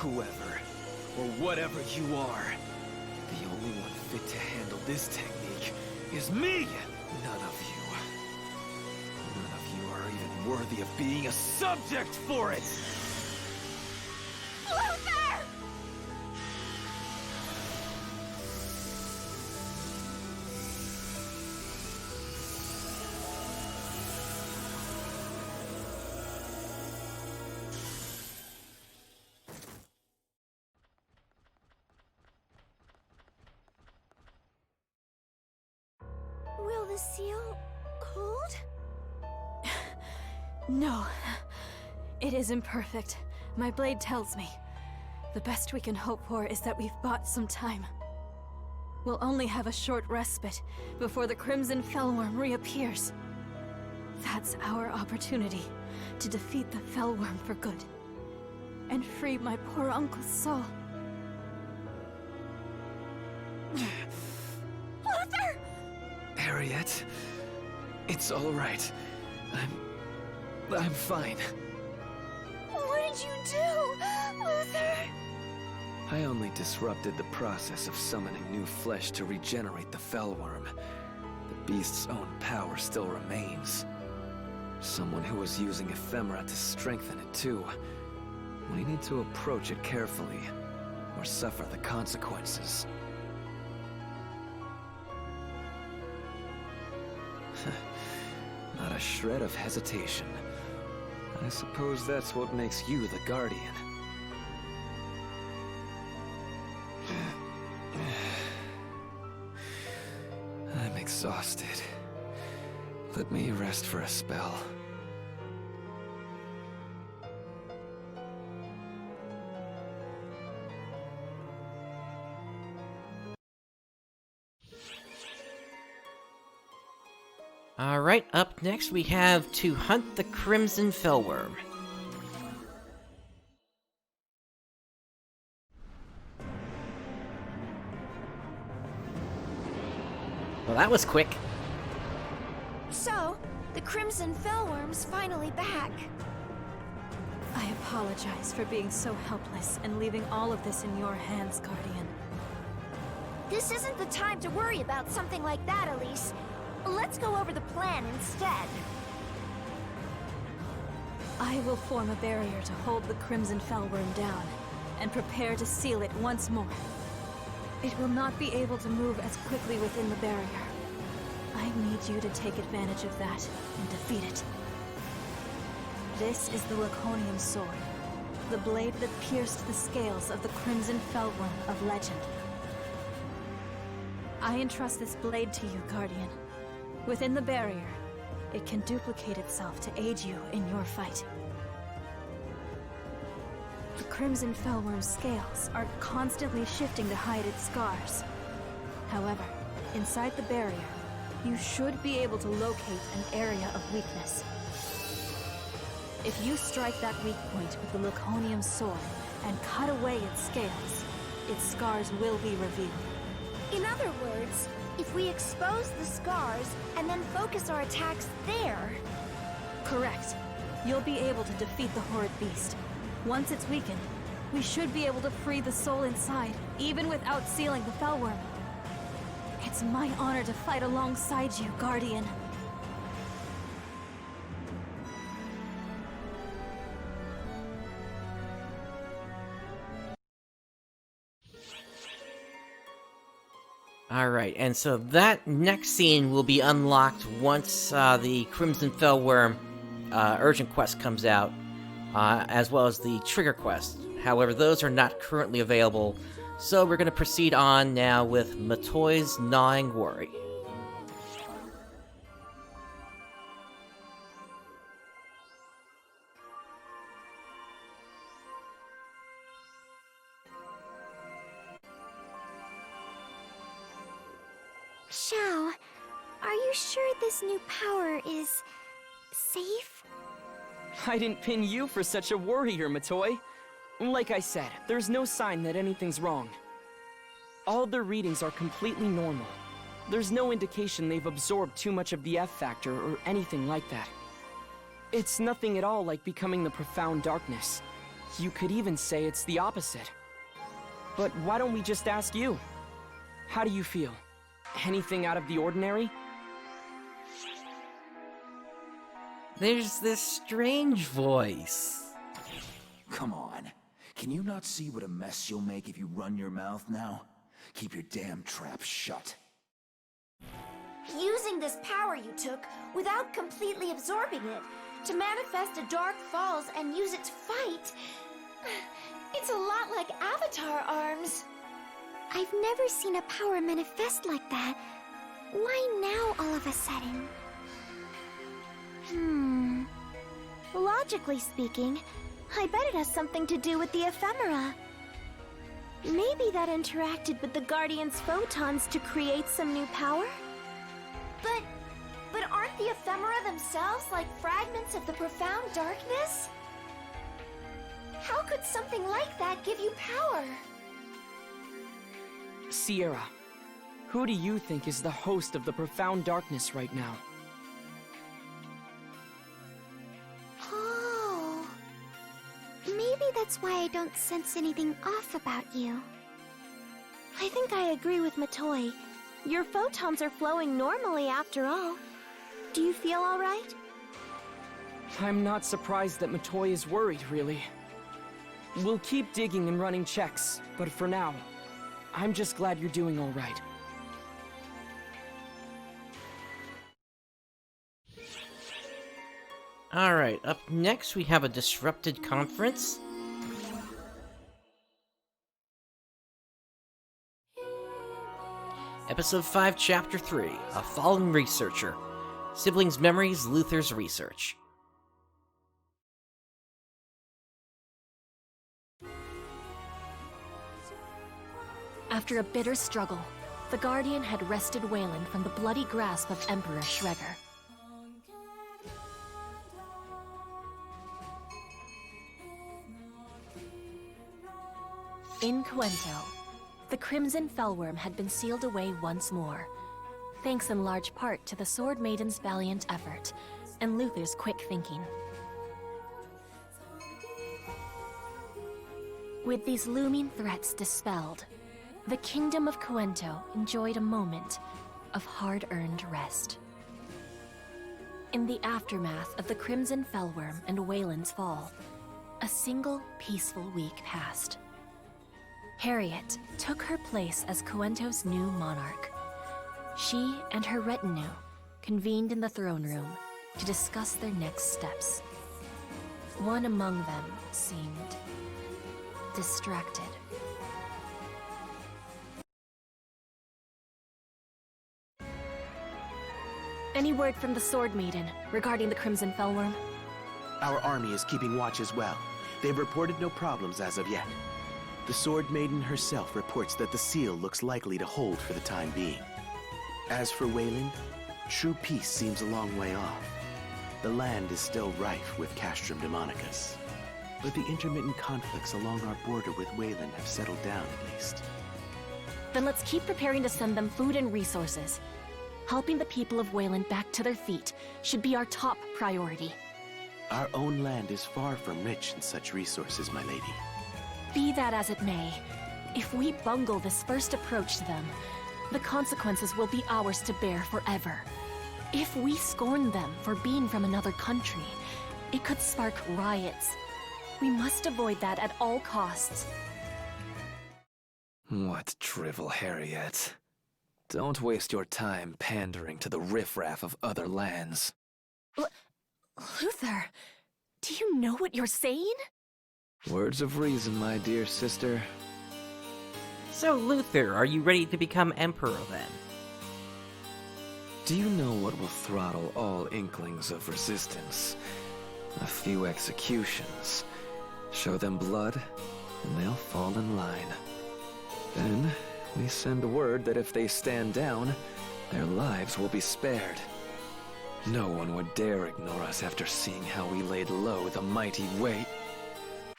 whoever, or whatever you are, the only one fit to handle this technique is me! None of you. None of you are even worthy of being a subject for it! Luther! Will the seal hold? No. It isn't perfect. My blade tells me. The best we can hope for is that we've bought some time. We'll only have a short respite before the Crimson Fellworm reappears. That's our opportunity to defeat the Fellworm for good. And free my poor uncle's soul. Luther! Hariette, it's all right. I'm fine. What did you do, Luther? I only disrupted the process of summoning new flesh to regenerate the Fellworm. The beast's own power still remains. Someone who was using ephemera to strengthen it too. We need to approach it carefully, or suffer the consequences. Not a shred of hesitation. I suppose that's what makes you the Guardian. I'm exhausted. Let me rest for a spell. Alright, up next we have To Hunt the Crimson Fellworm. Well, that was quick. So, the Crimson Fellworm's finally back. I apologize for being so helpless and leaving all of this in your hands, Guardian. This isn't the time to worry about something like that, Elise. Let's go over the plan instead. I will form a barrier to hold the Crimson Fellworm down, and prepare to seal it once more. It will not be able to move as quickly within the barrier. I need you to take advantage of that and defeat it. This is the Laconian Sword, the blade that pierced the scales of the Crimson Fellworm of legend. I entrust this blade to you, Guardian. Within the barrier, it can duplicate itself to aid you in your fight. The Crimson Fellworm's scales are constantly shifting to hide its scars. However, inside the barrier, you should be able to locate an area of weakness. If you strike that weak point with the Laconian Sword and cut away its scales, its scars will be revealed. In other words, if we expose the scars and then focus our attacks there... Correct. You'll be able to defeat the horrid beast. Once it's weakened, we should be able to free the soul inside, even without sealing the Fellworm. It's my honor to fight alongside you, Guardian. Alright, and so that next scene will be unlocked once the Crimson Fellworm urgent quest comes out, as well as the trigger quest. However, those are not currently available, so we're going to proceed on now with Matoy's Gnawing Worry. Xiao, are you sure this new power is... safe? I didn't pin you for such a worrier, Matoy. Like I said, there's no sign that anything's wrong. All their readings are completely normal. There's no indication they've absorbed too much of the F factor or anything like that. It's nothing at all like becoming the Profound Darkness. You could even say it's the opposite. But why don't we just ask you? How do you feel? Anything out of the ordinary? There's this strange voice. Come on. Can you not see what a mess you'll make if you run your mouth now? Keep your damn trap shut. Using this power you took without completely absorbing it to manifest a dark falls and use it to fight. It's a lot like Avatar arms. I've never seen a power manifest like that. Why now all of a sudden? Logically speaking, I bet it has something to do with the ephemera. Maybe that interacted with the Guardian's photons to create some new power? But aren't the ephemera themselves like fragments of the profound darkness? How could something like that give you power? Sierra, who do you think is the host of the profound darkness right now? Oh. Maybe that's why I don't sense anything off about you. I think I agree with Matoi. Your photons are flowing normally after all. Do you feel all right? I'm not surprised that Matoi is worried, really. We'll keep digging and running checks, but for now, I'm just glad you're doing all right. Alright, up next we have a disrupted conference. Episode 5, Chapter 3, A Fallen Researcher. Siblings' Memories, Luther's Research. After a bitter struggle, the Guardian had wrested Weyland from the bloody grasp of Emperor Schreger. In Cuento, the Crimson Fellworm had been sealed away once more, thanks in large part to the Sword Maiden's valiant effort and Luther's quick thinking. With these looming threats dispelled, the Kingdom of Cowento enjoyed a moment of hard-earned rest. In the aftermath of the Crimson Fellworm and Weyland's fall, a single peaceful week passed. Hariette took her place as Coento's new monarch. She and her retinue convened in the throne room to discuss their next steps. One among them seemed distracted. Any word from the Sword Maiden regarding the Crimson Fellworm? Our army is keeping watch as well. They've reported no problems as of yet. The Sword Maiden herself reports that the seal looks likely to hold for the time being. As for Weyland, true peace seems a long way off. The land is still rife with Castrum Demonicus. But the intermittent conflicts along our border with Weyland have settled down at least. Then let's keep preparing to send them food and resources. Helping the people of Weyland back to their feet should be our top priority. Our own land is far from rich in such resources, my lady. Be that as it may, if we bungle this first approach to them, the consequences will be ours to bear forever. If we scorn them for being from another country, it could spark riots. We must avoid that at all costs. What drivel, Hariette. Don't waste your time pandering to the riffraff of other lands. Luther, do you know what you're saying? Words of reason, my dear sister. So, Luther, are you ready to become Emperor then? Do you know what will throttle all inklings of resistance? A few executions. Show them blood, and they'll fall in line. Then, we send word that if they stand down, their lives will be spared. No one would dare ignore us after seeing how we laid low the mighty Way.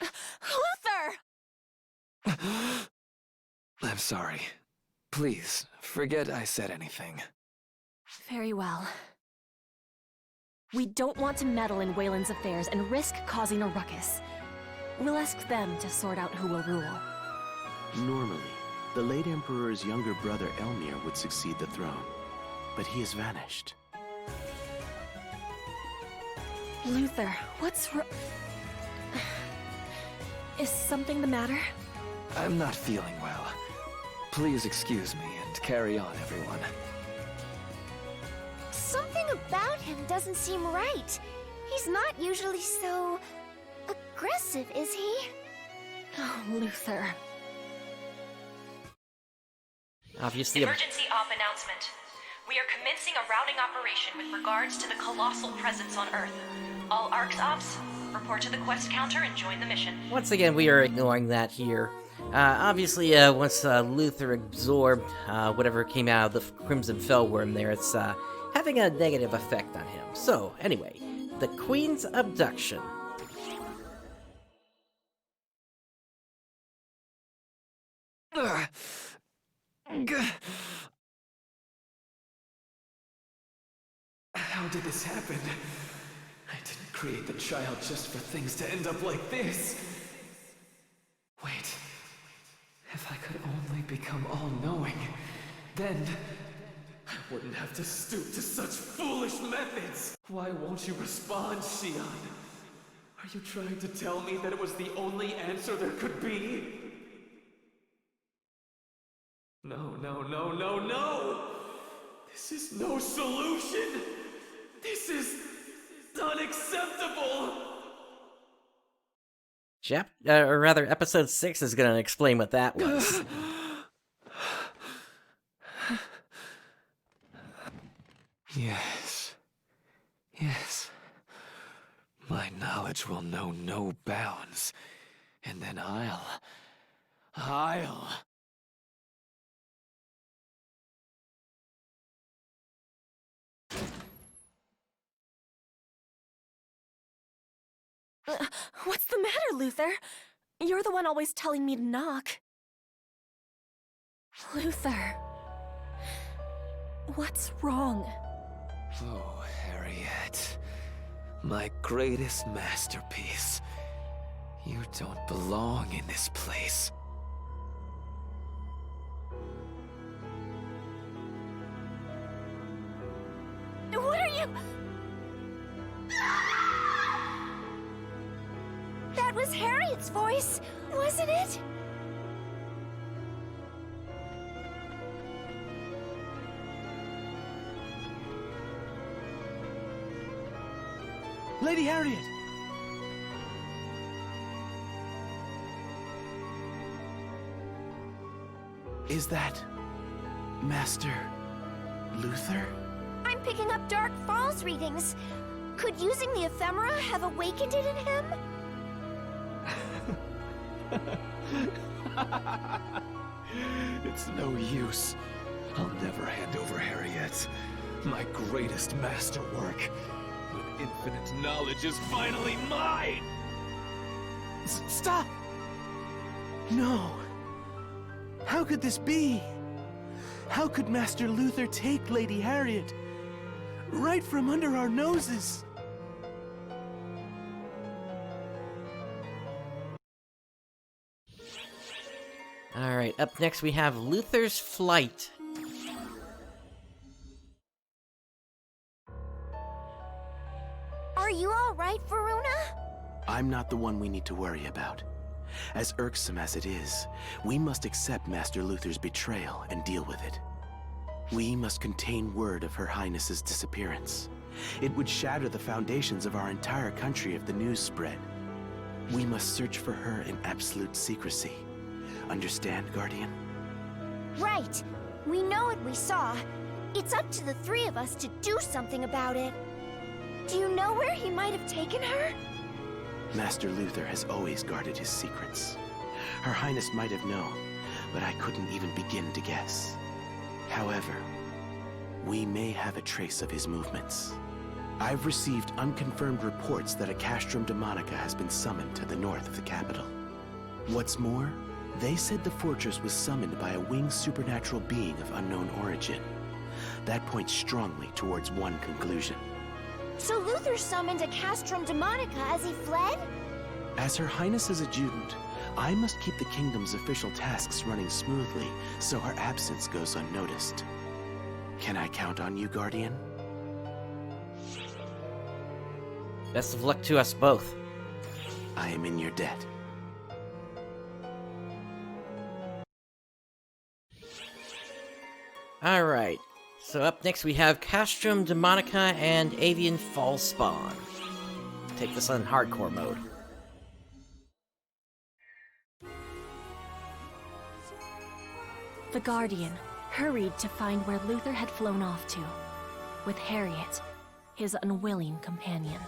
Luther! I'm sorry. Please, forget I said anything. Very well. We don't want to meddle in Weyland's affairs and risk causing a ruckus. We'll ask them to sort out who will rule. Normally, the late Emperor's younger brother Elmir would succeed the throne, but he has vanished. Luther, what's Is something the matter? I'm not feeling well. Please excuse me and carry on, everyone. Something about him doesn't seem right. He's not usually so aggressive, is he? Oh, Luther. Obviously, Emergency op announcement. We are commencing a routing operation with regards to the colossal presence on Earth. All ARCS ops, report to the quest counter and join the mission. once again, we are ignoring that here. Obviously, once Luther absorbed whatever came out of the Crimson Fellworm there, it's having a negative effect on him. So, anyway, the Queen's Abduction. How did this happen? I didn't create the child just for things to end up like this. Wait. If I could only become all-knowing, then I wouldn't have to stoop to such foolish methods. Why won't you respond, Xion? Are you trying to tell me that it was the only answer there could be? No, no, no, no, no! This is no solution! This is unacceptable! Or rather, episode 6 is gonna explain what that was. Yes. Yes. My knowledge will know no bounds. And then I'll... What's the matter, Luther? You're the one always telling me to knock. Luther. What's wrong? Oh, Hariette. My greatest masterpiece. You don't belong in this place. What are you... That was Hariette's voice, wasn't it? Lady Hariette! Is that... Master... Luther? I'm picking up Dark Falls readings. Could using the ephemera have awakened it in him? It's no use. I'll never hand over Hariette, my greatest masterwork, when infinite knowledge is finally mine! Stop! No. How could this be? How could Master Luther take Lady Hariette? Right from under our noses! Alright, up next we have Luther's Flight. Are you all right, Varuna? I'm not the one we need to worry about. As irksome as it is, we must accept Master Luther's betrayal and deal with it. We must contain word of Her Highness's disappearance. It would shatter the foundations of our entire country if the news spread. We must search for her in absolute secrecy. Understand, Guardian? Right. We know what we saw. It's up to the three of us to do something about it. Do you know where he might have taken her? Master Luther has always guarded his secrets. Her Highness might have known, but I couldn't even begin to guess. However, we may have a trace of his movements. I've received unconfirmed reports that a Castrum Demonica has been summoned to the north of the capital. What's more, they said the fortress was summoned by a winged supernatural being of unknown origin. That points strongly towards one conclusion. So Luther summoned a Castrum Demonica as he fled? As Her Highness's adjutant, I must keep the kingdom's official tasks running smoothly so her absence goes unnoticed. Can I count on you, Guardian? Best of luck to us both. I am in your debt. Alright, so up next we have Castrum Demonica and Avian Fall Spawn. Take this on hardcore mode. The Guardian hurried to find where Luther had flown off to, with Hariette, his unwilling companion.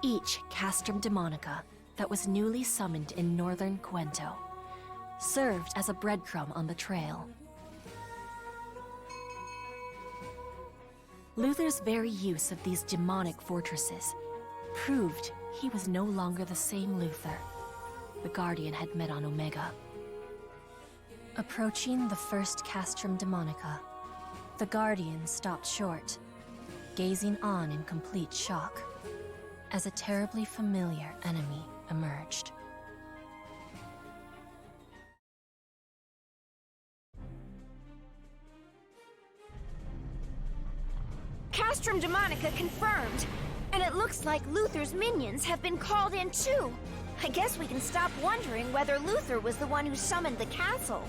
Each Castrum Demonica that was newly summoned in northern Cuento served as a breadcrumb on the trail. Luther's very use of these demonic fortresses proved he was no longer the same Luther the Guardian had met on Omega. Approaching the first Castrum Demonica, the Guardian stopped short, gazing on in complete shock, as a terribly familiar enemy emerged. Castrum Demonica confirmed. And it looks like Luther's minions have been called in too. I guess we can stop wondering whether Luther was the one who summoned the castle.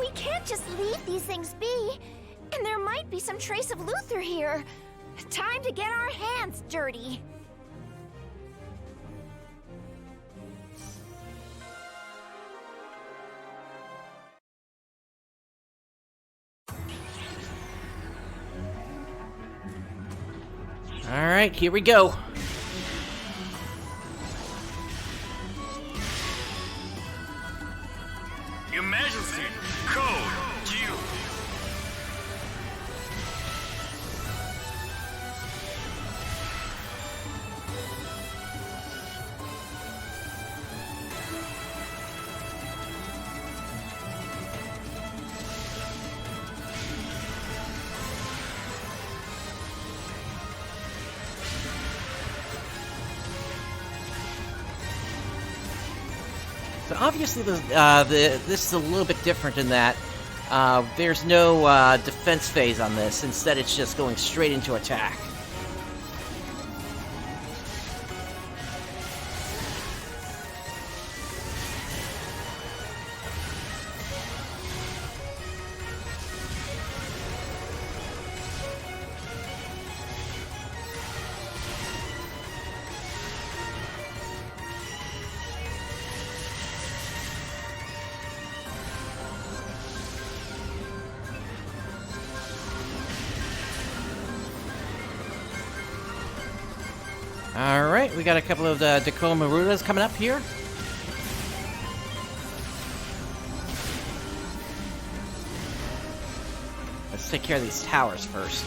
We can't just leave these things be. And there might be some trace of Luther here. Time to get our hands dirty. Alright, here we go. Your Majesty, code Q. So obviously, this is a little bit different in that there's no defense phase on this. Instead, it's just going straight into attack. Alright, we got a couple of the Deco Marudas coming up here. Let's take care of these towers first.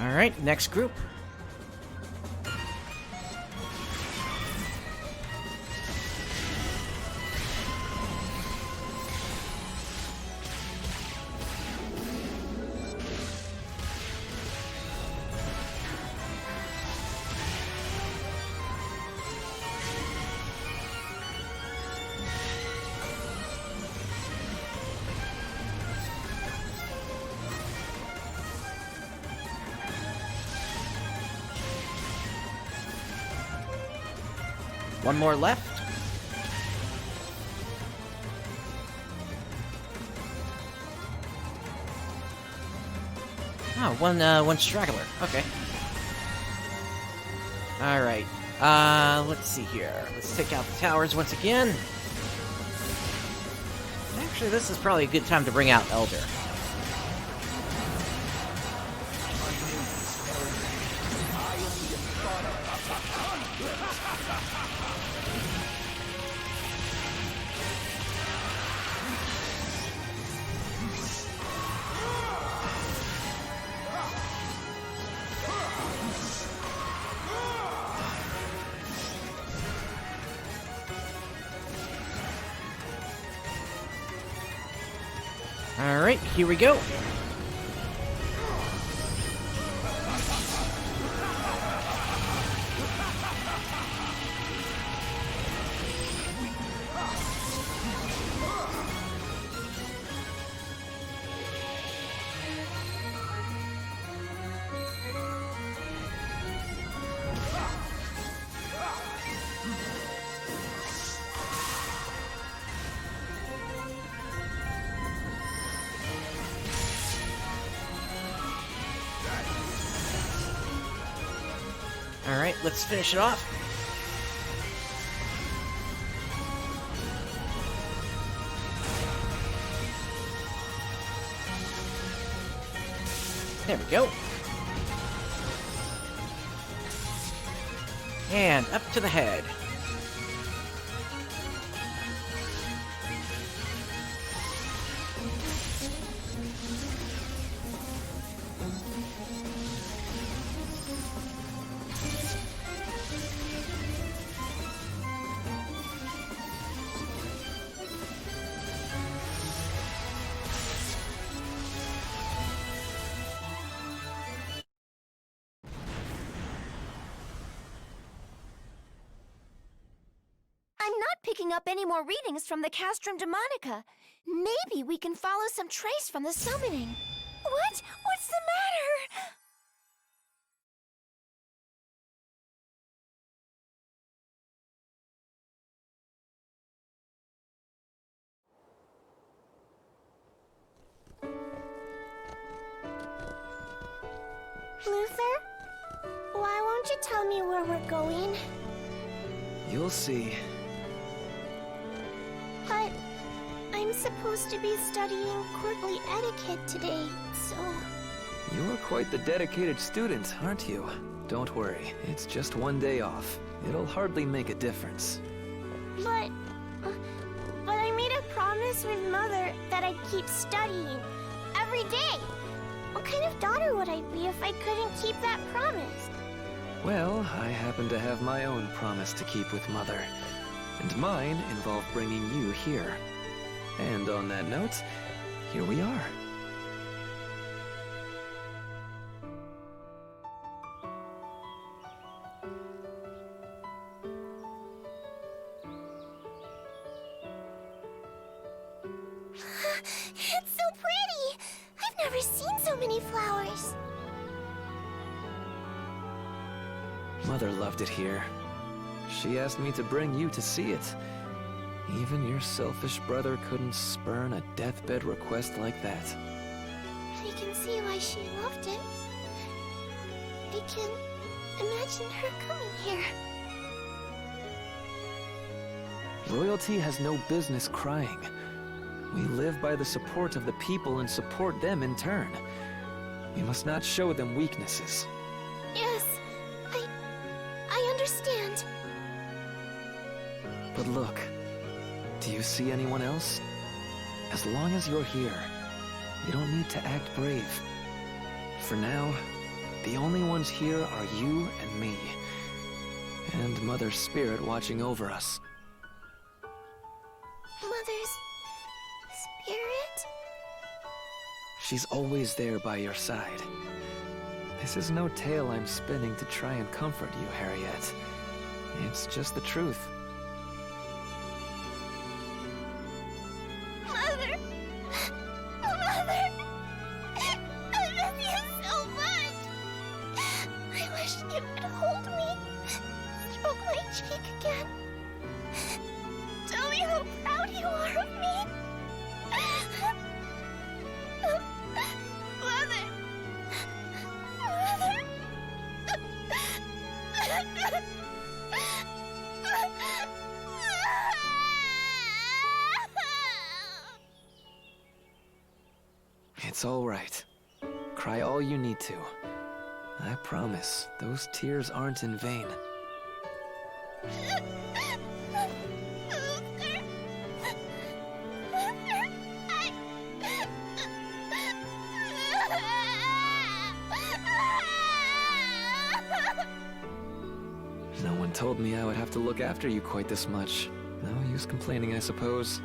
Alright, next group. One more left. Oh, one straggler. Okay. All right. Let's see here. Let's take out the towers once again. Actually, this is probably a good time to bring out Elder. Alright, here we go. Alright, let's finish it off. There we go. And up to the head. Picking up any more readings from the Castrum Demonica. Maybe we can follow some trace from the summoning. What? What's the matter? Luther? Why won't you tell me where we're going? You'll see. But I'm supposed to be studying courtly etiquette today, so... You're quite the dedicated student, aren't you? Don't worry, it's just one day off. It'll hardly make a difference. But I made a promise with Mother that I'd keep studying every day. What kind of daughter would I be if I couldn't keep that promise? Well, I happen to have my own promise to keep with Mother. And mine involved bringing you here. And on that note, here we are. It's so pretty! I've never seen so many flowers. Mother loved it here. She asked me to bring you to see it. Even your selfish brother couldn't spurn a deathbed request like that. I can see why she loved it. I can imagine her coming here. Royalty has no business crying. We live by the support of the people and support them in turn. We must not show them weaknesses. Yes, I understand. But look, do you see anyone else? As long as you're here, you don't need to act brave. For now, the only ones here are you and me. And Mother's spirit watching over us. Mother's spirit? She's always there by your side. This is no tale I'm spinning to try and comfort you, Hariette. It's just the truth. Mother! Mother! I miss you so much! I wish you could hold me, stroke my cheek again. Tell me how proud you are of me. Mother! Mother! It's all right. Cry all you need to. I promise, those tears aren't in vain. No one told me I would have to look after you quite this much. No use complaining, I suppose.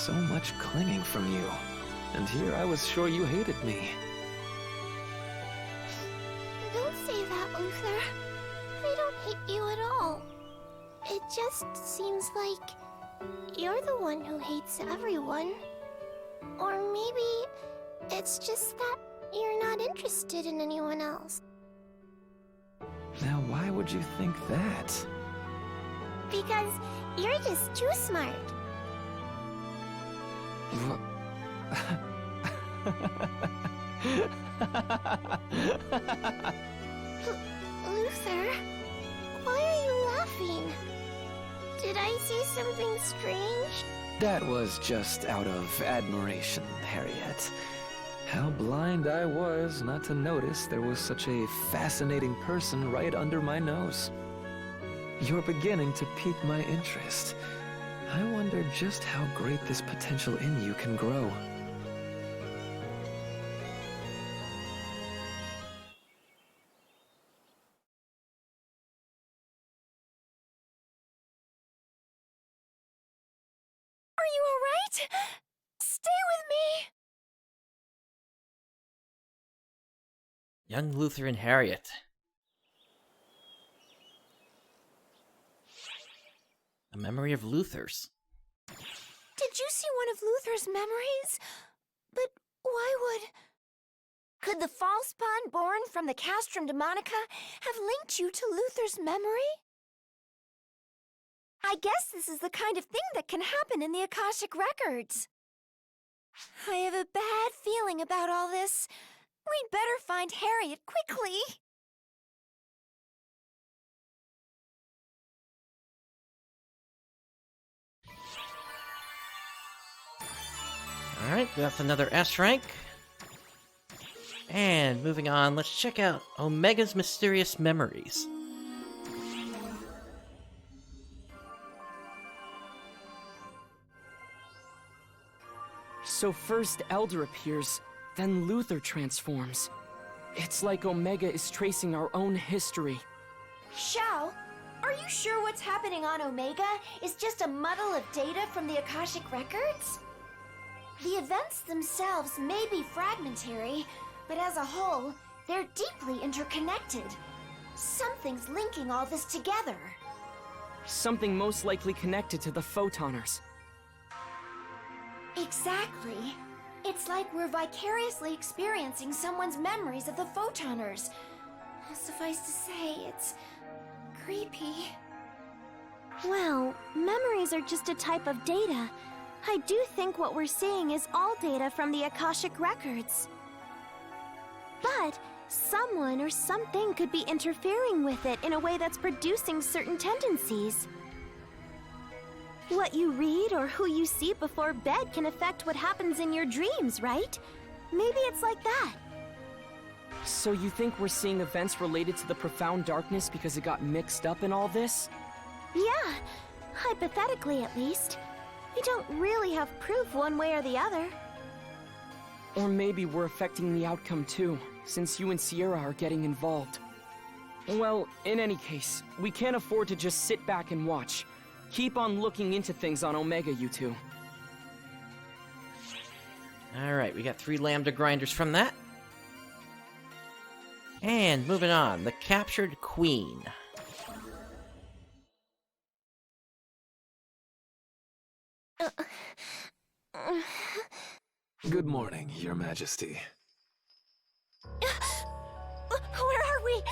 so much clinging from you. And here I was sure you hated me. Don't say that, Luther. I don't hate you at all. It just seems like you're the one who hates everyone. Or maybe it's just that you're not interested in anyone else. Now why would you think that? Because you're just too smart. Luther, why are you laughing? Did I say something strange? That was just out of admiration, Hariette. How blind I was not to notice there was such a fascinating person right under my nose. You're beginning to pique my interest. I wonder just how great this potential in you can grow. Are you alright? Stay with me! Young Luther and Hariette. A memory of Luther's. Did you see one of Luther's memories? But why would... Could the false spawn born from the Castrum Demonica have linked you to Luther's memory? I guess this is the kind of thing that can happen in the Akashic Records. I have a bad feeling about all this. We'd better find Hariette quickly. Alright, that's another S rank. And moving on, let's check out Omega's Mysterious Memories. So first Elder appears, then Luther transforms. It's like Omega is tracing our own history. Xiao, are you sure what's happening on Omega is just a muddle of data from the Akashic Records? The events themselves may be fragmentary, but as a whole, they're deeply interconnected. Something's linking all this together. Something most likely connected to the Photoners. Exactly. It's like we're vicariously experiencing someone's memories of the Photoners. Suffice to say, it's creepy. Well, memories are just a type of data. I do think what we're seeing is all data from the Akashic Records. But someone or something could be interfering with it in a way that's producing certain tendencies. What you read or who you see before bed can affect what happens in your dreams, right? Maybe it's like that. So you think we're seeing events related to the profound darkness because it got mixed up in all this? Yeah, hypothetically at least. We don't really have proof one way or the other. Or maybe we're affecting the outcome too, since you and Sierra are getting involved. Well, in any case, we can't afford to just sit back and watch. Keep on looking into things on Omega, you two. Alright, we got 3 Lambda grinders from that. And moving on, the Captured Queen. Good morning, Your Majesty. Where are we?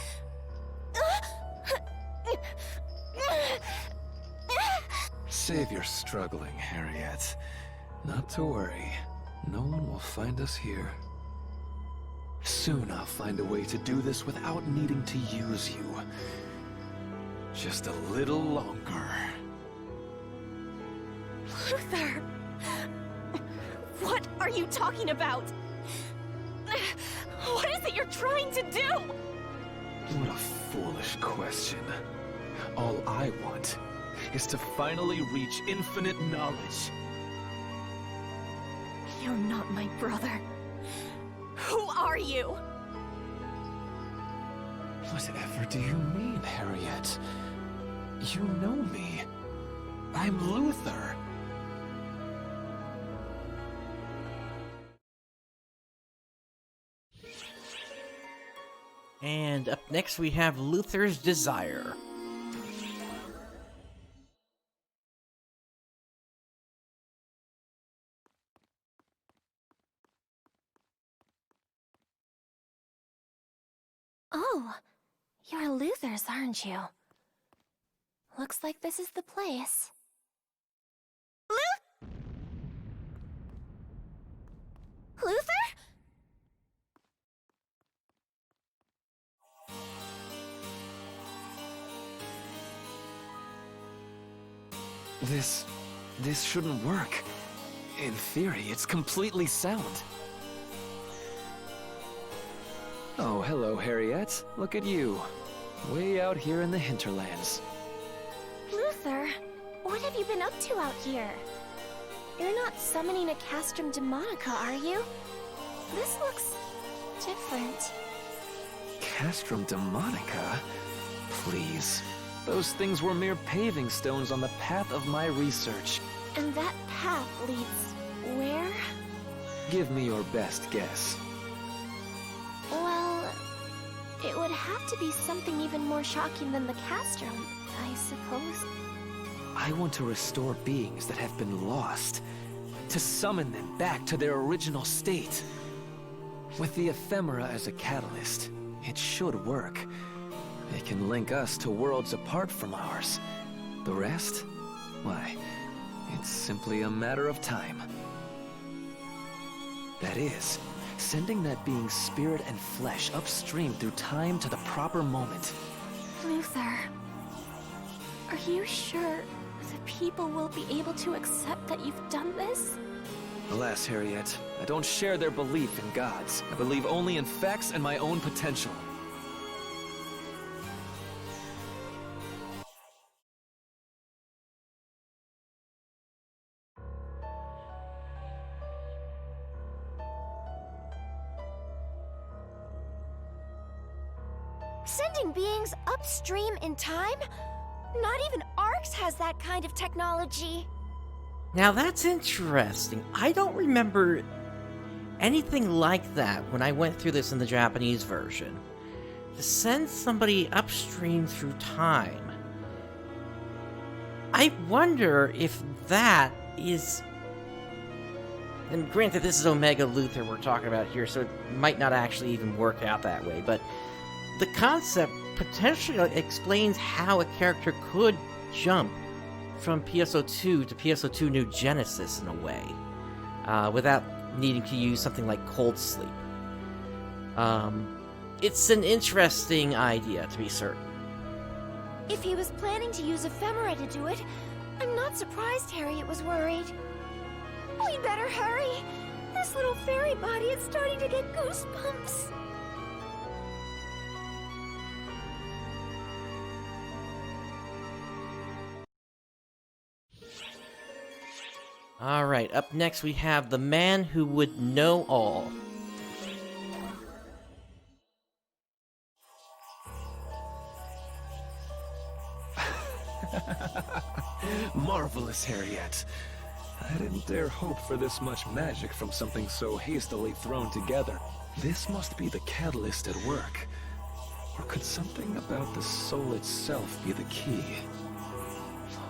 Save your struggling, Hariette. Not to worry. No one will find us here. Soon I'll find a way to do this without needing to use you. Just a little longer. Luther! What are you talking about? What is it you're trying to do? What a foolish question. All I want is to finally reach infinite knowledge. You're not my brother. Who are you? Whatever do you mean, Hariette? You know me. I'm Luther. And up next we have Luther's Desire. Oh, you're Luther's, aren't you? Looks like this is the place. Luther? This shouldn't work. In theory, it's completely sound. Oh, hello, Hariette. Look at you. Way out here in the hinterlands. Luther, what have you been up to out here? You're not summoning a Castrum Demonica, are you? This looks different. Castrum Demonica? Please. Those things were mere paving stones on the path of my research. And that path leads where? Give me your best guess. Well, it would have to be something even more shocking than the Castrum, I suppose. I want to restore beings that have been lost, to summon them back to their original state. With the ephemera as a catalyst, it should work. It can link us to worlds apart from ours. The rest? Why, it's simply a matter of time. That is, sending that being's spirit and flesh upstream through time to the proper moment. Luther, are you sure the people will be able to accept that you've done this? Alas, Hariette, I don't share their belief in gods. I believe only in facts and my own potential. Sending beings upstream in time? Not even Arx has that kind of technology. Now that's interesting. I don't remember anything like that when I went through this in the Japanese version. To send somebody upstream through time. I wonder if that is... And granted, this is Omega Luther we're talking about here, so it might not actually even work out that way, but the concept potentially explains how a character could jump from PSO2 to PSO2 New Genesis in a way, without needing to use something like Cold Sleep. It's an interesting idea, to be certain. If he was planning to use ephemera to do it, I'm not surprised Hariette was worried. We'd better hurry. This little fairy body is starting to get goosebumps. Alright, up next we have The Man Who Would Know All. Marvelous, Hariette. I didn't dare hope for this much magic from something so hastily thrown together. This must be the catalyst at work. Or could something about the soul itself be the key?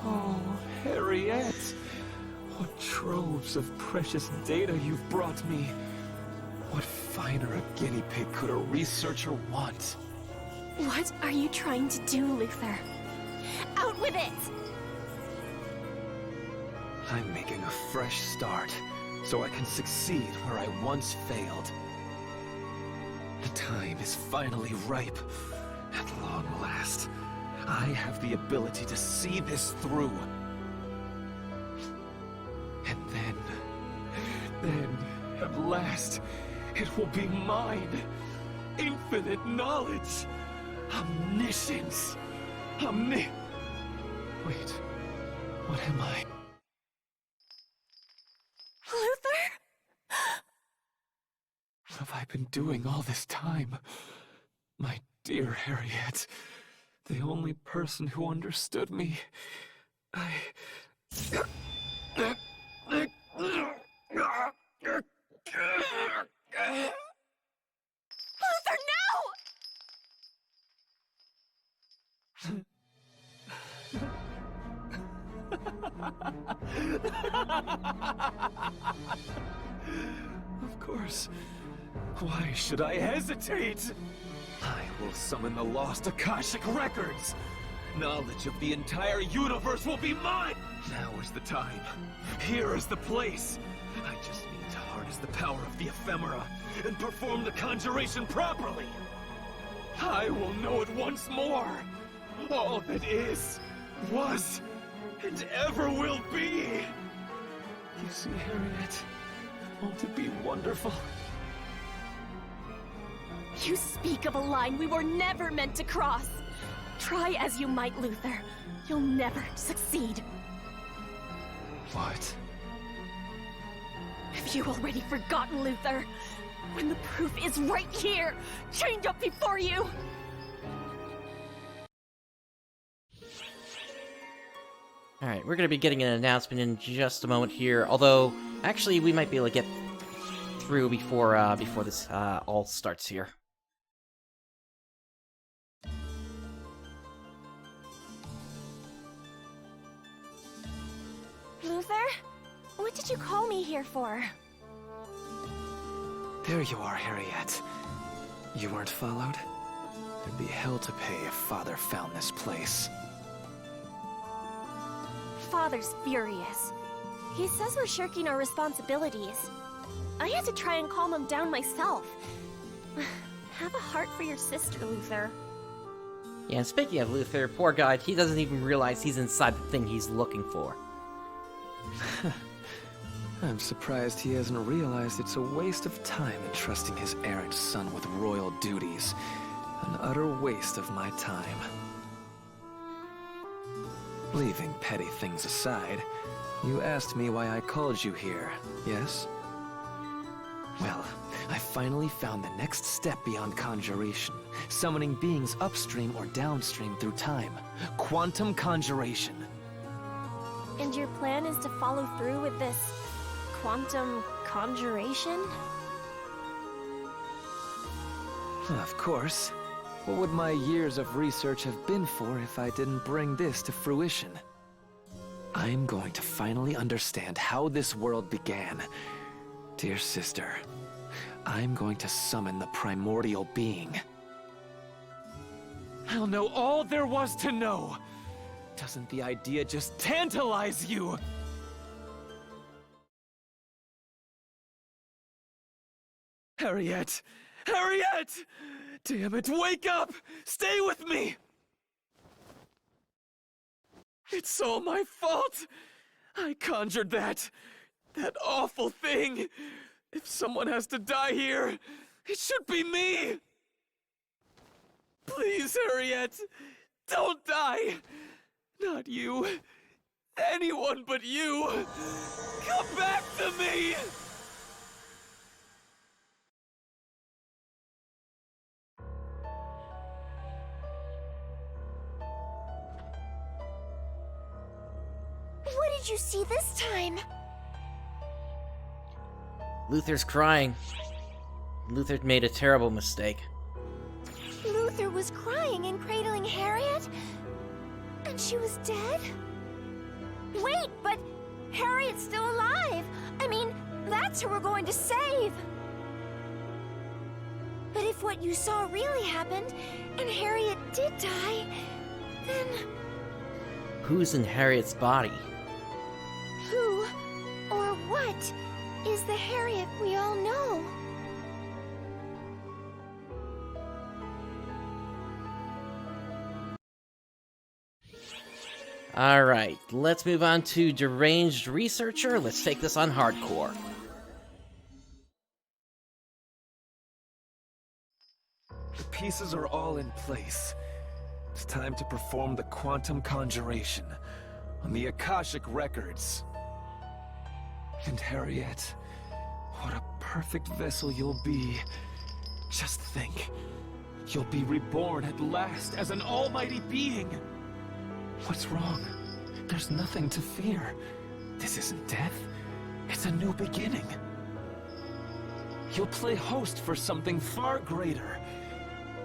Oh, Hariette! What troves of precious data you've brought me! What finer a guinea pig could a researcher want? What are you trying to do, Luther? Out with it! I'm making a fresh start, so I can succeed where I once failed. The time is finally ripe. At long last, I have the ability to see this through. And then, at last, it will be mine. Infinite knowledge. Omniscience. Wait, what am I? Luther? What have I been doing all this time? My dear Hariette, the only person who understood me. Luther, no! Of course. Why should I hesitate? I will summon the lost Akashic records. Knowledge of the entire universe will be mine! Now is the time. Here is the place. I just need to harness the power of the ephemera and perform the conjuration properly. I will know it once more. All that is, was, and ever will be. You see, Hariette, won't it be wonderful? You speak of a line we were never meant to cross. Try as you might, Luther. You'll never succeed. What? Have you already forgotten, Luther? When the proof is right here, chained up before you! Alright, we're going to be getting an announcement in just a moment here, although, actually, we might be able to get through before this all starts here. Luther? What did you call me here for? There you are, Hariette. You weren't followed? There'd be hell to pay if Father found this place. Father's furious. He says we're shirking our responsibilities. I had to try and calm him down myself. Have a heart for your sister, Luther. Yeah, and speaking of Luther, poor guy, he doesn't even realize he's inside the thing he's looking for. I'm surprised he hasn't realized it's a waste of time entrusting his errant son with royal duties. An utter waste of my time. Leaving petty things aside, you asked me why I called you here, yes? Well, I finally found the next step beyond conjuration, summoning beings upstream or downstream through time. Quantum conjuration. And your plan is to follow through with this quantum conjuration? Of course. What would my years of research have been for if I didn't bring this to fruition? I'm going to finally understand how this world began. Dear sister, I'm going to summon the primordial being. I'll know all there was to know! Doesn't the idea just tantalize you? Hariette! Hariette! Damn it, wake up! Stay with me! It's all my fault! I conjured that awful thing! If someone has to die here, it should be me! Please, Hariette, don't die! Not you. Anyone but you! Come back to me! What did you see this time? Luther's crying. Luther made a terrible mistake. Luther was crying and cradling Hariette? And she was dead? Wait, but Hariette's still alive! I mean, that's who we're going to save! But if what you saw really happened, and Hariette did die, then... Who's in Hariette's body? Who, or what, is the Hariette we all know? Alright, let's move on to Deranged Researcher. Let's take this on hardcore. The pieces are all in place. It's time to perform the quantum conjuration on the Akashic records. And Hariette, what a perfect vessel you'll be. Just think, you'll be reborn at last as an almighty being. What's wrong? There's nothing to fear. This isn't death. It's a new beginning. You'll play host for something far greater.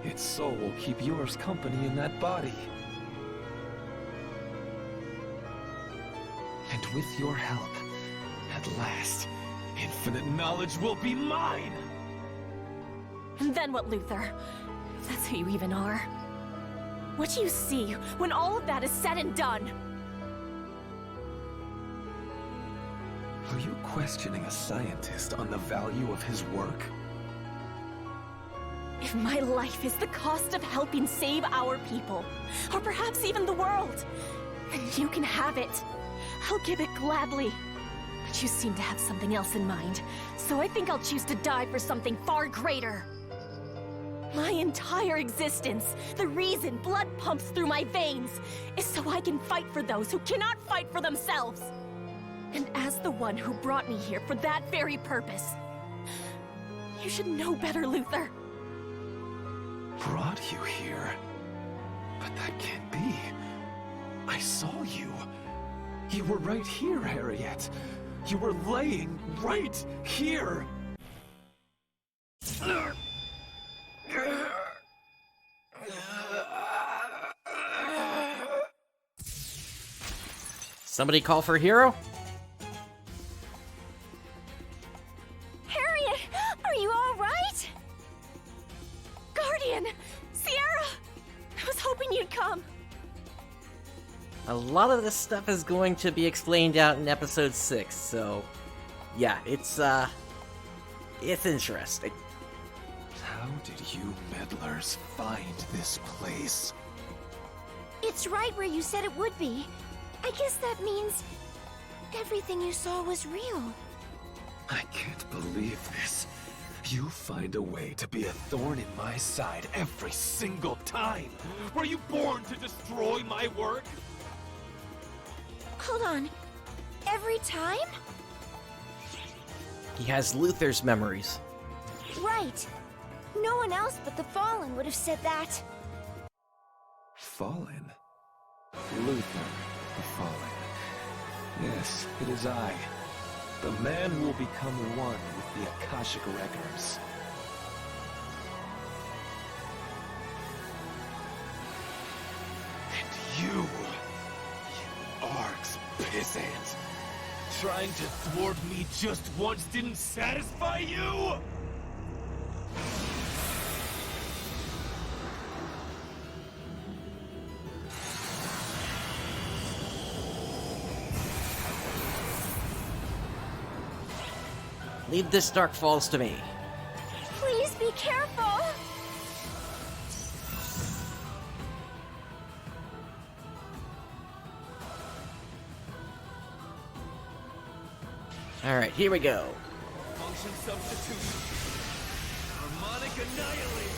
Its soul will keep yours company in that body. And with your help, at last, infinite knowledge will be mine! And then what, Luther? If that's who you even are. What do you see when all of that is said and done? Are you questioning a scientist on the value of his work? If my life is the cost of helping save our people, or perhaps even the world, then you can have it. I'll give it gladly. But you seem to have something else in mind, so I think I'll choose to die for something far greater. My entire existence, the reason blood pumps through my veins, is so I can fight for those who cannot fight for themselves. And as the one who brought me here for that very purpose, you should know better, Luther. Brought you here? But that can't be. I saw you. You were right here, Hariette. You were laying right here. Somebody call for a hero? Hariette, are you all right? Guardian, Sierra, I was hoping you'd come. A lot of this stuff is going to be explained out in episode 6, so yeah, it's interesting. How did you meddlers find this place? It's right where you said it would be. I guess that means everything you saw was real. I can't believe this. You find a way to be a thorn in my side every single time. Were you born to destroy my work? Hold on. Every time? He has Luther's memories. Right. No one else but the Fallen would have said that. Fallen? Luther, the Fallen. Yes, it is I. The man who will become one with the Akashic Records. And you Ark's pissant. Trying to thwart me just once didn't satisfy you? Leave this dark falls to me. Please be careful. Alright, here we go. Function substitution. Harmonic annihilate.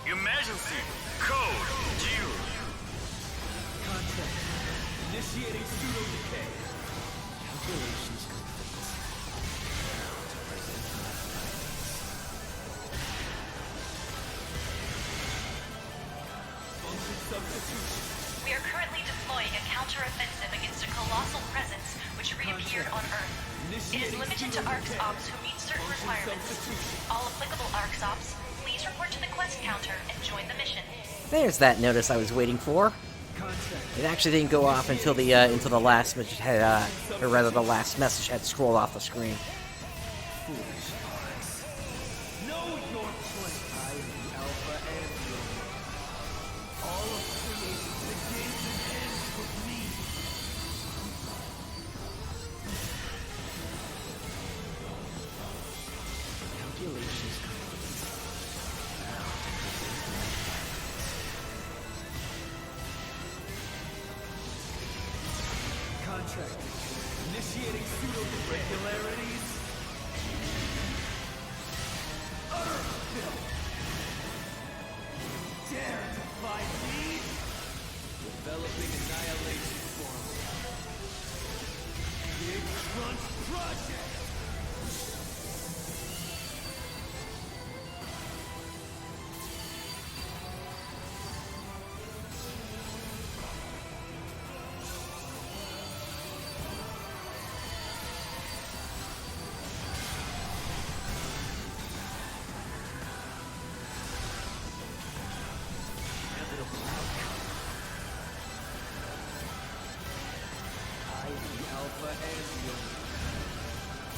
Emergency. Code. Q. Contract. Initiating pseudo-decay. Calculations complete. To present my findings. Function substitution. We are currently deploying a counter-offensive against a colossal presence which reappeared on Earth. It is limited to ARCS Ops who meet certain requirements. All applicable ARCS Ops, please report to the quest counter and join the mission. There's that notice I was waiting for. It actually didn't go off until the last message had, or rather the last message had scrolled off the screen. Foolish ARCS. Know your place. I am the Alpha and the Omega. All of creation begins and ends with me. Calculations complete. Now to present my Contract. Initiating pseudo-irregularities. Utter filth. Dare to fight me? Developing annihilation form. Big Crunch Project. Alpha and the Omega.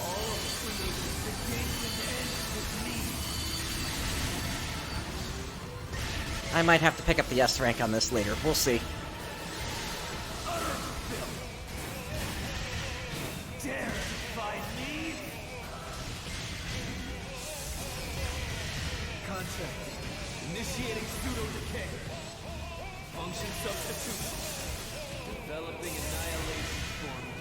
All of creation begins and ends with me. I might have to pick up the S rank on this later. We'll see. Dare to find me? Contract. Initiating pseudo-decay. Function substitution. Developing annihilation formula.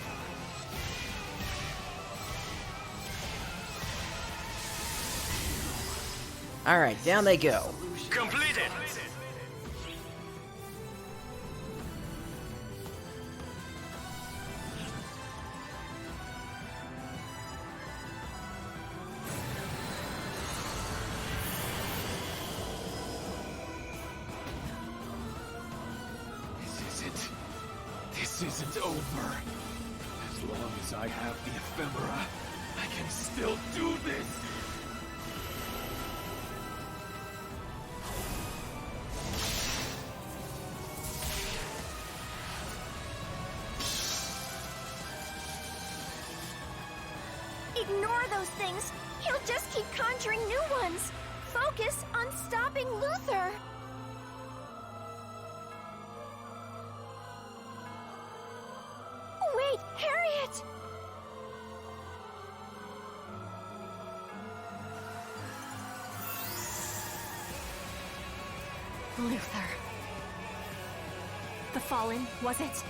Alright, down they go. Completed! This isn't over. As long as I have the ephemera, I can still do this! Ignore those things. He'll just keep conjuring new ones. Focus on stopping Luther. Wait, Hariette! Luther. The Fallen, was it?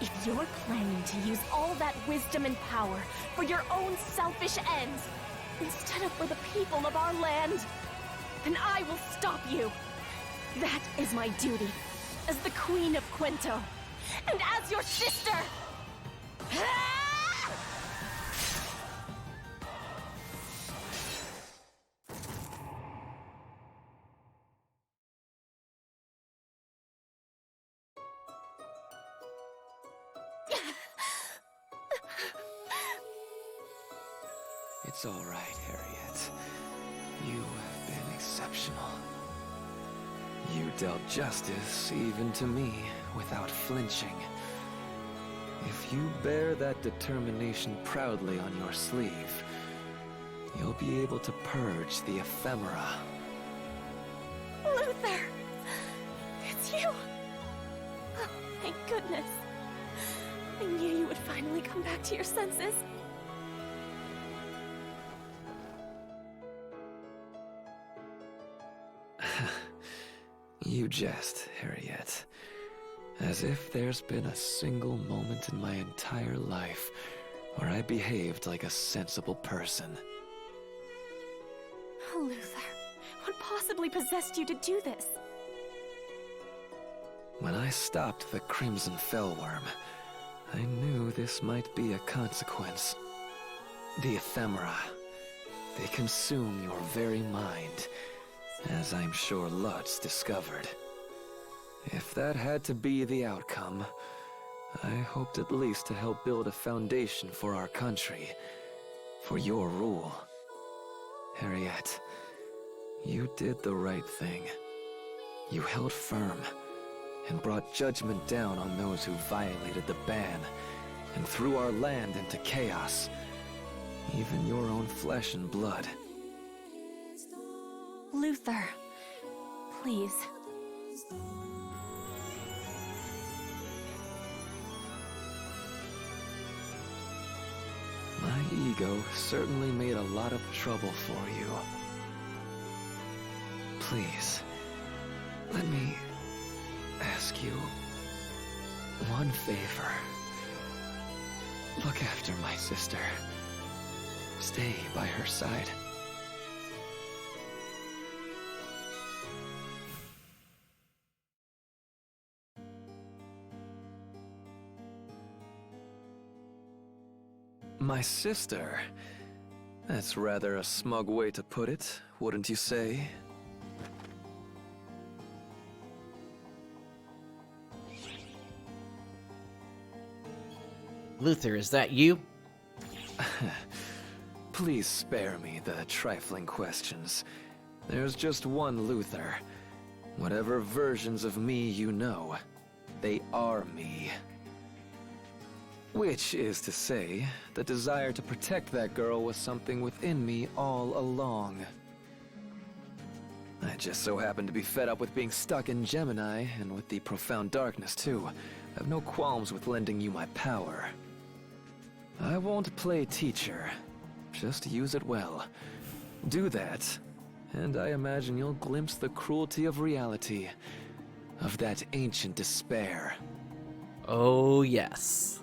If you're planning to use all that wisdom and power for your own selfish ends, instead of for the people of our land, then I will stop you. That is my duty, as the Queen of Cuento, and as your sister! It's all right, Hariette. You have been exceptional. You dealt justice even to me without flinching. If you bear that determination proudly on your sleeve, you'll be able to purge the ephemera. Luther! It's you! Oh, thank goodness. I knew you would finally come back to your senses. You jest, Hariette. As if there's been a single moment in my entire life where I behaved like a sensible person. Luther, what possibly possessed you to do this? When I stopped the Crimson Fellworm, I knew this might be a consequence. The ephemera, they consume your very mind, as I'm sure Lutz discovered. If that had to be the outcome, I hoped at least to help build a foundation for our country, for your rule. Hariette, you did the right thing. You held firm, and brought judgment down on those who violated the ban, and threw our land into chaos, even your own flesh and blood. Luther, please. My ego certainly made a lot of trouble for you. Please, let me ask you one favor. Look after my sister. Stay by her side. My sister? That's rather a smug way to put it, wouldn't you say? Luther, is that you? Please spare me the trifling questions. There's just one Luther. Whatever versions of me you know, they are me. Which is to say, the desire to protect that girl was something within me all along. I just so happened to be fed up with being stuck in Gemini, and with the profound darkness too. I have no qualms with lending you my power. I won't play teacher. Just use it well. Do that, and I imagine you'll glimpse the cruelty of reality, of that ancient despair. Oh, yes.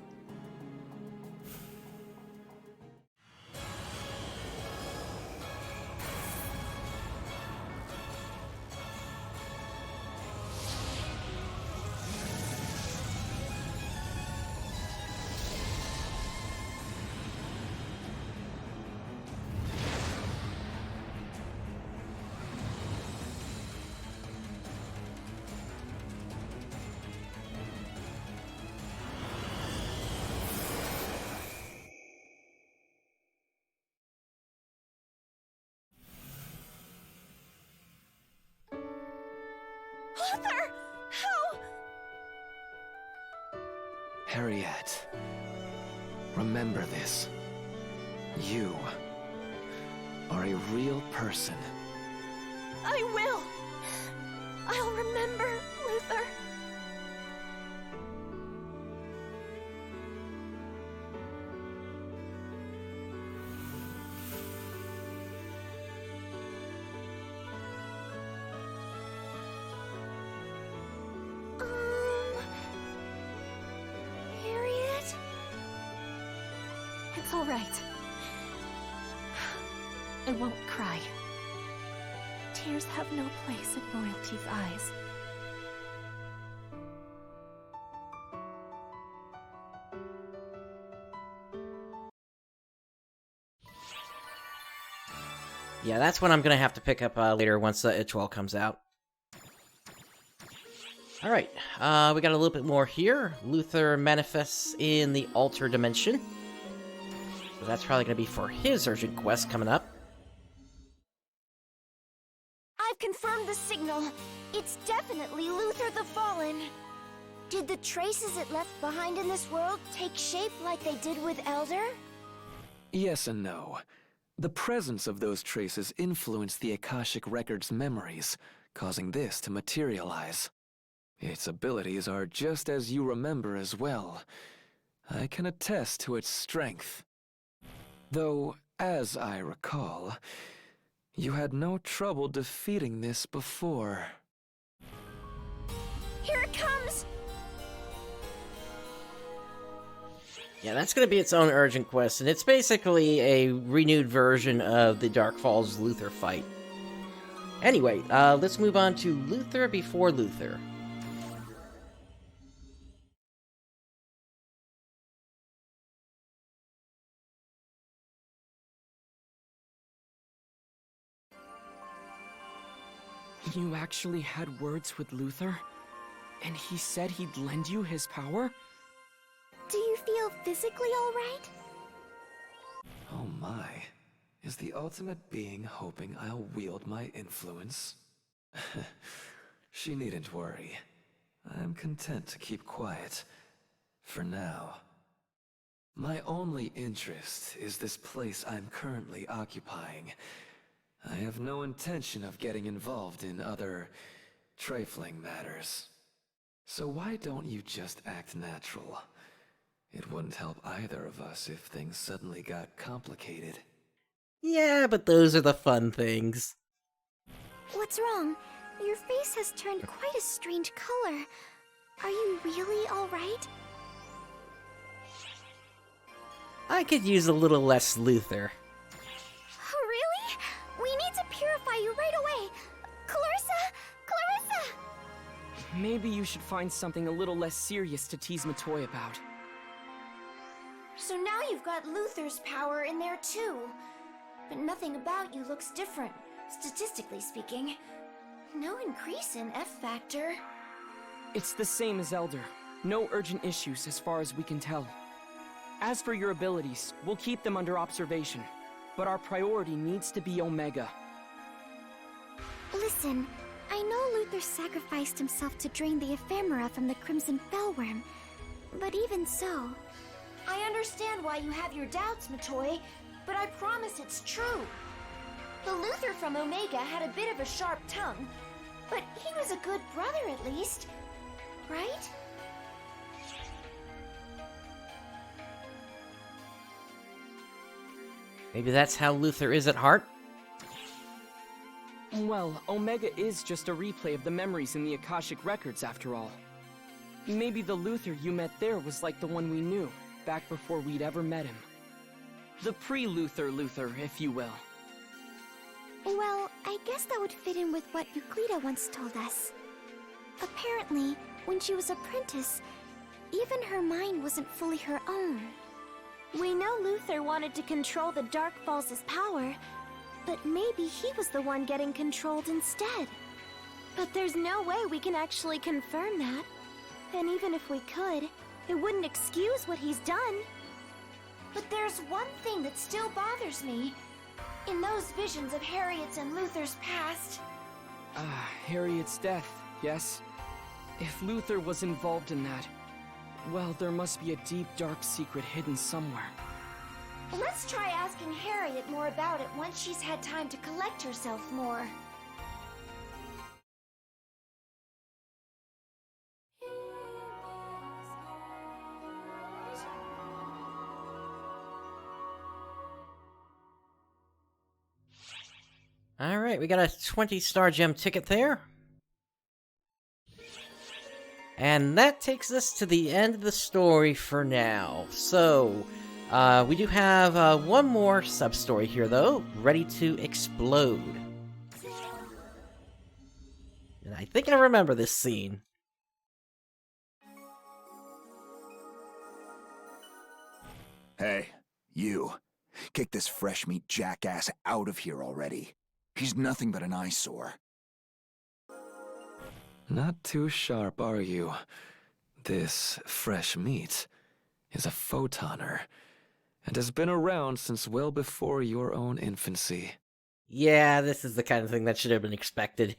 Luther! How? Hariette, remember this. You are a real person. I will! I'll remember, Luther. Hariette? It's all right. I won't cry. Tears have no place in royalty's eyes. Yeah, that's what I'm gonna have to pick up later once Itchwell comes out. Alright, we got a little bit more here. Luther manifests in the Alter Dimension. So that's probably gonna be for his urgent quest coming up. I've confirmed the signal. It's definitely Luther the Fallen. Did the traces it left behind in this world take shape like they did with Elder? Yes and no. The presence of those traces influenced the Akashic Record's memories, causing this to materialize. Its abilities are just as you remember as well. I can attest to its strength. Though, as I recall, you had no trouble defeating this before. Here it comes! Yeah, that's gonna be its own urgent quest, and it's basically a renewed version of the Dark Falls Luther fight. Anyway, let's move on to Luther before Luther. You actually had words with Luther? And he said he'd lend you his power? Do you feel physically alright? Oh my. Is the ultimate being hoping I'll wield my influence? She needn't worry. I'm content to keep quiet. For now. My only interest is this place I'm currently occupying. I have no intention of getting involved in other trifling matters. So why don't you just act natural? It wouldn't help either of us if things suddenly got complicated. Yeah, but those are the fun things. What's wrong? Your face has turned quite a strange color. Are you really alright? I could use a little less Luther. Oh, really? We need to purify you right away. Clarissa! Clarissa! Maybe you should find something a little less serious to tease Matoy about. So now you've got Luther's power in there too. But nothing about you looks different, statistically speaking. No increase in F factor. It's the same as Elder. No urgent issues as far as we can tell. As for your abilities, we'll keep them under observation. But our priority needs to be Omega. Listen, I know Luther sacrificed himself to drain the ephemera from the Crimson Fellworm. But even so, I understand why you have your doubts, Matoy, but I promise it's true. The Luther from Omega had a bit of a sharp tongue, but he was a good brother at least, right? Maybe that's how Luther is at heart? Well, Omega is just a replay of the memories in the Akashic Records, after all. Maybe the Luther you met there was like the one we knew, back before we'd ever met him. The pre-Luther Luther, if you will. Well, I guess that would fit in with what Euclida once told us. Apparently, when she was apprentice, even her mind wasn't fully her own. We know Luther wanted to control the Dark Falls' power, but maybe he was the one getting controlled instead. But there's no way we can actually confirm that. And even if we could, it wouldn't excuse what he's done. But there's one thing that still bothers me. In those visions of Hariette's and Luther's past... Hariette's death, yes? If Luther was involved in that, well, there must be a deep, dark secret hidden somewhere. Let's try asking Hariette more about it once she's had time to collect herself more. Alright, we got a 20-star gem ticket there. And that takes us to the end of the story for now. So, we do have one more sub-story here, though, ready to explode. And I think I remember this scene. Hey, you. Kick this fresh meat jackass out of here already. He's nothing but an eyesore. Not too sharp, are you? This fresh meat is a photoner, and has been around since well before your own infancy. Yeah, this is the kind of thing that should have been expected.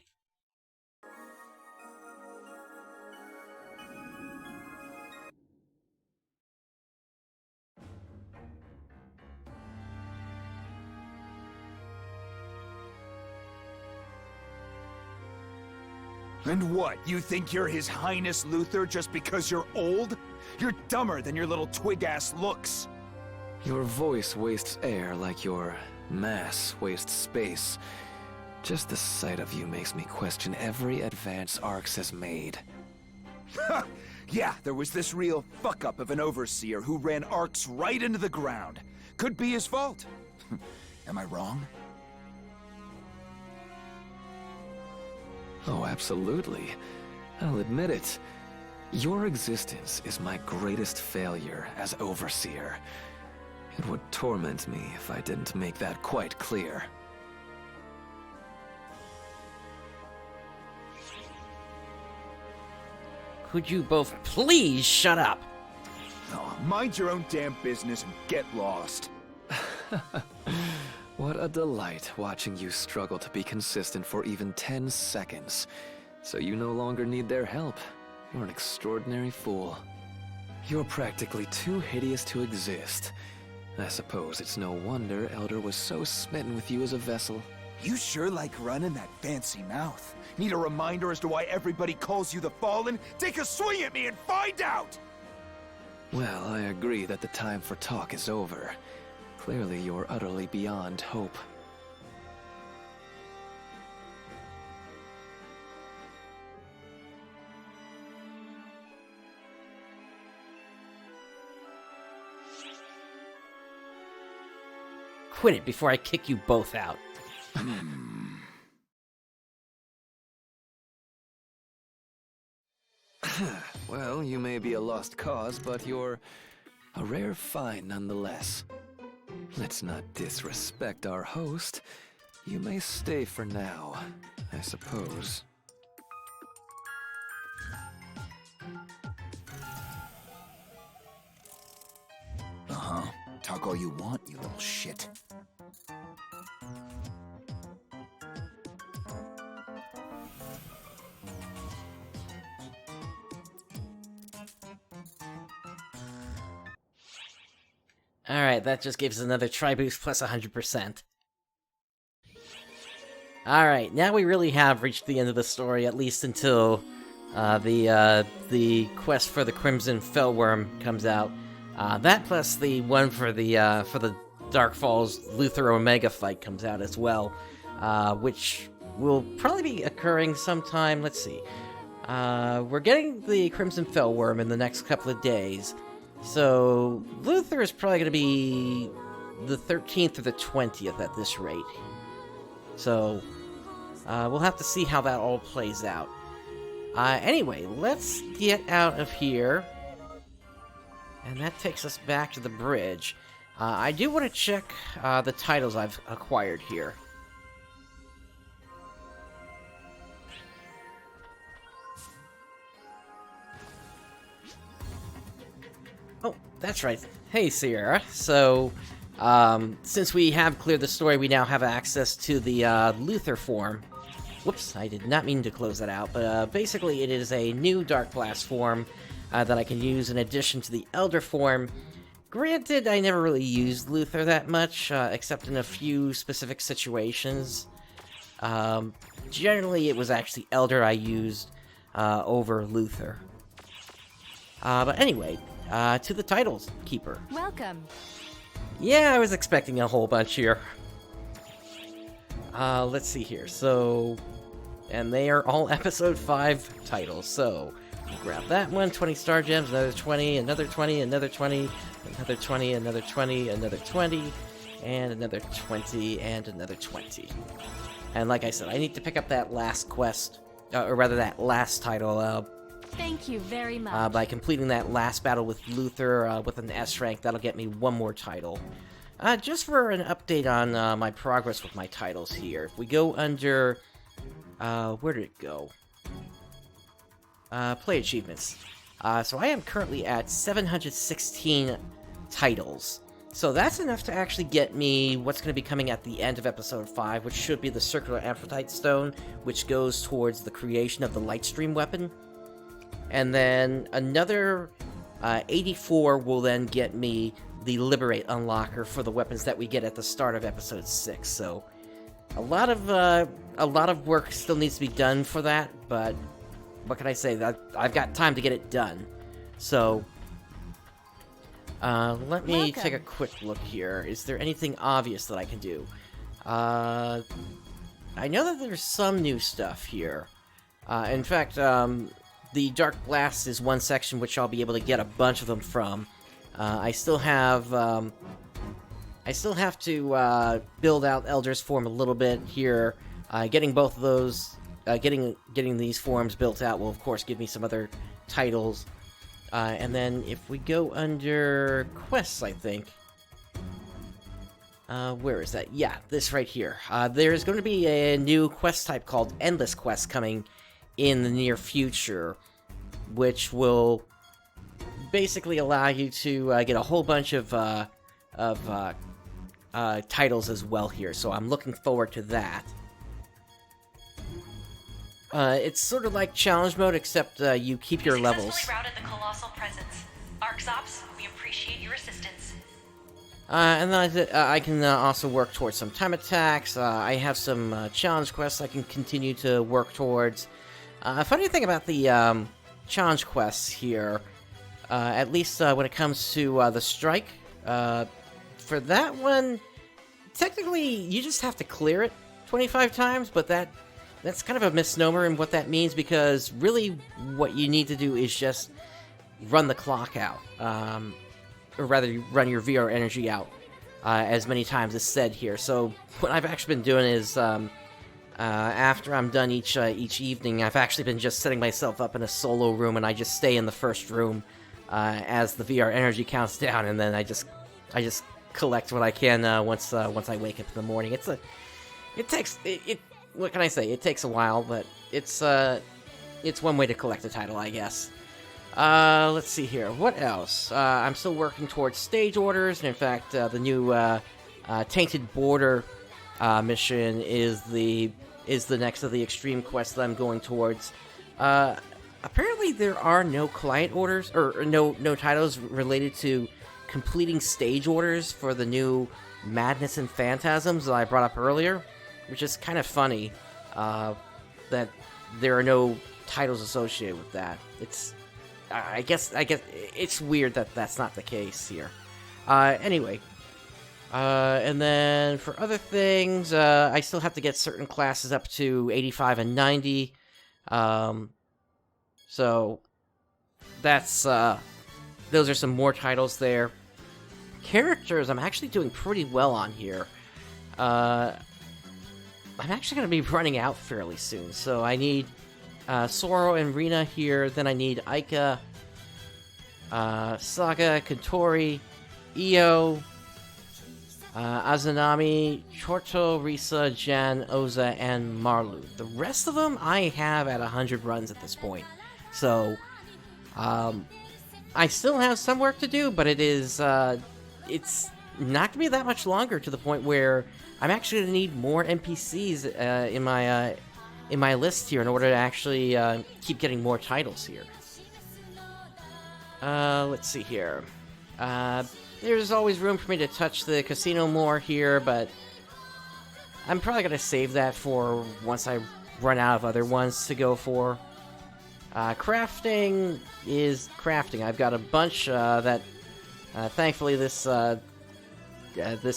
And what, you think you're His Highness Luther just because you're old? You're dumber than your little twig-ass looks. Your voice wastes air like your mass wastes space. Just the sight of you makes me question every advance Arx has made. Yeah, there was this real fuck-up of an overseer who ran Arx right into the ground. Could be his fault. Am I wrong? Oh, absolutely. I'll admit it. Your existence is my greatest failure as Overseer. It would torment me if I didn't make that quite clear. Could you both please shut up? Oh, mind your own damn business and get lost. What a delight watching you struggle to be consistent for even 10 seconds. So you no longer need their help. You're an extraordinary fool. You're practically too hideous to exist. I suppose it's no wonder Elder was so smitten with you as a vessel. You sure like running that fancy mouth. Need a reminder as to why everybody calls you the Fallen? Take a swing at me and find out! Well, I agree that the time for talk is over. Clearly, you're utterly beyond hope. Quit it before I kick you both out. Well, you may be a lost cause, but you're a rare find nonetheless. Let's not disrespect our host. You may stay for now, I suppose. Uh-huh. Talk all you want, you little shit. Alright, that just gives us another tri-boost plus 100%. Alright, now we really have reached the end of the story, at least until the quest for the Crimson Fellworm comes out. That plus the one for the Dark Falls Luther Omega fight comes out as well, which will probably be occurring sometime, let's see. We're getting the Crimson Fellworm in the next couple of days, so Luther is probably going to be the 13th or the 20th at this rate. So, we'll have to see how that all plays out. Anyway, let's get out of here. And that takes us back to the bridge. I do want to check the titles I've acquired here. Oh, that's right. Hey, Sierra. So, since we have cleared the story, we now have access to the Luther form. Whoops, I did not mean to close that out, but basically it is a new Dark Blast form that I can use in addition to the Elder form. Granted, I never really used Luther that much, except in a few specific situations. Generally, it was actually Elder I used over Luther. But anyway, to the titles, Keeper. Welcome. Yeah, I was expecting a whole bunch here. Let's see here. So, and they are all episode 5 titles. So, we'll grab that one, 20 star gems, another 20, another 20, another 20, another 20, another 20, another 20, and another 20, and another 20. And like I said, I need to pick up that last quest, or rather that last title, Thank you very much. by completing that last battle with Luther with an S rank. That'll get me one more title. Just for an update on my progress with my titles here. If we go under... where did it go? Play achievements. So I am currently at 716 titles. So that's enough to actually get me what's going to be coming at the end of episode 5, which should be the Circular Amphitrite Stone, which goes towards the creation of the Lightstream weapon. And then another 84 will then get me the Liberate unlocker for the weapons that we get at the start of episode 6. So a lot of work still needs to be done for that, but what can I say? I've got time to get it done. So let me take a quick look here. Is there anything obvious that I can do? I know that there's some new stuff here. In fact, the Dark Blast is one section which I'll be able to get a bunch of them from. I still have to build out Elder's form a little bit here. Getting both of those, getting these forms built out will of course give me some other titles. And then if we go under quests, I think. Where is that? Yeah, this right here. There's going to be a new quest type called Endless Quest coming in the near future, which will basically allow you to get a whole bunch of titles as well here, so I'm looking forward to that. It's sort of like challenge mode, except you keep your levels. Successfully routed the Colossal Presence. ArcSops, we appreciate your assistance. And then I can also work towards some time attacks. I have some challenge quests I can continue to work towards. Funny thing about the challenge quests here, at least when it comes to the strike, for that one, technically you just have to clear it 25 times, but that's kind of a misnomer in what that means, because really what you need to do is just run the clock out, or rather run your VR energy out as many times as said here. So what I've actually been doing is after I'm done each evening, I've actually been just setting myself up in a solo room, and I just stay in the first room as the VR energy counts down, and then I just collect what I can once I wake up in the morning. What can I say? It takes a while, but it's one way to collect a title, I guess. Let's see here. What else? I'm still working towards stage orders, and in fact, the new Tainted Border mission is the next of the extreme quests that I'm going towards. Apparently, there are no client orders or no titles related to completing stage orders for the new Madness and Phantasms that I brought up earlier, which is kind of funny that there are no titles associated with that. I guess it's weird that that's not the case here. Anyway, and then for other things, I still have to get certain classes up to 85 and 90. So that's those are some more titles there. Characters, I'm actually doing pretty well on here. I'm actually going to be running out fairly soon, so I need Soro and Rina here, then I need Aika, Saga, Kantori, Io, Azanami, Chorto, Risa, Jan, Oza, and Marlu. The rest of them I have at 100 runs at this point. So, I still have some work to do, but it's not going to be that much longer to the point where I'm actually going to need more NPCs in my list here in order to actually keep getting more titles here. Let's see here. There's always room for me to touch the casino more here, but I'm probably going to save that for once I run out of other ones to go for. Crafting is crafting. I've got a bunch that, thankfully, this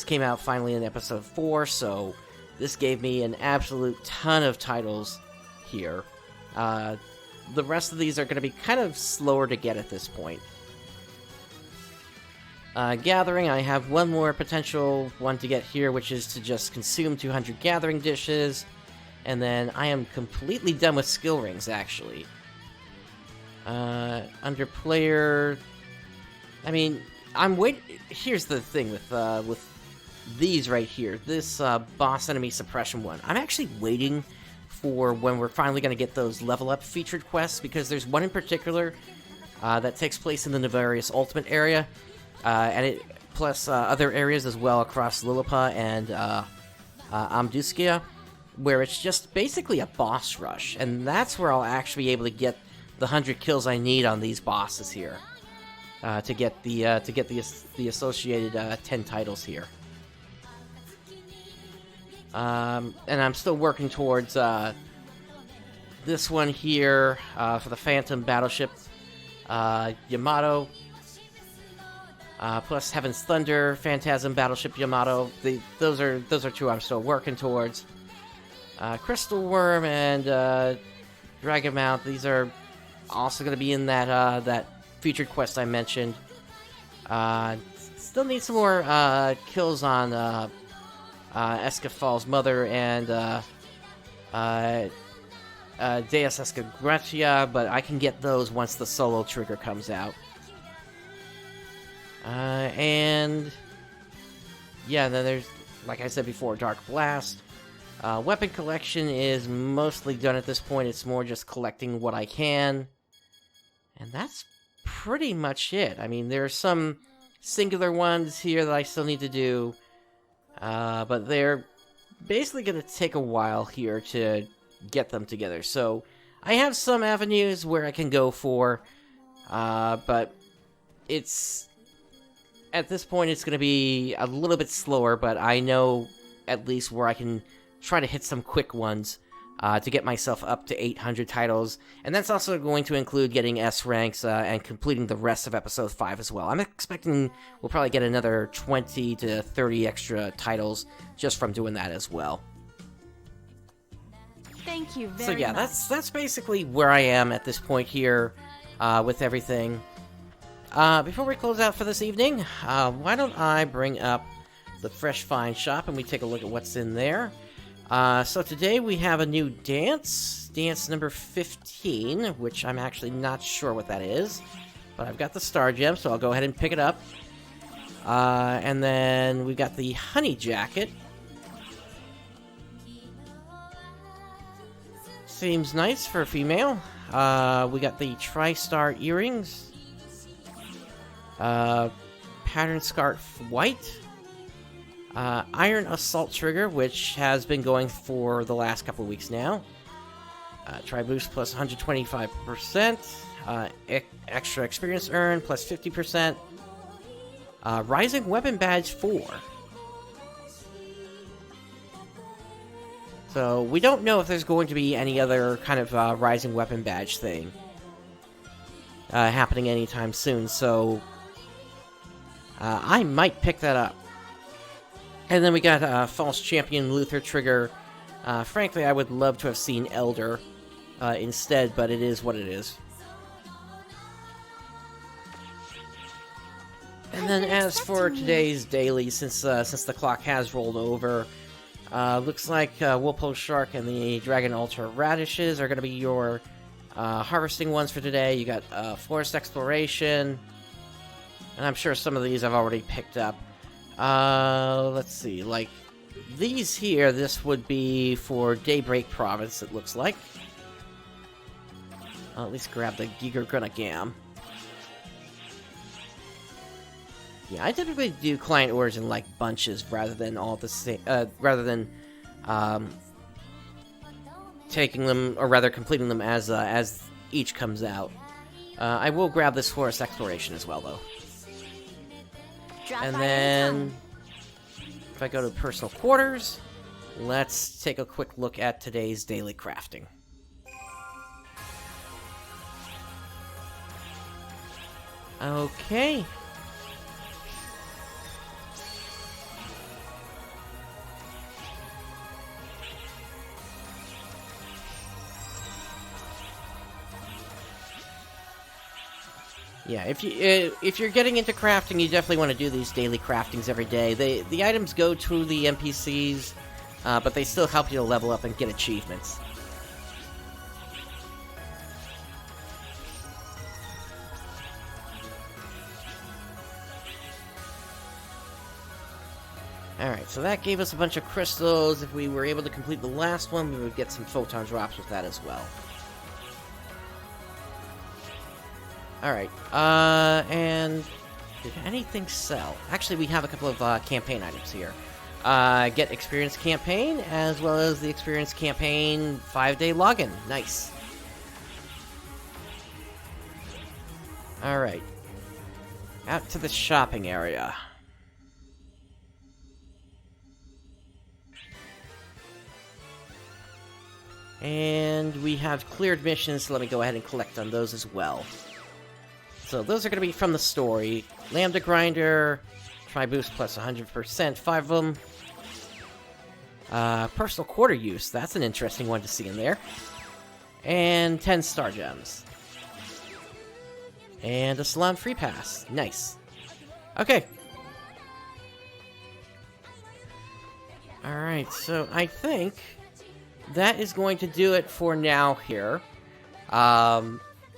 came out finally in episode 4, so this gave me an absolute ton of titles here. The rest of these are going to be kind of slower to get at this point. Gathering, I have one more potential one to get here, which is to just consume 200 gathering dishes, and then I am completely done with skill rings, actually. Under player, I mean, I'm waiting. Here's the thing with these right here. This boss enemy suppression one. I'm actually waiting for when we're finally going to get those level up featured quests, because there's one in particular that takes place in the Nefarious Ultimate area, and it plus other areas as well across Lilliput and Amduskia, where it's just basically a boss rush, and that's where I'll actually be able to get the 100 kills I need on these bosses here to get the associated 10 titles here. And I'm still working towards this one here for the Phantom Battleship Yamato, plus Heaven's Thunder Phantasm Battleship Yamato. Those are two I'm still working towards. Crystal Worm and Dragon Mount. These are also going to be in that featured quest I mentioned. Still need some more kills on Escafal's mother and Deus Escagratia, but I can get those once the solo trigger comes out. And yeah, then there's, like I said before, Dark Blast. Weapon collection is mostly done at this point. It's more just collecting what I can. And that's pretty much it. I mean, there are some singular ones here that I still need to do. But they're basically going to take a while here to get them together. So I have some avenues where I can go for. But it's... At this point, it's going to be a little bit slower, but I know at least where I can try to hit some quick ones to get myself up to 800 titles. And that's also going to include getting S ranks and completing the rest of Episode 5 as well. I'm expecting we'll probably get another 20 to 30 extra titles just from doing that as well. Thank you very much. So yeah, that's basically where I am at this point here with everything. Before we close out for this evening, why don't I bring up the Fresh Find shop and we take a look at what's in there. So today we have a new dance number 15, which I'm actually not sure what that is, but I've got the Star Gem, so I'll go ahead and pick it up. And then we got the Honey Jacket. Seems nice for a female. We got the Tri-Star Earrings. Pattern Scarf White. Iron Assault Trigger, which has been going for the last couple of weeks now. Tri-Boost plus 125%. Extra Experience Earn plus 50%. Rising Weapon Badge 4. So, we don't know if there's going to be any other kind of Rising Weapon Badge thing happening anytime soon, so I might pick that up. And then we got False Champion Luther Trigger. Frankly, I would love to have seen Elder instead, but it is what it is. And then as for today's daily, since the clock has rolled over, looks like Woolpole Shark and the Dragon Ultra Radishes are going to be your harvesting ones for today. You got Forest Exploration, and I'm sure some of these I've already picked up. Let's see, like these here, this would be for Daybreak Province, it looks like. I'll at least grab the Giger Grunagam. Yeah, I typically do client orders in like bunches rather than all the same, rather than taking them, or rather completing them as each comes out. I will grab this Forest Exploration as well, though. And then, if I go to personal quarters, let's take a quick look at today's daily crafting. Okay. Yeah, if you're getting into crafting, you definitely want to do these daily craftings every day. The items go to the NPCs, but they still help you to level up and get achievements. Alright, so that gave us a bunch of crystals. If we were able to complete the last one, we would get some photon drops with that as well. Alright, and did anything sell? Actually, we have a couple of campaign items here. Get Experience Campaign, as well as the Experience Campaign 5-day login. Nice. Alright. Out to the shopping area. And we have cleared missions, so let me go ahead and collect on those as well. So those are going to be from the story. Lambda Grinder, try boost plus 100%, 5 of them. Personal quarter use, that's an interesting one to see in there. And 10 star gems. And a salon free pass, nice. Okay. Alright, so I think that is going to do it for now here.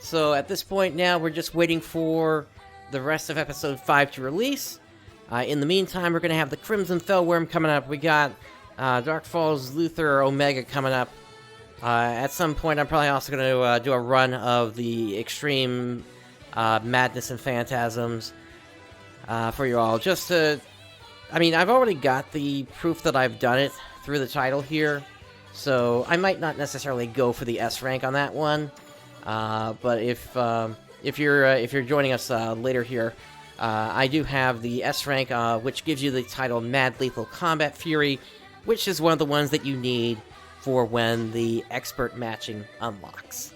So at this point now, we're just waiting for the rest of Episode 5 to release. In the meantime, we're going to have the Crimson Fellworm coming up. We got Dark Falls Luther Omega coming up. At some point, I'm probably also going to do a run of the Extreme Madness and Phantasms for you all. Just to... I mean, I've already got the proof that I've done it through the title here. So I might not necessarily go for the S rank on that one. But if you're joining us later here, I do have the S rank, which gives you the title Mad Lethal Combat Fury, which is one of the ones that you need for when the expert matching unlocks.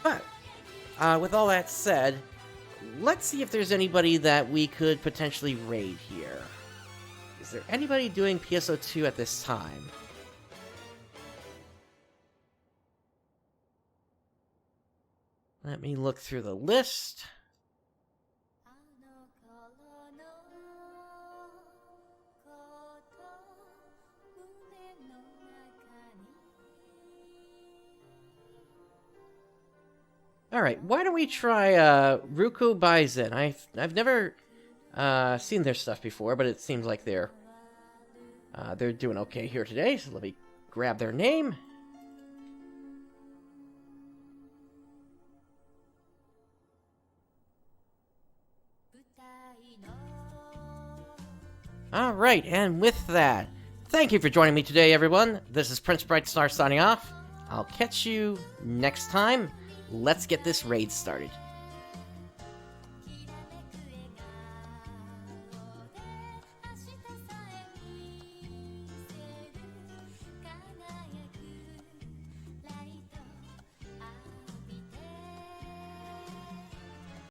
But with all that said, let's see if there's anybody that we could potentially raid here. Is there anybody doing PSO2 at this time? Let me look through the list. Alright, why don't we try Ruko Baizen? I've never seen their stuff before, but it seems like they're doing okay here today, so let me grab their name. Alright, and with that, thank you for joining me today, everyone. This is PrinceBrightstar signing off. I'll catch you next time. Let's get this raid started.